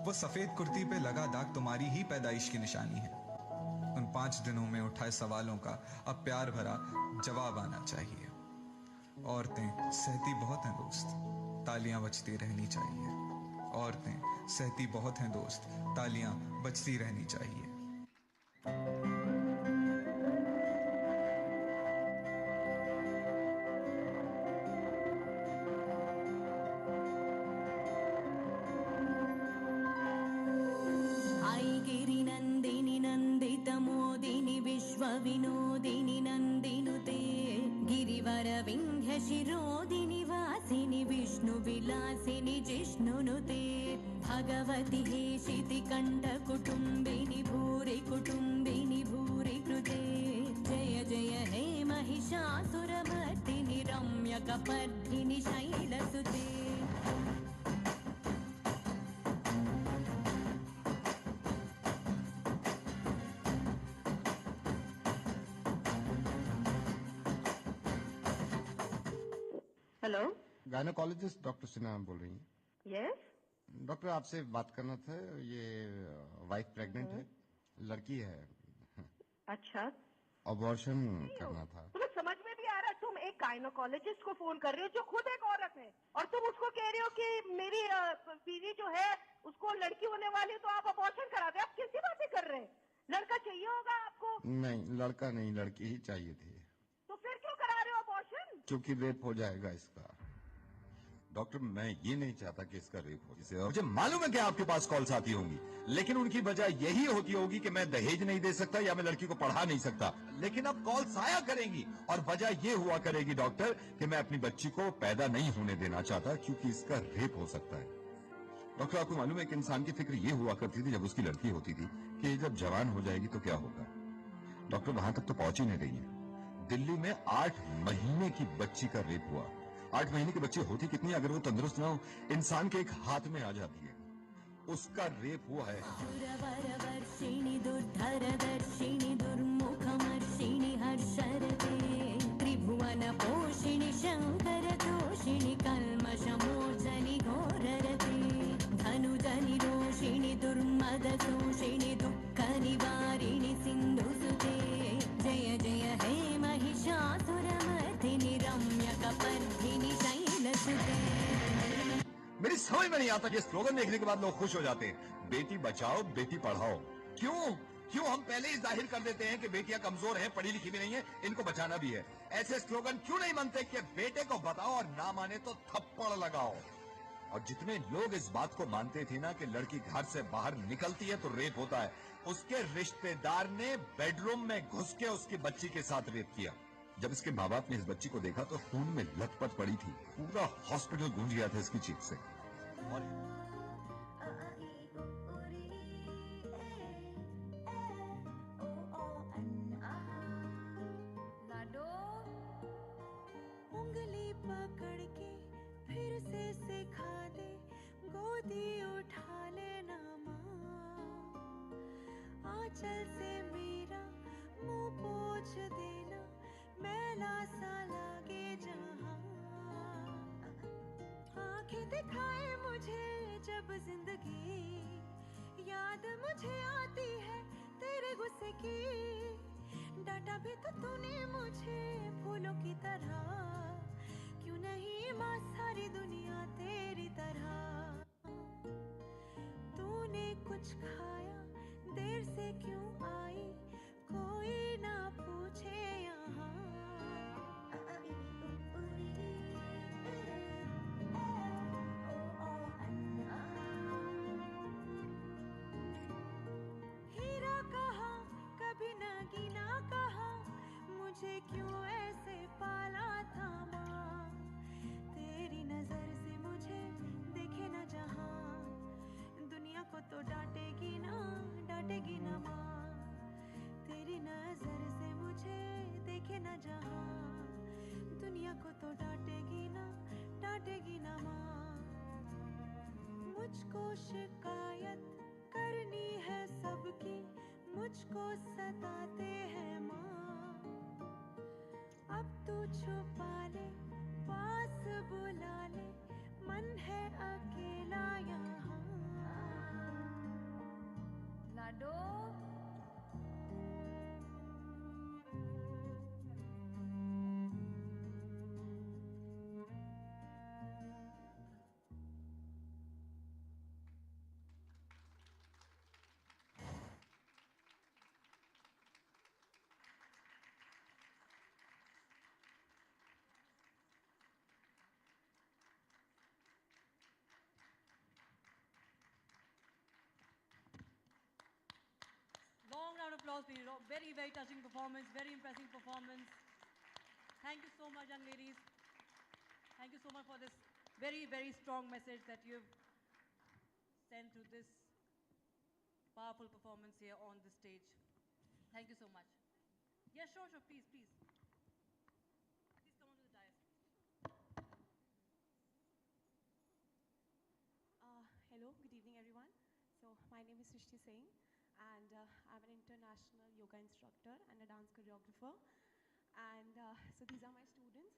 Speaker 18: वो सफेद कुर्ती पे लगा दाग तुम्हारी ही पैदाइश की निशानी है। उन 5 दिनों में उठाए सवालों का अब प्यार भरा जवाब आना चाहिए। औरतें सहती बहुत हैं दोस्त, तालियां बजती रहनी चाहिए। औरतें सहती बहुत हैं दोस्त, तालियां बजती रहनी चाहिए।
Speaker 21: आई गिरिनन्दिनि नन्दितमोदिनि विश्वविनोदिनि नन्दिनुते गिरिवरविन्ध्यशिरोदिनि वासिनि विष्णुविलासिनि जिष्णुनुते भगवति हेशितिकण्ठकुटुम्बिनि भूरि कुटुम्बिनि भूरि कृते जय जय हे महिषासुरमर्दिनि रम्यकपर्दिनि शैलसुते।
Speaker 22: हेलो,
Speaker 24: गायनोकोलॉजिस्ट डॉक्टर सिन्हा बोल रही हैं?
Speaker 22: यस।
Speaker 24: डॉक्टर आपसे बात करना था। ये वाइफ प्रेग्नेंट है, लड़की है।
Speaker 22: अच्छा,
Speaker 24: अबॉर्शन करना था।
Speaker 22: तुम्हें समझ में भी आ रहा है? तुम एक गायनोकोलॉजिस्ट को फोन कर रहे हो जो खुद एक औरत है, और तुम उसको कह रहे हो कि मेरी बीवी जो है उसको लड़की होने वाली है, तो आप अबॉर्शन करा दे। आप कैसी बातें कर रहे हैं? लड़का चाहिए होगा आपको।
Speaker 24: नहीं, लड़का नहीं, लड़की ही चाहिए थी।
Speaker 22: तो फिर क्यों करा रहे हो अबॉर्शन?
Speaker 24: क्योंकि रेप हो जाएगा इसका।
Speaker 25: डॉक्टर, मैं ये नहीं चाहता कि इसका रेप हो। इसे मुझे मालूम है कि आपके पास कॉल्स आती होंगी, लेकिन उनकी वजह यही होती होगी कि मैं दहेज नहीं दे सकता या मैं लड़की को पढ़ा नहीं सकता। लेकिन अब कॉल्स आया करेंगी और वजह ये हुआ करेगी डॉक्टर कि मैं अपनी बच्ची को पैदा नहीं होने देना चाहता क्योंकि इसका रेप हो सकता है। डॉक्टर, आपको मालूम है कि इंसान की फिक्र ये हुआ करती थी जब उसकी लड़की होती थी कि जब जवान हो जाएगी तो क्या होगा। डॉक्टर, वहां तक तो पहुंच ही नहीं रही है। दिल्ली में 8 महीने की बच्ची का रेप हुआ। 8 महीने की बच्ची होती कितनी अगर वो तंदुरुस्त ना हो, इंसान के एक हाथ में आ जाती है। उसका रेप हुआ है।
Speaker 21: सुरवरवर्षिणि दुर्धरदर्शिणि दुर्मुखमर्षिणि हर्षरते त्रिभुवनपोषिणि शङ्करतोषिणि कल्मषमोचनि घोररते धनुजनिरोषिणि दुर्मदशोषिणि दुःखनिवारिणि सिन्धुसुते जय जय हे महिषासुरमर्दिनि रम्यकपर्दिनि शैलसुते।
Speaker 25: मेरी समझ में नहीं आता कि स्लोगन देखने के बाद लोग खुश हो जाते हैं, बेटी बचाओ बेटी पढ़ाओ। क्यों हम पहले ही जाहिर कर देते हैं कि बेटियां कमजोर हैं, पढ़ी लिखी भी नहीं है, इनको बचाना भी है। ऐसे स्लोगन क्यों नहीं बनते कि बेटे को बताओ और ना माने तो थप्पड़ लगाओ। और जितने लोग इस बात को मानते थे ना कि लड़की घर से बाहर निकलती है तो रेप होता है, उसके रिश्तेदार ने बेडरूम में घुस के उसकी बच्ची के साथ रेप किया। जब इसके माँ बाप ने इस बच्ची को देखा तो खून में लथपथ पड़ी थी। पूरा हॉस्पिटल गूंज गया था इसकी चीख से। और
Speaker 21: लाडो उंगली पकड़ के फिर से सिखा दे, गोदी उठा लेना माँ, आंचल से मेरा मुंह पोंछ देना, मैला सा लागे जहाँ, आंखें दिखाए मुझे जब जिंदगी, याद मुझे आती है तेरे गुस्से की, डांटा भी तो तूने मुझे फूलों की तरह, क्यों नहीं माँ सारी दुनिया तेरी तरह। तूने कुछ खाया, देर से क्यों आई, कोई ना पूछे यहाँ। हीरा कहा कभी नगीना कहा, मुझे क्यों ऐसे पाला था माँ। तेरी नजर से मुझे देखे ना जहाँ, दुनिया को तो डांटेगी ना माँ। तेरी नजर से मुझे देखे ना जहाँ, दुनिया को तो डांटेगी ना माँ। मुझको शिकायत करनी है सबकी, मुझको सताते हैं माँ। अब तू छुपा ले, पास बुला ले, मन है अकेला यहाँ। लाडो
Speaker 1: Long round of applause, please. Very, very touching performance, very impressive performance. Thank you so much, young ladies. Thank you so much for this very, very strong message that you've sent to this powerful performance here on the stage. Thank you so much. Yes, sure, please, please. Please come on to the dais.
Speaker 2: Hello, good evening everyone. So my name is Srishti Singh and I'm an international yoga instructor and a dance choreographer. And so these are my students.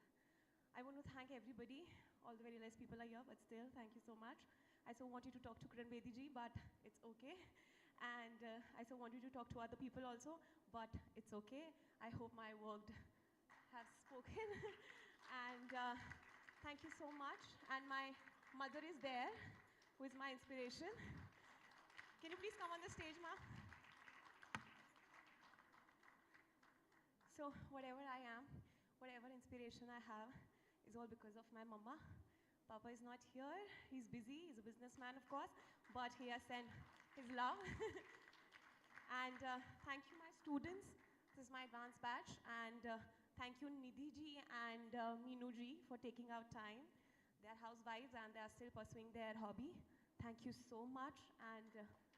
Speaker 2: I want to thank everybody, all the very less people are here, but still, thank you so much. I so wanted to talk to Kiran Bedi ji, but it's okay. And I so wanted to talk to other people also, but it's okay. I hope my word has spoken. And thank you so much. And my mother is there, who is my inspiration. Can you please come on the stage, Ma? So whatever I am, whatever inspiration I have, is all because of my mama. Papa is not here, he's busy, he's a businessman of course, but he has sent his love. And thank you my students, this is my advanced batch, and thank you Nidhi ji and Meenu ji for taking out time. They are housewives and they are still pursuing their hobby. Thank you so much, and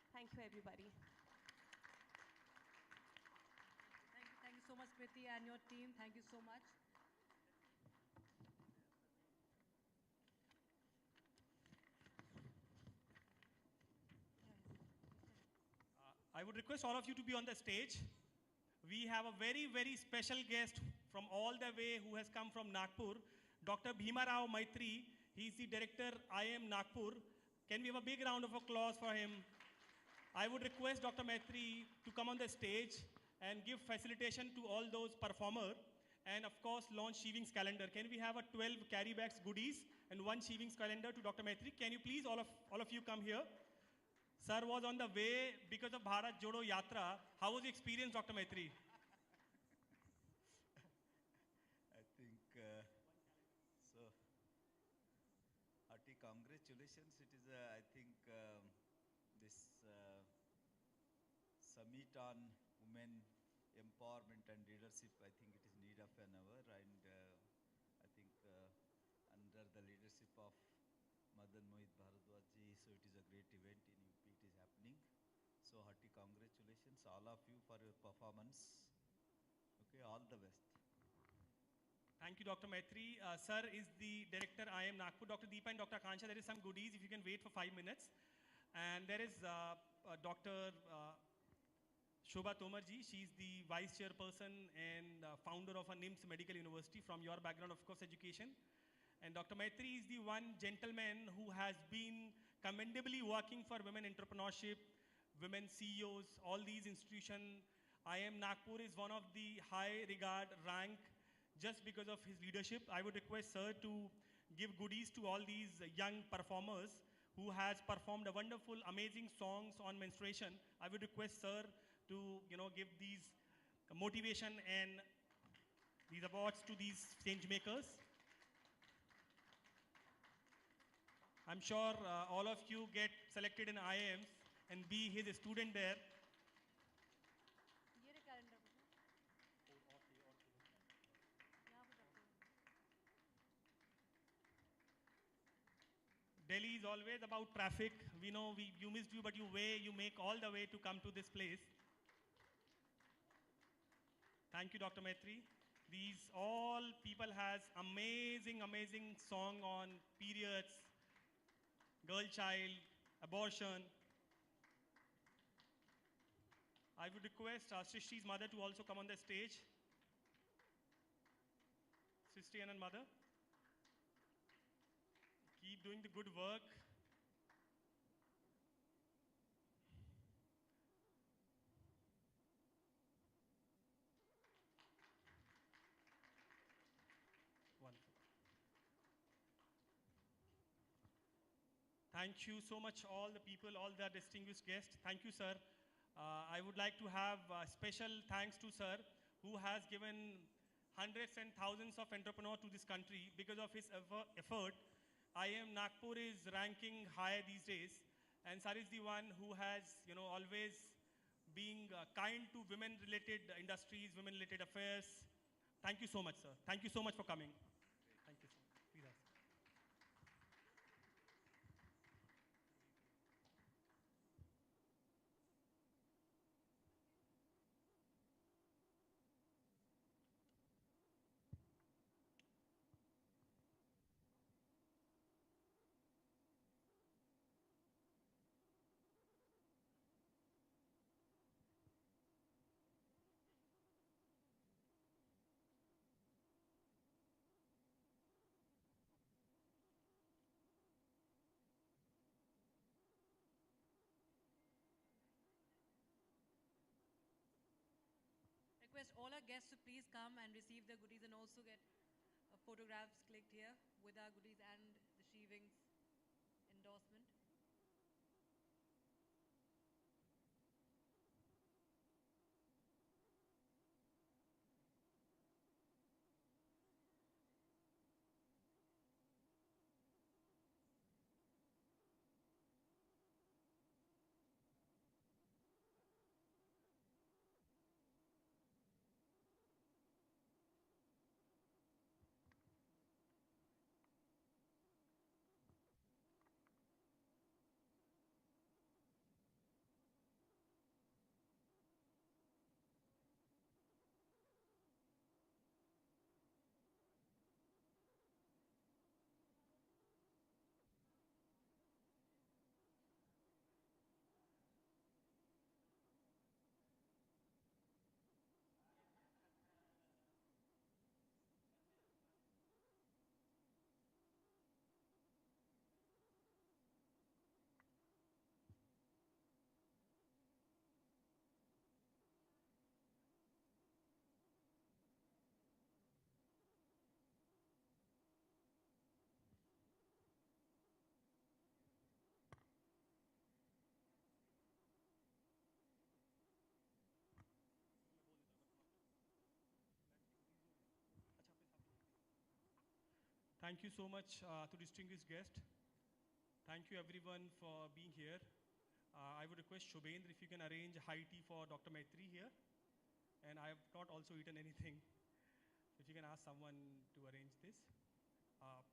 Speaker 2: thank you everybody.
Speaker 1: Thank you so much, Kriti, and your team. Thank you so much.
Speaker 3: I would request all of you to be on the stage. We have a very, very special guest from all the way who has come from Nagpur, Dr. Bhima Rao Maitri. He is the director, IIM Nagpur. Can we have a big round of applause for him? I would request Dr. Maitri to come on the stage and give facilitation to all those performers and of course launch Sheevings calendar. Can we have a 12 carry bags goodies and one Sheevings calendar to Dr. Maitri? Can you please, all of you come here? Sir was on the way because of Bharat Jodo Yatra. How was the experience, Dr. Maitri?
Speaker 4: I think, so, hearty congratulations. It is, I think, this summit on women empowerment and leadership, I think it is need of an hour. And I think under the leadership of Madan Mohit Bharadwaj ji, so it is a great event in UP it is happening. So hearty congratulations all of you for your performance. Okay, all the best.
Speaker 3: Thank you, Dr. Maitri. Sir is the director, IIM Nagpur. Dr. Deepa and Dr. Akansha, there is some goodies if you can wait for 5 minutes. And there is Dr. Shobha Tomar ji. She is the vice chairperson and founder of a NIMS Medical University from your background, of course, education. And Dr. Maitri is the one gentleman who has been commendably working for women entrepreneurship, women CEOs, all these institutions IIM Nagpur is one of the high regard rank just because of his leadership. I would request sir to give goodies to all these young performers who has performed a wonderful, amazing songs on menstruation. I would request sir to, give these motivation and these awards to these change makers. I'm sure all of you get selected in IIMs and be his student there. Delhi is always about traffic. We know you missed you, but you make all the way to come to this place. Thank you, Dr. Maitri. These all people has amazing, amazing song on periods, girl child, abortion. I would request Srishti's mother to also come on the stage. Srishti and mother. Keep doing the good work. Wonderful. Thank you so much, all the people, all the distinguished guests. Thank you, sir. I would like to have special thanks to sir, who has given hundreds and thousands of entrepreneurs to this country. Because of his effort, IIM Nagpur is ranking high these days, and sir is the one who has, always being kind to women-related industries, women-related affairs. Thank you so much, sir. Thank you so much for coming. Thank you, sir. Please ask.
Speaker 1: Request all our guests to please come and receive their goodies and also get photographs clicked here with our goodies and the Sheevings endorsement. Thank you so much to distinguished guest. Thank you everyone for being here. I would request Shubhendra if you can arrange high tea for Dr. Maitri here. And I have not also eaten anything. If you can ask someone to arrange this.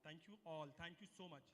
Speaker 1: Thank you all. Thank you so much.